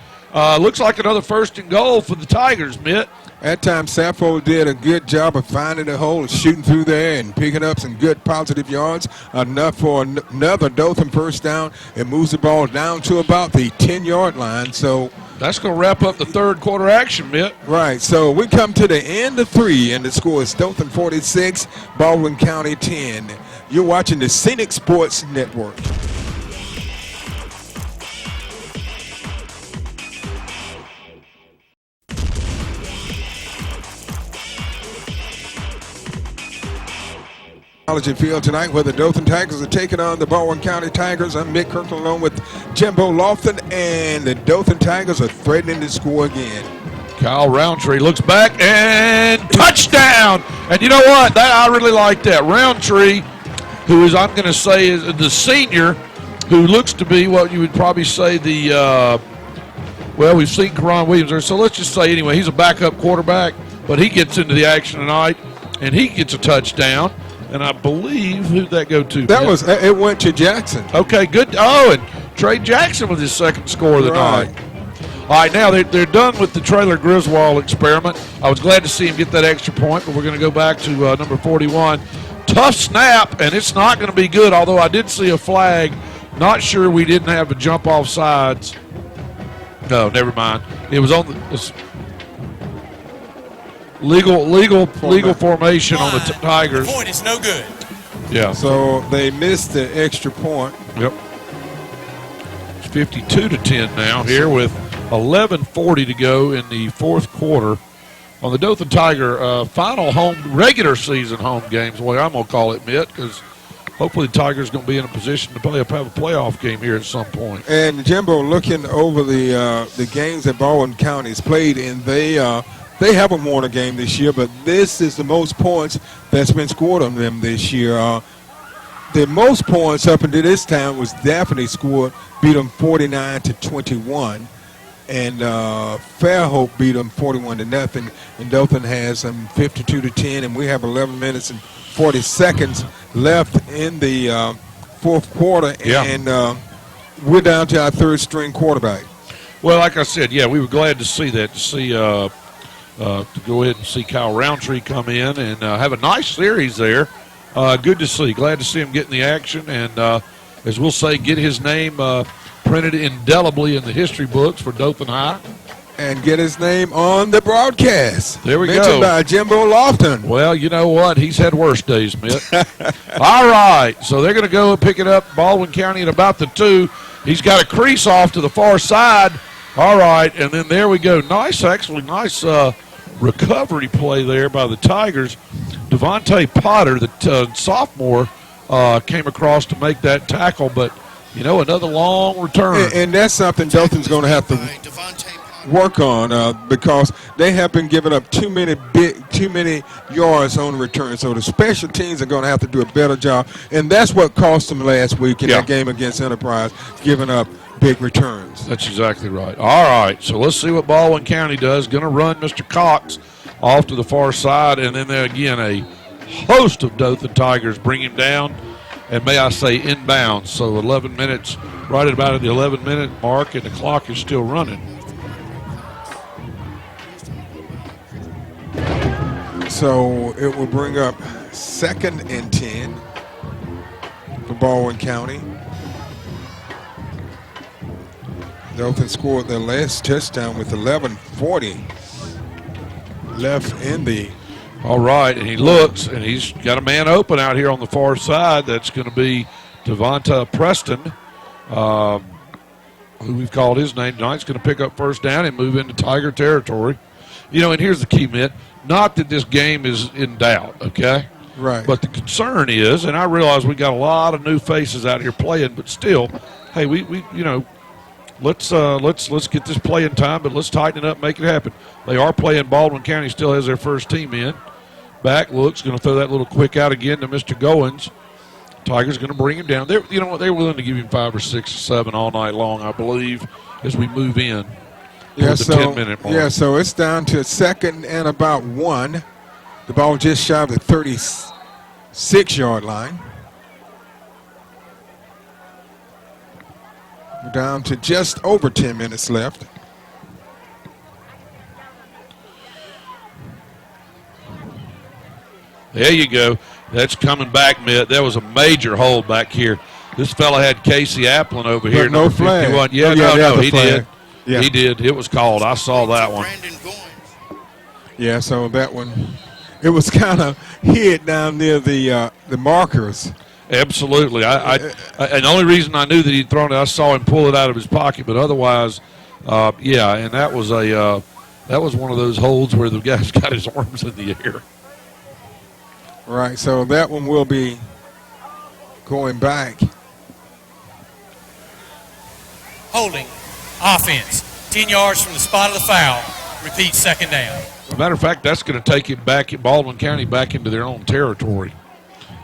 Looks like another 1st and goal for the Tigers, Mitt. At times, Saffold did a good job of finding the hole, shooting through there, and picking up some good positive yards, enough for another Dothan first down, and moves the ball down to about the 10-yard line. So that's going to wrap up the third quarter action, Mitt. Right, so we come to the end of 3, and the score is Dothan 46, Baldwin County 10. You're watching the Scenic Sports Network. Field tonight, where the Dothan Tigers are taking on the Baldwin County Tigers. I'm Mick Kirkland along with Jimbo Lofton, and the Dothan Tigers are threatening to score again. Kyle Roundtree looks back and touchdown. And you know what? I really like that. Roundtree, who is, I'm going to say, is the senior, who looks to be what you would probably say the, we've seen Karan Williams there. So let's just say, anyway, he's a backup quarterback, but he gets into the action tonight, and he gets a touchdown. And I believe, who'd that go to? It went to Jackson. Okay, good. Oh, and Trey Jackson with his second score of the night. All right, now they're done with the Traylor Griswold experiment. I was glad to see him get that extra point, but we're going to go back to number 41. Tough snap, and it's not going to be good, although I did see a flag. Not sure we didn't have a jump off sides. No, never mind. It was on the legal formation on the Tigers. The point is no good. Yeah. So they missed the extra point. Yep. It's 52-10 now here with 11:40 to go in the fourth quarter on the Dothan Tiger final regular season home games, the way I'm going to call it, Mitt, because hopefully the Tigers going to be in a position to have a playoff game here at some point. And Jimbo, looking over the games that Baldwin County's played, and they haven't won a game this year, but this is the most points that's been scored on them this year. the most points up until this time was Daphne scored, beat them 49-21. And Fairhope beat them 41-0. And Dothan has them 52-10. And we have 11 minutes and 40 seconds left in the fourth quarter. Yeah. And we're down to our third string quarterback. Well, like I said, yeah, we were glad to see that, to go ahead and see Kyle Roundtree come in and have a nice series there. Good to see. Glad to see him getting the action. And as we'll say, get his name printed indelibly in the history books for Dothan High. And get his name on the broadcast. There we Mentioned go. by Jimbo Lofton. Well, you know what? He's had worse days, Mitt. All right. So they're going to go and pick it up, Baldwin County at about the 2. He's got a crease off to the far side. All right. And then there we go. Nice recovery play there by the Tigers. Devontae Potter, the sophomore, came across to make that tackle, but another long return. And that's something Dothan's going to have to work on because they have been giving up too many yards on return. So the special teams are going to have to do a better job, and that's what cost them last week in that game against Enterprise, giving up big returns. That's exactly right. All right, so let's see what Baldwin County does. Going to run Mr. Cox off to the far side, and then there again a host of Dothan Tigers bring him down. And may I say inbounds. So 11 minutes, right at about the 11-minute mark, and the clock is still running. So it will bring up 2nd and 10 for Baldwin County. Dothan scored their last touchdown with 11:40 left in the. All right, and he looks, and he's got a man open out here on the far side. That's going to be Devonta Preston, who we've called his name tonight. He's going to pick up first down and move into Tiger territory. And here's the key, Mitt. Not that this game is in doubt, okay? Right. But the concern is, and I realize we got a lot of new faces out here playing, but still, hey, we let's get this playing time, but let's tighten it up, make it happen. They are playing. Baldwin County still has their first team in. Back looks, going to throw that little quick out again to Mr. Goins. Tigers going to bring him down. They're willing to give him 5 or 6 or 7 all night long, I believe, as we move in. Yeah, the 10-minute mark. Yeah, so it's down to 2nd and about 1. The ball just shy of the 36-yard line. We're down to just over 10 minutes left. There you go. That's coming back, Mitt. That was a major hold back here. This fella had Casey Applin over here. But no flag. 51. Yeah, no, he did. Yeah. He did. It was called. I saw that one. Yeah, so that one, it was kind of hid down near the markers. Absolutely. And the only reason I knew that he'd thrown it, I saw him pull it out of his pocket. But otherwise, and that was one of those holds where the guy's got his arms in the air. Right, so that one will be going back. Holding. Offense. 10 yards from the spot of the foul. Repeat, 2nd down. As a matter of fact, that's going to take it back, Baldwin County back into their own territory.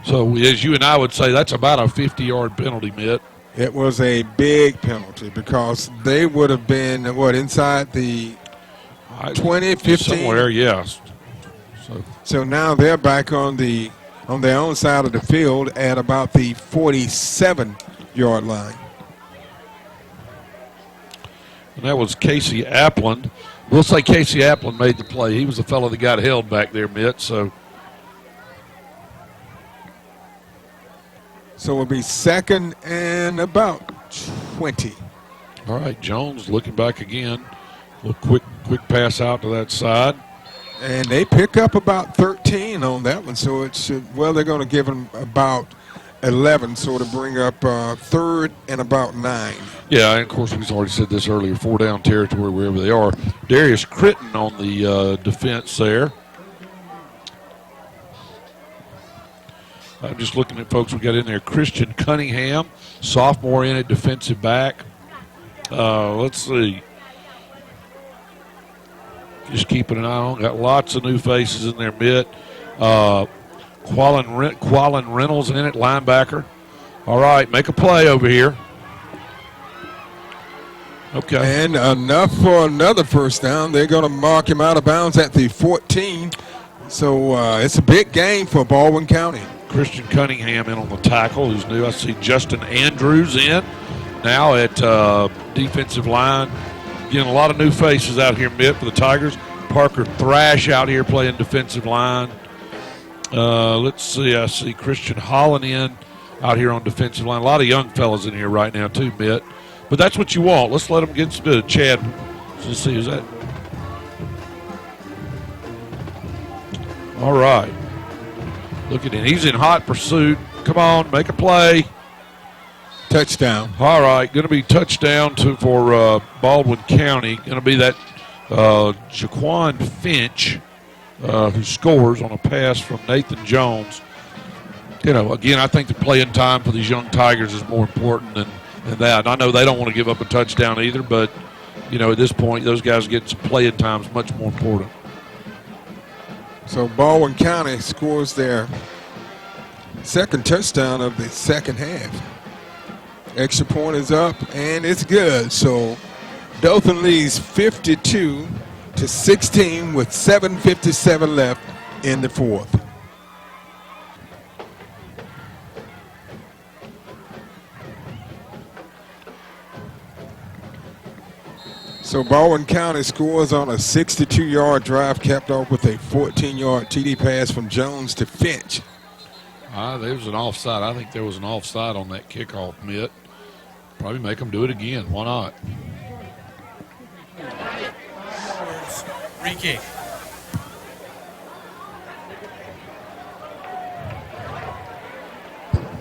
So, as you and I would say, that's about a 50-yard penalty, Mitt. It was a big penalty because they would have been, inside the 20, 15? Somewhere, yes. So now they're back on their own side of the field at about the 47-yard line. And that was Casey Applin. We'll say Casey Applin made the play. He was the fellow that got held back there, Mitt. So it'll be 2nd and about 20. All right, Jones looking back again. A little quick pass out to that side. And they pick up about 13 on that one. So it should, they're going to give them about 11, so to bring up 3rd and about 9. Yeah, and of course, we've already said this earlier, 4-down territory wherever they are. Darius Critton on the defense there. I'm just looking at folks we got in there. Christian Cunningham, sophomore in at defensive back. Let's see. Just keeping an eye on. Got lots of new faces in there, Mitt. Quallen Reynolds in it, linebacker. All right, make a play over here. Okay. And enough for another first down. They're going to mark him out of bounds at the 14. So it's a big game for Baldwin County. Christian Cunningham in on the tackle, who's new. I see Justin Andrews in now at defensive line. Again, a lot of new faces out here, Mitt, for the Tigers. Parker Thrash out here playing defensive line. Let's see. I see Christian Holland in out here on defensive line. A lot of young fellas in here right now, too, Mitt. But that's what you want. Let's let them get some bit of Chad. Let's see, is that? All right. Look at him. He's in hot pursuit. Come on, make a play. Touchdown. All right, going to be touchdown for Baldwin County. Going to be that Jaquan Finch who scores on a pass from Nathan Jones. You know, again, I think the playing time for these young Tigers is more important than that. I know they don't want to give up a touchdown either, but, you know, at this point, those guys getting some playing time is much more important. So Baldwin County scores their second touchdown of the second half. Extra point is up, and it's good. So Dothan leads 52-16 with 7:57 left in the fourth. So Baldwin County scores on a 62-yard drive, capped off with a 14-yard TD pass from Jones to Finch. There was an offside. I think there was an offside on that kickoff, Mitt. Probably make them do it again. Why not? Free kick.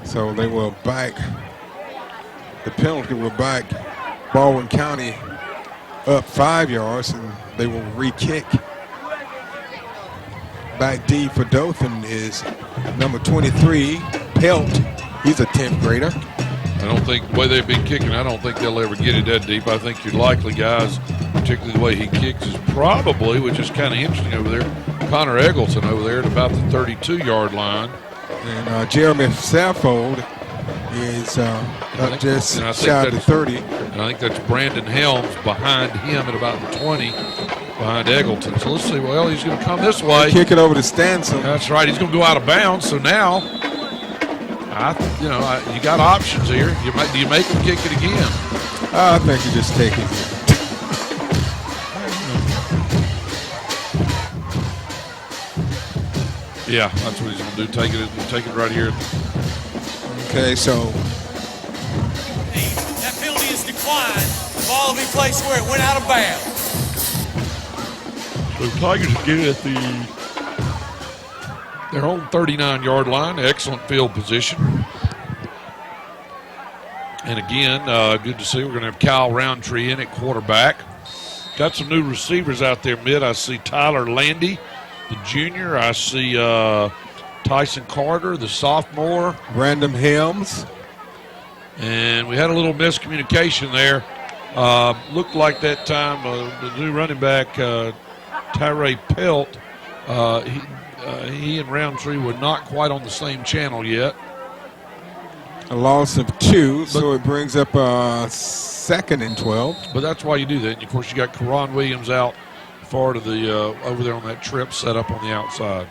So they will back. The penalty will back Baldwin County up 5 yards, and they will re-kick. Back D for Dothan is number 23, Pelt. He's a 10th grader. I don't think the way they've been kicking, I don't think they'll ever get it that deep. I think your likely guys, particularly the way he kicks, is probably, which is kind of interesting over there, Connor Eggleton over there at about the 32-yard line. And Jeremy Saffold is up just shy of the 30. And I think that's Brandon Helms behind him at about the 20, behind Eggleton. So let's see. Well, he's going to come this way. Kick it over to Stanson. That's right. He's going to go out of bounds. So now, you got options here. Do you make him kick it again? I think you just take it. Yeah, that's what he's going to do. Take it right here. Okay, so That penalty is declined. The ball will be placed where it went out of bounds. So Tigers get it at their own 39-yard line. Excellent field position. And again, good to see. We're going to have Kyle Roundtree in at quarterback. Got some new receivers out there, Mitt. I see Tyler Landy, the junior. I see Tyson Carter, the sophomore. Random Helms. And we had a little miscommunication there. Looked like that time the new running back, Tyree Pelt, he and Roundtree were not quite on the same channel yet. A loss of 2, so it brings up 2nd and 12. But that's why you do that. And of course, you got Karan Williams out far to the over there on that trip set up on the outside.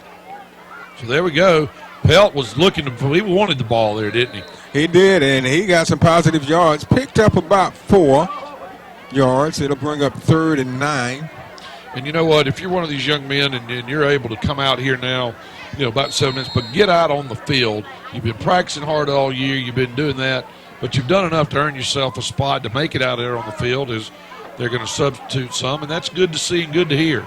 So there we go. Pelt was looking he wanted the ball there, didn't he? He did, and he got some positive yards. Picked up about 4 yards. It'll bring up 3rd and 9. And you know what? If you're one of these young men and you're able to come out here now, about 7 minutes, but get out on the field. You've been practicing hard all year. You've been doing that, but you've done enough to earn yourself a spot to make it out there on the field. Is they're going to substitute some, and that's good to see and good to hear.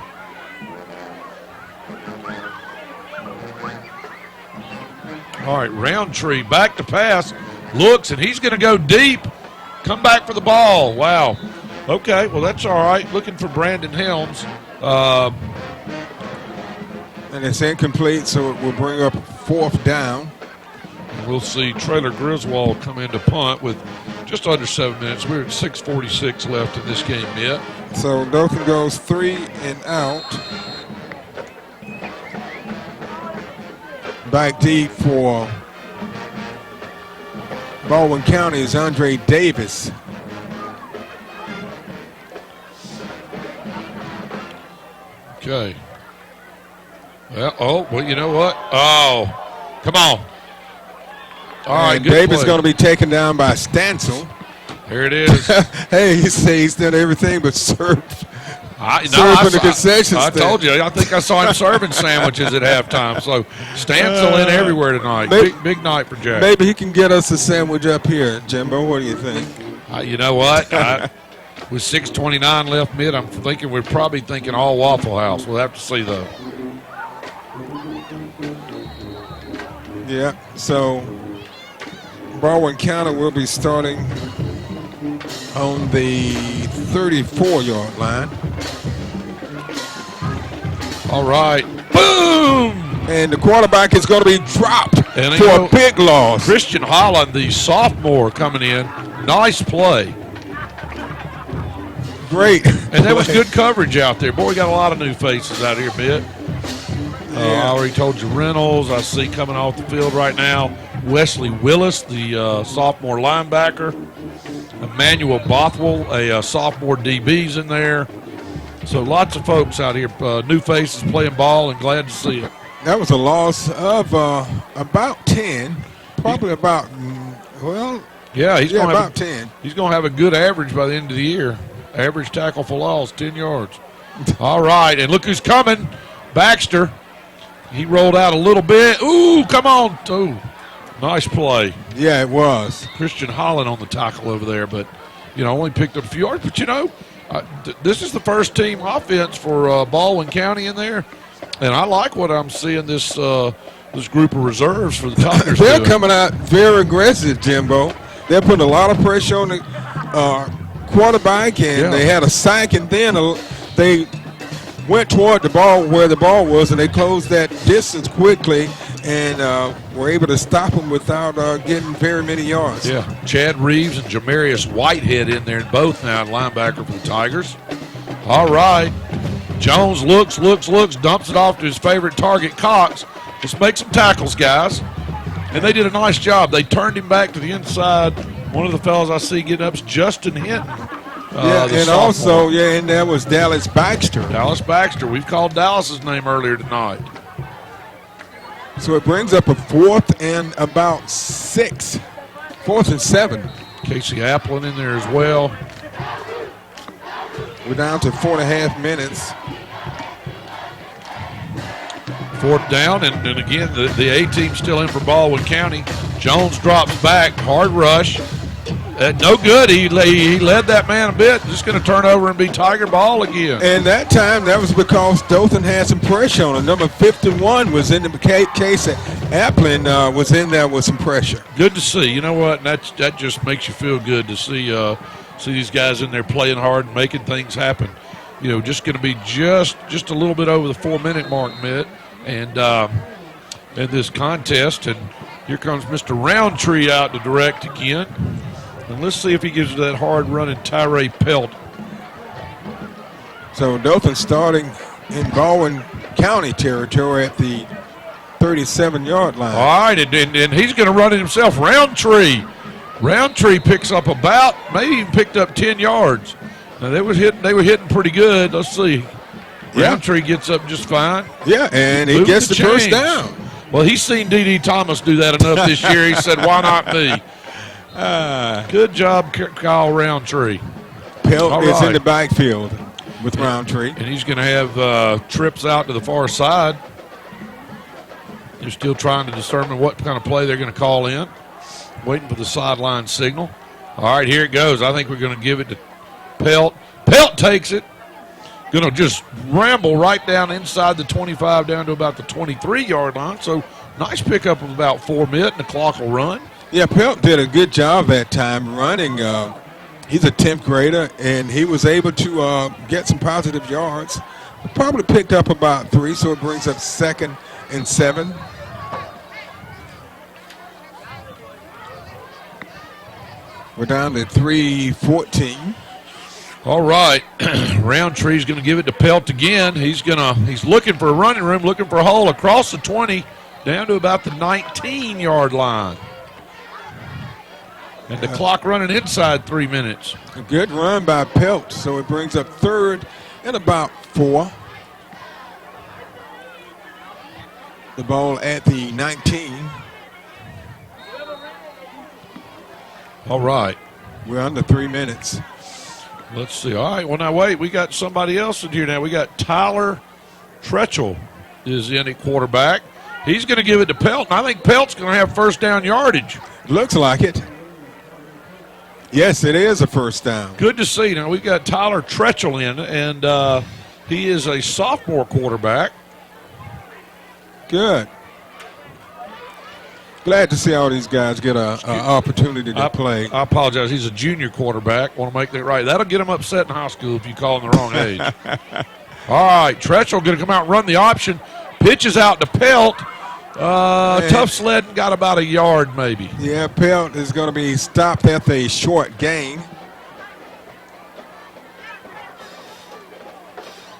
All right, Roundtree back to pass, looks, and he's going to go deep. Come back for the ball. Wow. Okay, well, that's all right. Looking for Brandon Helms. And it's incomplete, so it will bring up 4th down. We'll see Traylor Griswold come in to punt with just under 7 minutes. We're at 6:46 left in this game yet. So Dothan goes 3 and out. Back deep for Baldwin County is Andre Davis. Okay. Well, you know what? Oh, come on. All right, good Davis play. going to be taken down by Stansel. Here it is. Hey, he says he's done everything but serve. I Serving the concession I stand. told you. I think I saw him serving sandwiches at halftime. So Stansel in everywhere tonight. Big night for Jack. Maybe he can get us a sandwich up here, Jimbo. What do you think? You know what? With 6:29 left mid, I'm thinking we're probably thinking all Waffle House. We'll have to see though. Yeah. So Baldwin County will be starting on the 34-yard line. All right. Boom! And the quarterback is going to be dropped And for a big loss. Christian Holland, the sophomore, coming in. Nice play. Great. And that was good coverage out there. Boy, we got a lot of new faces out here, Mitt. I already told you Reynolds. I see coming off the field right now. Wesley Willis, the sophomore linebacker. Emmanuel Bothwell, a sophomore DB's in there. So lots of folks out here, new faces playing ball, and glad to see it. That was a loss of about 10, probably about, yeah, he's going to about 10. He's going to have a good average by the end of the year. Average tackle for loss, 10 yards. All right, and look who's coming. Baxter. He rolled out a little bit. Ooh, come on. Ooh, nice play. Yeah, it was. Christian Holland on the tackle over there, but, only picked up a few yards. But, this is the first team offense for Baldwin County in there, and I like what I'm seeing this group of reserves for the Tigers. They're coming out very aggressive, Jimbo. They're putting a lot of pressure on the quarterback, and they had a sack, and then they went toward the ball where the ball was, and they closed that distance quickly and were able to stop them without getting very many yards. Yeah, Chad Reeves and Jamarius Whitehead in there, both now linebacker for the Tigers. All right. Jones looks, dumps it off to his favorite target, Cox. Just make some tackles, guys. And they did a nice job. They turned him back to the inside. One of the fellas I see getting up is Justin Hinton. And also, and that was Dallas Baxter. Dallas Baxter. We've called Dallas's name earlier tonight. So it brings up a 4th and about 6. 4th and 7. Casey Applin in there as well. We're down to 4.5 minutes. 4th down, and again, the A-team still in for Baldwin County. Jones drops back, hard rush. No good. He led that man a bit. Just going to turn over and be Tiger ball again. And that time, that was because Dothan had some pressure on him. Number 51 was in the case that Applin was in there with some pressure. Good to see. You know what? That just makes you feel good to see these guys in there playing hard and making things happen. Just going to be just a little bit over the 4-minute mark, Mitt, and in this contest. And here comes Mr. Roundtree out to direct again. And let's see if he gives that hard-running Tyree Pelt. So Dothan starting in Baldwin County territory at the 37-yard line. All right, and he's going to run it himself. Roundtree picks up maybe even picked up 10 yards. Now they were hitting pretty good. Let's see. Roundtree gets up just fine. Yeah, and he gets the first down. Well, he's seen D.D. Thomas do that enough this year. He said, why not me? Good job, Kyle Roundtree. Pelt is in the backfield with Roundtree. And he's going to have trips out to the far side. They're still trying to determine what kind of play they're going to call in. Waiting for the sideline signal. All right, here it goes. I think we're going to give it to Pelt. Pelt takes it. Going to just ramble right down inside the 25 down to about the 23-yard line. So nice pickup of about 4 minutes, and the clock will run. Yeah, Pelt did a good job that time running. He's a 10th grader, and he was able to get some positive yards. Probably picked up about 3, so it brings up 2nd and 7. We're down to 3:14. All right, Roundtree's going to give it to Pelt again. He's looking for a running room, looking for a hole across the 20, down to about the 19-yard line. And the clock running inside 3 minutes. A good run by Pelt, so it brings up third and about 4. The ball at the 19. All right. We're under 3 minutes. Let's see. All right. Well, now, wait. We got somebody else in here now. We got Tyler Tretchell is in at quarterback. He's going to give it to Pelt, and I think Pelt's going to have first down yardage. Looks like it. Yes, it is a first down. Good to see. Now, we've got Tyler Tretchell in, and he is a sophomore quarterback. Good. Glad to see all these guys get an opportunity to play. I apologize. He's a junior quarterback. Want to make that right. That'll get him upset in high school if you call him the wrong age. All right, Tretchell going to come out and run the option. Pitches out to Pelt. Tough sledding, got about a yard maybe. Yeah, Pelt is going to be stopped at the short gain.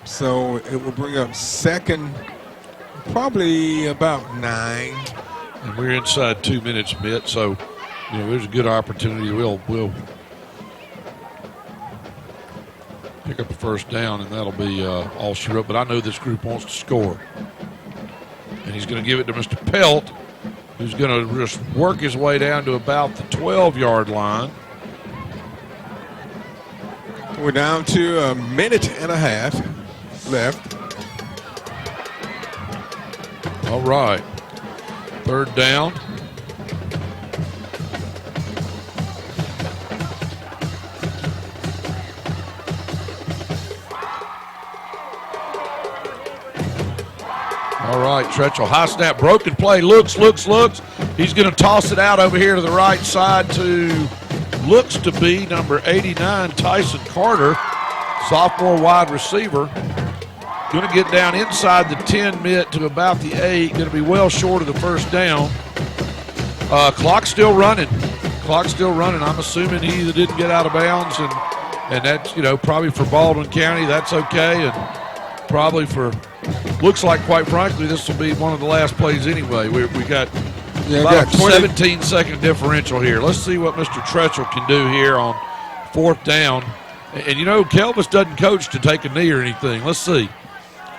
So it will bring up second, probably about 9. And we're inside 2 minutes, Mitt, so there's a good opportunity. We'll pick up a first down, and that'll be all she wrote. But I know this group wants to score. And he's going to give it to Mr. Pelt, who's going to just work his way down to about the 12-yard line. We're down to a minute and a half left. All right. Third down. All right, Tretchell, high snap, broken play, looks. He's going to toss it out over here to the right side to, looks to be number 89, Tyson Carter, sophomore wide receiver. Going to get down inside the 10 Mitt to about the 8. Going to be well short of the first down. Clock's still running. I'm assuming he either didn't get out of bounds, and that's, probably for Baldwin County, that's okay. And probably for, looks like, quite frankly, this will be one of the last plays anyway. We got about a 17-second differential here. Let's see what Mr. Tretchell can do here on fourth down. And, Kelvis doesn't coach to take a knee or anything. Let's see.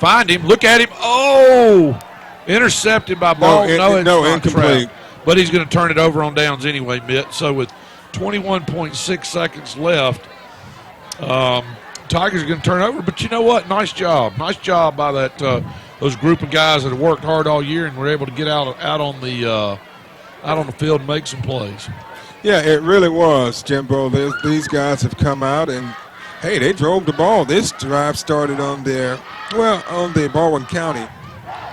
Find him. Look at him. Oh! Intercepted by Baldwin. No, it's not incomplete. Trout. But he's going to turn it over on downs anyway, Mitt. So with 21.6 seconds left, Tigers are going to turn it over. But you know what? Nice job. Nice job by that those group of guys that have worked hard all year and were able to get out on the field and make some plays. Yeah, it really was, Jimbo. These guys have come out and, hey, they drove the ball. This drive started on the Baldwin County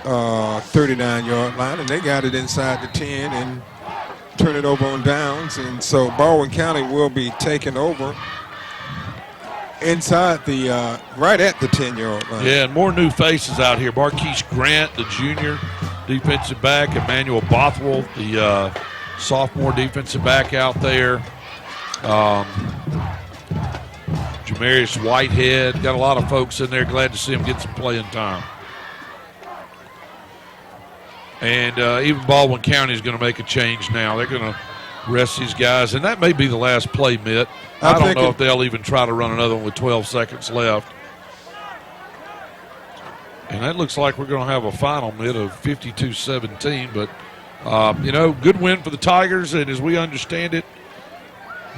39-yard line, and they got it inside the 10 and turn it over on downs. And so Baldwin County will be taking over inside the right at the 10-yard line. Yeah, and more new faces out here. Marquise Grant, the junior defensive back, Emmanuel Bothwell, the sophomore defensive back out there. Jamarius Whitehead, got a lot of folks in there. Glad to see him get some playing time. And even Baldwin County is going to make a change now. They're going to rest these guys, and that may be the last play, Mitt. I don't know if they'll even try to run another one with 12 seconds left. And that looks like we're going to have a final, Mitt, of 52-17. But, good win for the Tigers, and as we understand it,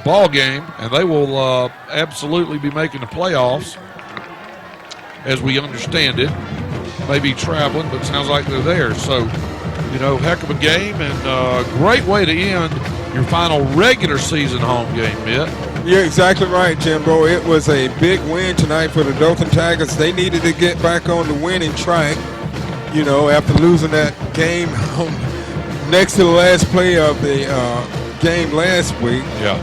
ball game, and they will absolutely be making the playoffs, as we understand it. Maybe traveling, but sounds like they're there. So, heck of a game, and great way to end your final regular season home game, Mitt. You're exactly right, Jimbo. It was a big win tonight for the Dothan Tigers. They needed to get back on the winning track, after losing that game next to the last play of the game last week. Yeah.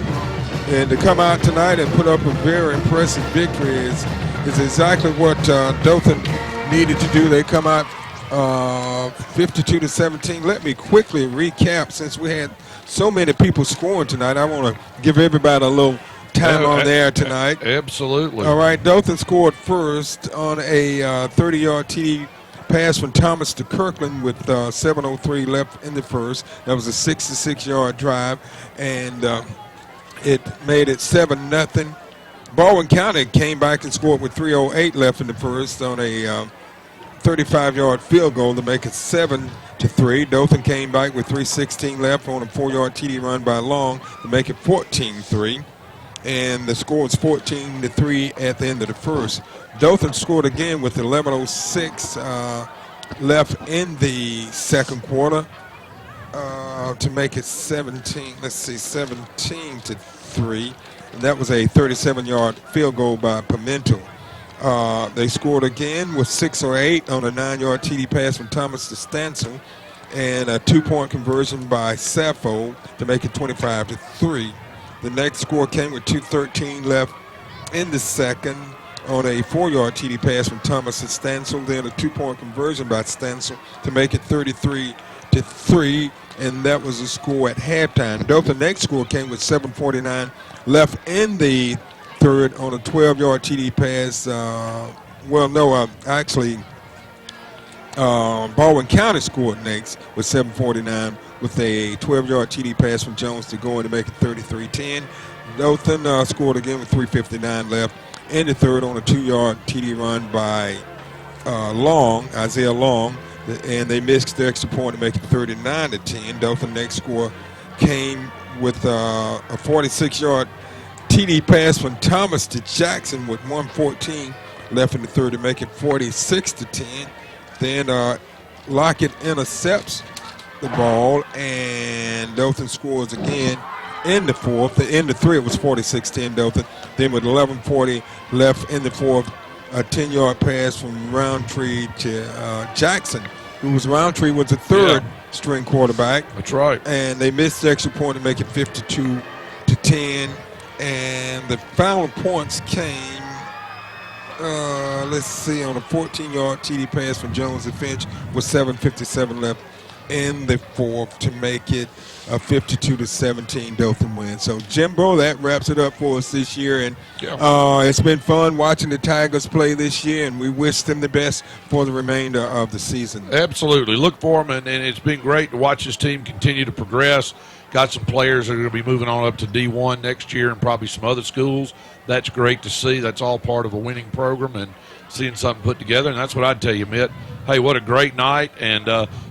And to come out tonight and put up a very impressive victory is exactly what Dothan needed to do. They come out 52-17. Let me quickly recap, since we had so many people scoring tonight. I want to give everybody a little time on there tonight. Absolutely. All right, Dothan scored first on a 30-yard TD pass from Thomas to Kirkland with 7:03 left in the first. That was a 66-yard drive. And It made it 7-0. Baldwin County came back and scored with 3:08 left in the first on a 35-yard field goal to make it 7-3. Dothan came back with 3:16 left on a 4-yard TD run by Long to make it 14-3. And the score was 14-3 at the end of the first. Dothan scored again with 11:06 left in the second quarter to make it 17-3. And that was a 37-yard field goal by Pimentel. They scored again with 6:08 on a 9-yard TD pass from Thomas to Stansel, and a 2-point conversion by Sappho to make it 25-3. The next score came with 2:13 left in the second on a 4-yard TD pass from Thomas to Stansel, then a 2-point conversion by Stansel to make it 33-3, and that was the score at halftime. The next score came with 7:49 left in the third on a 12-yard TD pass. Baldwin County scored next with 7:49 with a 12-yard TD pass from Jones to go in to make it 33-10. Dothan scored again with 3:59 left in the third on a 2-yard TD run by Isaiah Long, and they missed the extra point to make it 39-10. Dothan next score came with a 46-yard TD pass from Thomas to Jackson with 1:14 left in the third to make it 46-10. Then Lockett intercepts the ball, and Dothan scores again in the fourth. In the three, it was 46-10 Dothan. Then with 11:40 left in the fourth, a 10-yard pass from Roundtree to Jackson, Roundtree was the third string quarterback. That's right. And they missed the extra point to make it 52-10. And the final points came, on a 14-yard TD pass from Jones to Finch with 7:57 left in the fourth to make it a 52-17 Dothan win. So, Jimbo, that wraps it up for us this year. And it's been fun watching the Tigers play this year, and we wish them the best for the remainder of the season. Absolutely. Look for them, and it's been great to watch this team continue to progress. Got some players that are going to be moving on up to D1 next year and probably some other schools. That's great to see. That's all part of a winning program and seeing something put together, and that's what I'd tell you, Mitt. Hey, what a great night, and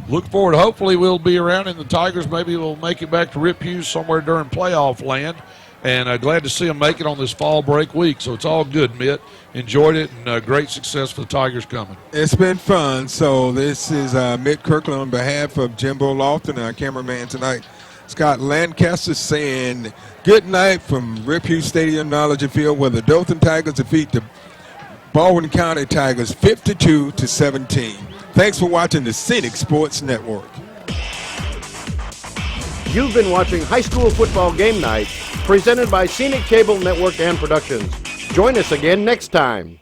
look forward. Hopefully we'll be around, and the Tigers maybe will make it back to Rip Hughes somewhere during playoff land, and glad to see them make it on this fall break week. So it's all good, Mitt. Enjoyed it, and great success for the Tigers coming. It's been fun. So this is Mitt Kirkland on behalf of Jimbo Lofton, our cameraman tonight, Scott Lancaster, saying good night from Rip Hughes Stadium, Knowledge Field, where the Dothan Tigers defeat the Baldwin County Tigers 52-17. Thanks for watching the Scenic Sports Network. You've been watching High School Football Game Night, presented by Scenic Cable Network and Productions. Join us again next time.